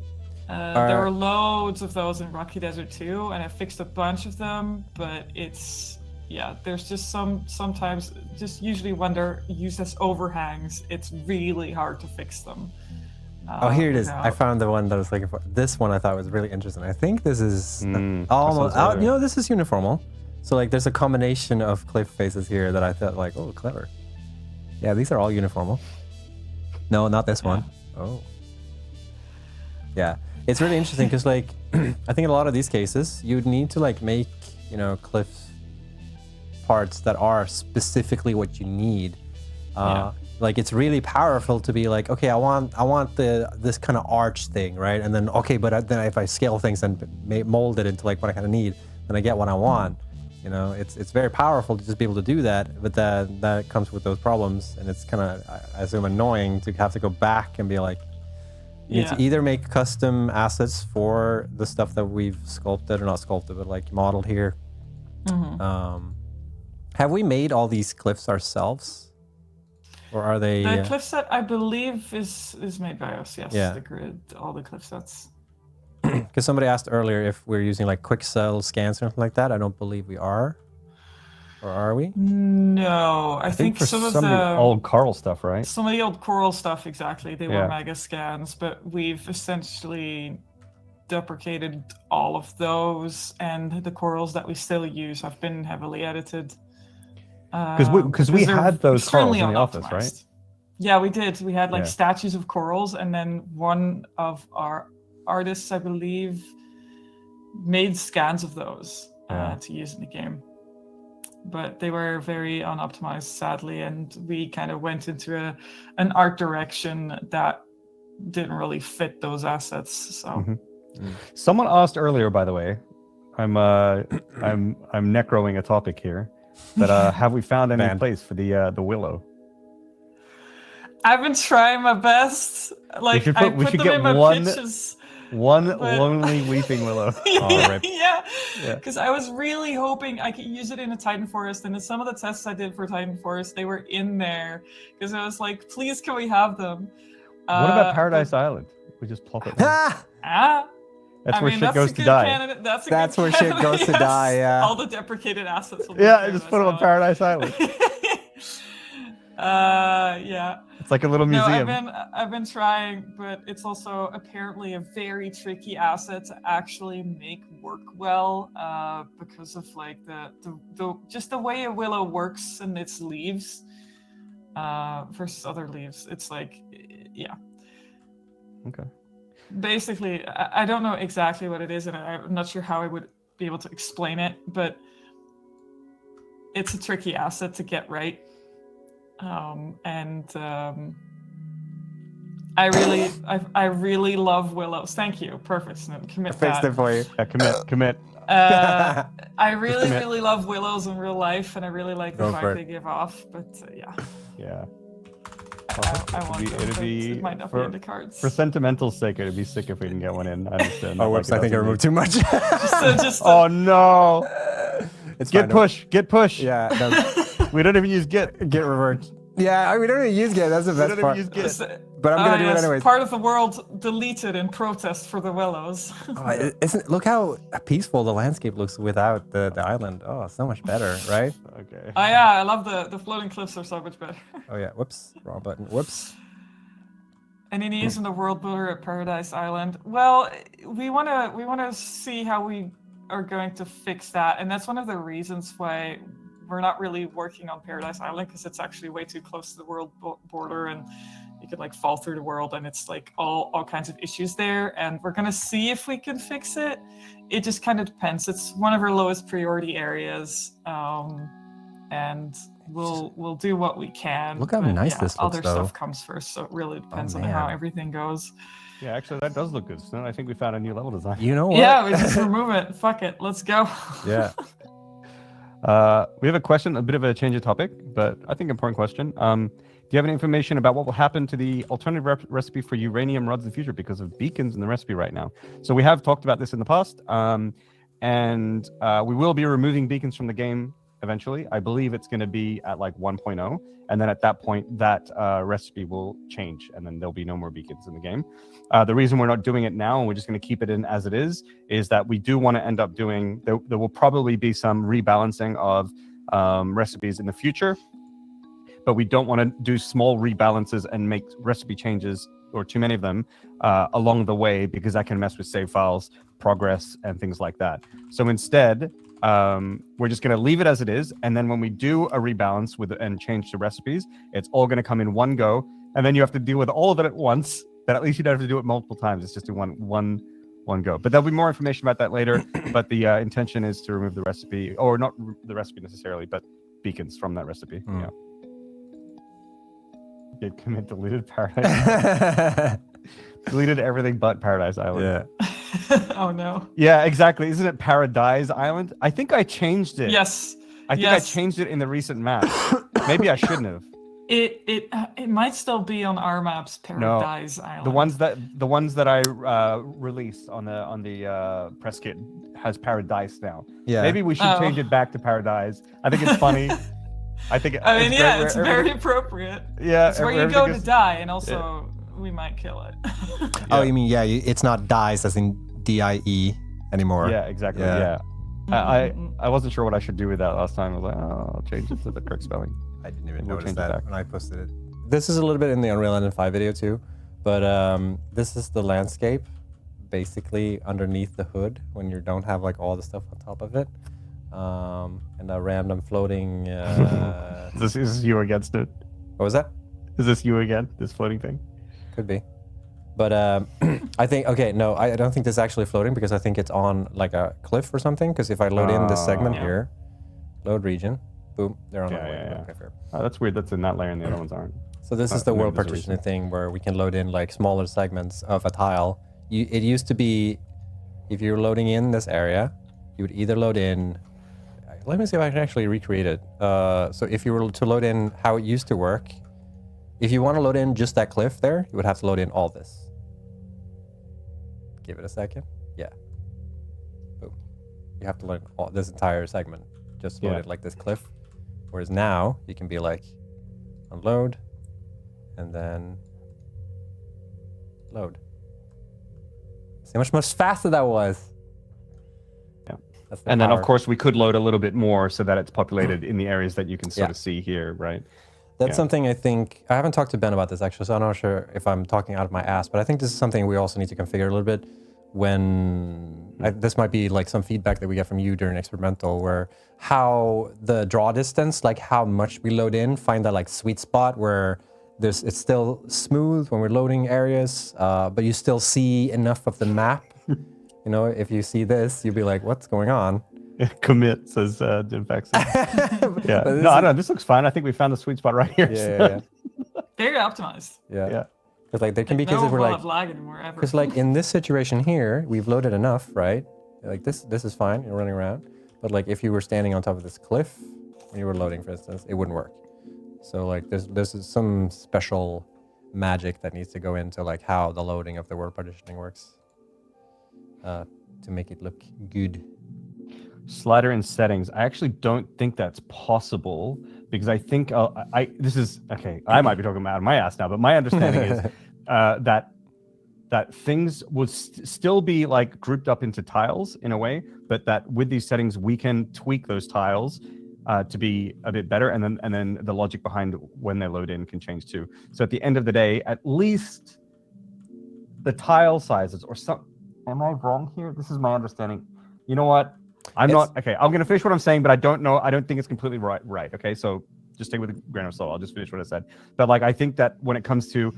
There were loads of those in Rocky Desert too, and I fixed a bunch of them, but there's just sometimes just usually when they're used as overhangs, it's really hard to fix them. Oh, here it is. without- I found the one that I was looking for. This one I thought was really interesting. I think this is sounds almost. familiar. This is uniformal. So like, there's a combination of cliff faces here that I thought like, oh, clever. Yeah, these are all uniformal. No, not this one. Oh. Yeah, it's really interesting because like, I think in a lot of these cases, you'd need to like make cliff parts that are specifically what you need. Like it's really powerful to be like, okay, I want this kind of arch thing, right? And then okay, but then if I scale things and mold it into like what I kind of need, then I get what I want. It's very powerful to just be able to do that, but that comes with those problems, and it's kind of, I assume, annoying to have to go back and be like, you need to either make custom assets for the stuff that we've sculpted, or not sculpted, but like modeled here. Have we made all these cliffs ourselves? Or are they? The cliff set, I believe, is made by us. Yes, Yeah. the grid, all the cliff sets. Because somebody asked earlier if we're using like quick cell scans or something like that. I don't believe we are. Or are we? No, I think for some of the the old Carl stuff, right? some of the old coral stuff, exactly. They Yeah. were mega scans, but we've essentially deprecated all of those, and the corals that we still use have been heavily edited. Because we they're had those corals extremely in the office, right? unoptimized. Yeah, we did. We had like Yeah. statues of corals, and then one of our artists, I believe, made scans of those to use in the game. But they were very unoptimized, sadly, and we kind of went into an art direction that didn't really fit those assets. So Someone asked earlier, by the way, I'm necroing a topic here, but have we found any place for the willow? I've been trying my best. Like should I put- we put should them get in my one- pitches. One But- lonely weeping willow. rip. Yeah, Yeah. because I was really hoping I could use it in a Titan Forest, and in some of the tests I did for Titan Forest, they were in there because I was like, please, can we have them? What about Paradise Island? We just plop it there. That's I where mean, shit that's goes a to good die. candidate. That's That's good where shit candidate, goes to die, yeah. All the deprecated assets. Will be Yeah, there, just put them on so- Paradise Island. Yeah. It's like a little No, museum. I've been trying, but it's also apparently a very tricky asset to actually make work well, because of like the just the way a willow works and its leaves, versus other leaves. It's like, yeah. Okay. Basically, I don't know exactly what it is, and I'm not sure how I would be able to explain it, but it's a tricky asset to get right. I really love willows. Thank you. Perfect. Snoop. Commit Fixed that. it for you. Yeah, commit. I really, Commit. really love willows in real life, and I really like the Go for vibe it. they give off. But yeah. Yeah. I want them, it'd but be it might not be in the cards. For sentimental sake, it'd be sick if we can get one in. I understand. Oh, whoops! I think I removed too much. Oh no! It's Get fine. push! Get push! Yeah, no, We don't even use get. get revert. Yeah, we don't even use get. That's the We best don't even part. use get. But I'm gonna do it yes, anyways. part of the world deleted in protest for the Willows. Oh, isn't look how peaceful the landscape looks without the island. Oh, so much better, right? Okay. Oh yeah, I love the floating cliffs are so much better. Oh yeah. Whoops. Wrong button. Whoops. And then using the world builder at Paradise Island. Well, we wanna see how we are going to fix that, and that's one of the reasons why we're not really working on Paradise Island, because it's actually way too close to the world border, and you could like fall through the world, and it's like all kinds of issues there. And we're gonna see if we can fix it. It just kind of depends. It's one of our lowest priority areas, and we'll do what we can. Look how but nice this looks, other though. stuff comes first, so it really depends on how man. everything goes. Yeah, actually, that does look good. So I think we found a new level design. You know what? Yeah, we just remove it. Fuck it, let's go. Yeah. We have a question, a bit of a change of topic, but I think important question. Do you have any information about what will happen to the alternative recipe for uranium rods in the future because of beacons in the recipe right now? So we have talked about this in the past, and we will be removing beacons from the game eventually. I believe it's going to be at like 1.0, and then at that point, that recipe will change, and then there'll be no more beacons in the game. The reason we're not doing it now, and we're just going to keep it in as it is that we do want to end up doing, there will probably be some rebalancing of recipes in the future, but we don't want to do small rebalances and make recipe changes, or too many of them, along the way, because that can mess with save files, progress, and things like that. So instead, we're just going to leave it as it is, and then when we do a rebalance and change the recipes, it's all going to come in one go, and then you have to deal with all of it at once. But at least you don't have to do it multiple times. It's just one go. But there'll be more information about that later. But the intention is to remove the recipe, or not the recipe necessarily, but beacons from that recipe. Yeah. Git commit deleted Paradise. Deleted everything but Paradise Island. Yeah. Oh no. Yeah, exactly. Isn't it Paradise Island? I think I changed it. Yes. I think I changed it in the recent map. Maybe I shouldn't have. It might still be on our maps, Paradise Island. The ones that I released on the press kit has Paradise now. Yeah. Maybe we should change it back to Paradise. I think it's funny. It's very appropriate. Yeah, it's where you go to die, and also we might kill it. Oh, you mean it's not dies as in DIE anymore. Yeah, exactly. Yeah. I wasn't sure what I should do with that last time. I was like, oh, I'll change it to the correct spelling. I didn't even We'll notice change it that back. when I posted it. This is a little bit in the Unreal Engine 5 video too, but this is the landscape, basically underneath the hood when you don't have like all the stuff on top of it, and a random floating. Is this you against it? What was that? Is this you again? This floating thing? Could be, but I think no, I don't think this is actually floating because I think it's on like a cliff or something. Because if I load in this segment here, load region. Boom, they're on the way. Yeah. Okay, fair. Oh, that's weird. That's in that layer and the other ones aren't. So this is the world partitioning thing where we can load in like smaller segments of a tile. It used to be, if you're loading in this area, you would either load in, let me see if I can actually recreate it. So if you were to load in how it used to work, if you want to load in just that cliff there, you would have to load in all this. Give it a second. Yeah. Boom. You have to load all this entire segment. Just load it like this cliff. Whereas now you can be like unload and then load. See how much faster that was. Yeah. That's the And then power. of course we could load a little bit more so that it's populated in the areas that you can sort of see here, right? That's something I think, I haven't talked to Ben about this actually, so I'm not sure if I'm talking out of my ass, but I think this is something we also need to configure a little bit when, this might be like some feedback that we get from you during experimental, where how the draw distance, like how much we load in, find that like sweet spot where it's still smooth when we're loading areas, but you still see enough of the map. You know, if you see this, you'll be like, what's going on? Commit, says Jim Faxon. Yeah. No, I don't know. This looks fine. I think we found the sweet spot right here. Yeah. Very optimized. Yeah. Because like there can be No cases where will like, have lag anymore ever. because like in this situation here, we've loaded enough, right? Like this is fine, you're running around. But like if you were standing on top of this cliff when you were loading, for instance, it wouldn't work. So like there's some special magic that needs to go into like how the loading of the word partitioning works to make it look good. Slider in settings. I actually don't think that's possible because I think this is okay. I might be talking out of my ass now, but my understanding is that things would still be like grouped up into tiles in a way, but that with these settings we can tweak those tiles to be a bit better, and then the logic behind when they load in can change too. So at the end of the day, at least the tile sizes or some. Am I wrong here? This is my understanding. You know what? I'm not okay. I'm gonna finish what I'm saying, but I don't know. I don't think it's completely right. Okay, so just take with a grain of salt. I'll just finish what I said. But like, I think that when it comes to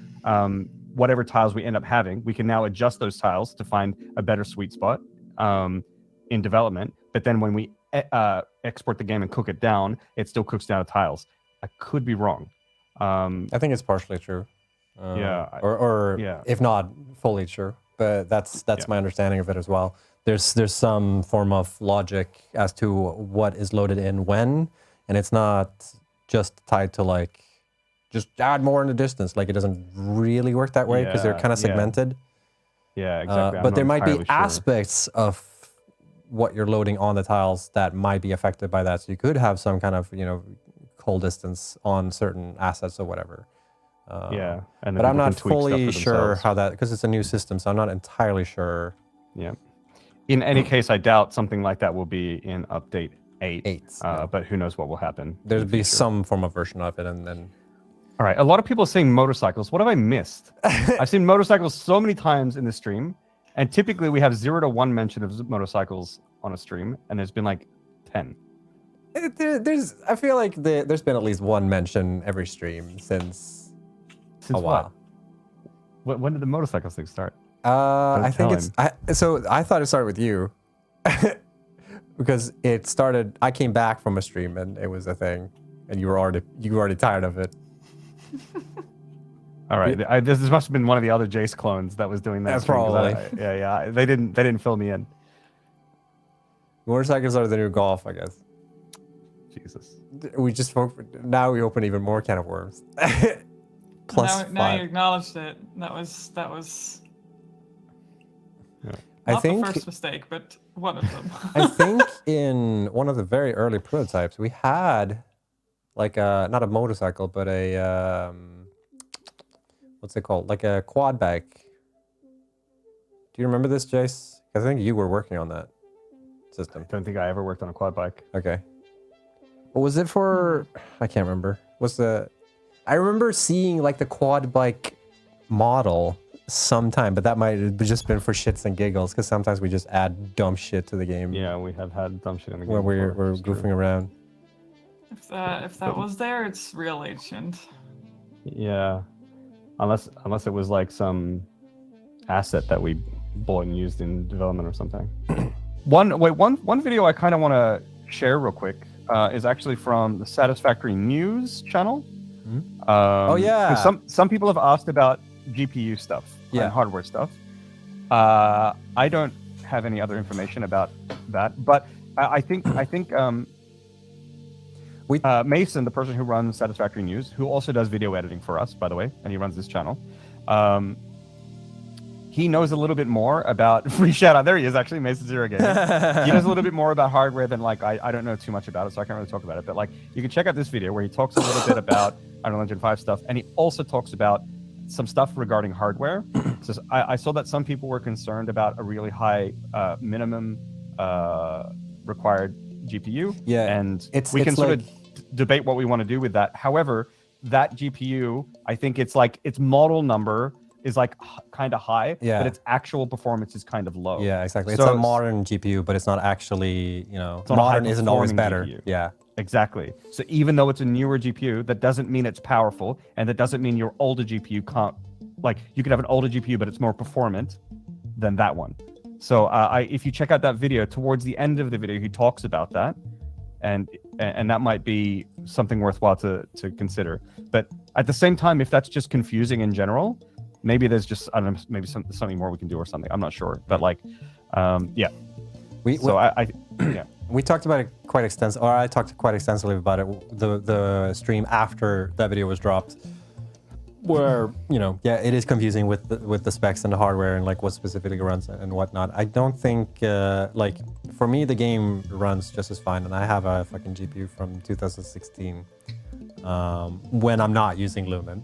whatever tiles we end up having, we can now adjust those tiles to find a better sweet spot in development. But then when we export the game and cook it down, it still cooks down to tiles. I could be wrong. I think it's partially true. Yeah. Or yeah. if not fully true, but that's Yeah. my understanding of it as well. There's some form of logic as to what is loaded in when, and it's not just tied to like just add more in the distance. Like it doesn't really work that way because they're kind of segmented. Yeah, exactly. I'm But not there might be entirely sure. aspects of what you're loading on the tiles that might be affected by that. So you could have some kind of call distance on certain assets or whatever. Yeah, and But I'm not tweak stuff fully for sure themselves. how that, because it's a new system, so I'm not entirely sure. Yeah. In any case, I doubt something like that will be in update 8. 8, yeah. But who knows what will happen. There'd in the be future. some form of version of it, and then All right. A lot of people are saying motorcycles. What have I missed? I've seen motorcycles so many times in the stream, and typically we have 0 to 1 mention of motorcycles on a stream, and there's been like 10. I feel like there's been at least one mention every stream since a while. When did the motorcycles thing start? I think tell so I thought it started with you because it started. I came back from a stream and it was a thing, and you were already tired of it. All right, this must have been one of the other Jace clones that was doing that. Yeah, stream, 'cause probably. Yeah. They didn't fill me in. Motorcycles are the new golf, I guess. Jesus. We just now we open even more can of worms. Plus now you 5. acknowledged it. That was I not think the first mistake, but one of them. I think in one of the very early prototypes we had like not a motorcycle but a what's it called? Like a quad bike. Do you remember this, Jace? I think you were working on that system. Don't think I ever worked on a quad bike. Okay. What was it for? I can't remember. I remember seeing like the quad bike model sometime, but that might have just been for shits and giggles because sometimes we just add dumb shit to the game. Yeah, we have had dumb shit in the game. Where we're before, it's true. goofing around. If that was there, it's real ancient. Yeah, unless it was like some asset that we bought and used in development or something. One video I kind of want to share real quick is actually from the Satisfactory News channel. Oh yeah. 'cause some people have asked about GPU stuff Yeah. and hardware stuff. I don't have any other information about that, but I think Mason, the person who runs Satisfactory News, who also does video editing for us, by the way, and he runs this channel, he knows a little bit more about free shout out. There he is, actually, Mason Zero Gaming. He knows a little bit more about hardware than like I don't know too much about it, so I can't really talk about it. But like, you can check out this video where he talks a little bit about Unreal Engine 5 stuff, and he also talks about some stuff regarding hardware. So I saw that some people were concerned about a really high minimum required GPU. Yeah, and it's we can sort like- of debate what we want to do with that. However, that GPU, I think it's like its model number is like kind of high, Yeah. but its actual performance is kind of low. Yeah, exactly. So it's a modern GPU, but it's not actually, not a modern isn't always high-performing better. GPU. Yeah. Exactly. So even though it's a newer GPU, that doesn't mean it's powerful, and that doesn't mean your older GPU can't. Like, you could have an older GPU, but it's more performant than that one. So if you check out that video, towards the end of the video, he talks about that, and that might be something worthwhile to consider. But at the same time, if that's just confusing in general, maybe there's just, I don't know, maybe something more we can do or something. I'm not sure, but like, yeah. We So I yeah. we talked about it quite extensively, or I talked quite extensively about it, the stream after that video was dropped, where, you know, yeah, it is confusing with the specs and the hardware and like what specifically runs and whatnot. I don't think, like, for me, the game runs just as fine, and I have a fucking GPU from 2016 when I'm not using Lumen.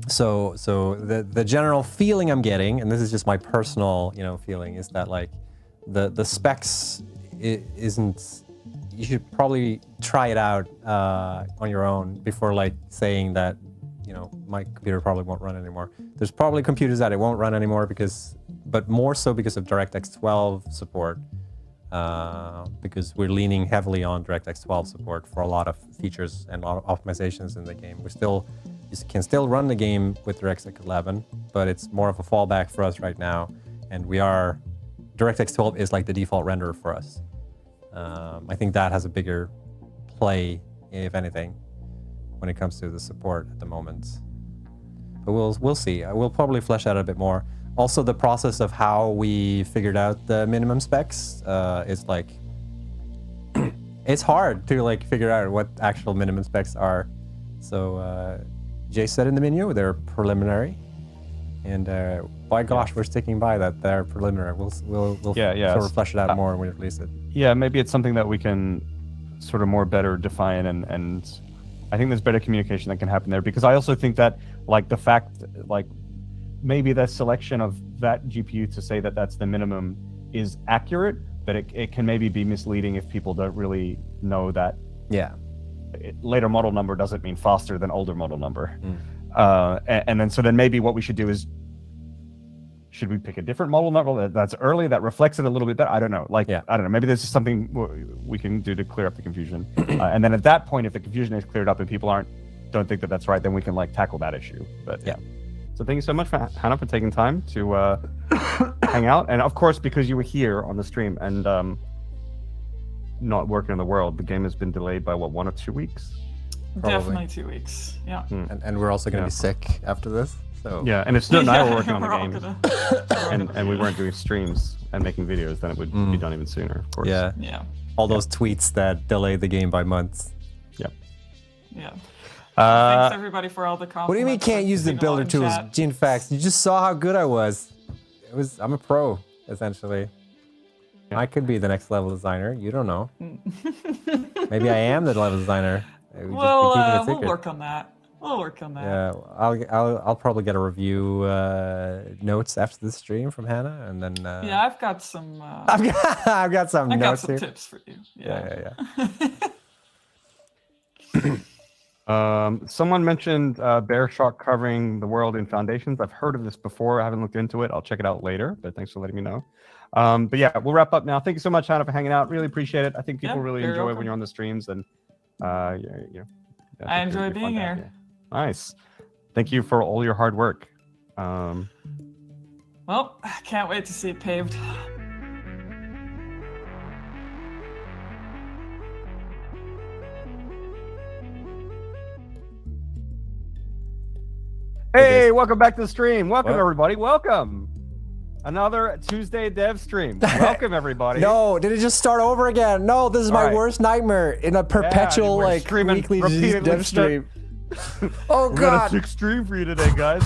So the general feeling I'm getting, and this is just my personal, you know, feeling, is that like the specs isn't. You should probably try it out on your own before like saying that, you know, my computer probably won't run anymore. There's probably computers that it won't run anymore but more so because of DirectX 12 support. Because we're leaning heavily on DirectX 12 support for a lot of features and a lot of optimizations in the game. You can still run the game with DirectX 11, but it's more of a fallback for us right now. And DirectX 12 is like the default renderer for us. I think that has a bigger play, if anything, when it comes to the support at the moment. But we'll see. We'll probably flesh out a bit more. Also, the process of how we figured out the minimum specs is like it's hard to like figure out what actual minimum specs are. So Jay said in the menu they're preliminary, and by gosh, we're sticking by that they're preliminary. We'll sort of flesh it out more when we release it. Yeah, maybe it's something that we can sort of more better define, and I think there's better communication that can happen there, because I also think that like the fact, like maybe the selection of that GPU to say that that's the minimum is accurate, but it can maybe be misleading if people don't really know that. Yeah. Later model number doesn't mean faster than older model number. And then maybe what we should do is, should we pick a different model number that's early, that reflects it a little bit better? I don't know. Like, I don't know. Maybe there's just something we can do to clear up the confusion. And then at that point, if the confusion is cleared up and people don't think that that's right, then we can like tackle that issue. But yeah. So thank you so much, Hannah, for taking time to hang out. And of course, because you were here on the stream and not working in the world, the game has been delayed by what, 1 or 2 weeks? Probably. Definitely 2 weeks. Yeah. And we're also going to be sick after this. So yeah, and if Snow and I were working on the game and we weren't doing streams and making videos, then it would be done even sooner, of course. Yeah. All those tweets that delayed the game by months. Yep. Yeah. Thanks everybody for all the compliments. What do you mean can't use the builder tools? GeneFacts, you just saw how good I was. I'm a pro, essentially. I could be the next level designer. You don't know. Maybe I am the level designer. We'll work on that. Yeah, I'll probably get a review notes after the stream from Hannah, and then. Yeah, I've got some. I've got some notes got some here. tips for you. Yeah. Someone mentioned Bear Shock covering the world in foundations. I've heard of this before. I haven't looked into it. I'll check it out later, but thanks for letting me know. But yeah, we'll wrap up now. Thank you so much, Hannah, for hanging out. Really appreciate it. I think people really enjoy it when you're on the streams, and I enjoy being here. Yeah. Nice. Thank you for all your hard work. Well, I can't wait to see it paved. Hey, welcome back to the stream. Welcome, everybody. Welcome. Another Tuesday dev stream. Welcome, everybody. No, did it just start over again? No, this is my worst nightmare in a perpetual weekly dev stream. Oh, God. We got a 6th stream for you today, guys.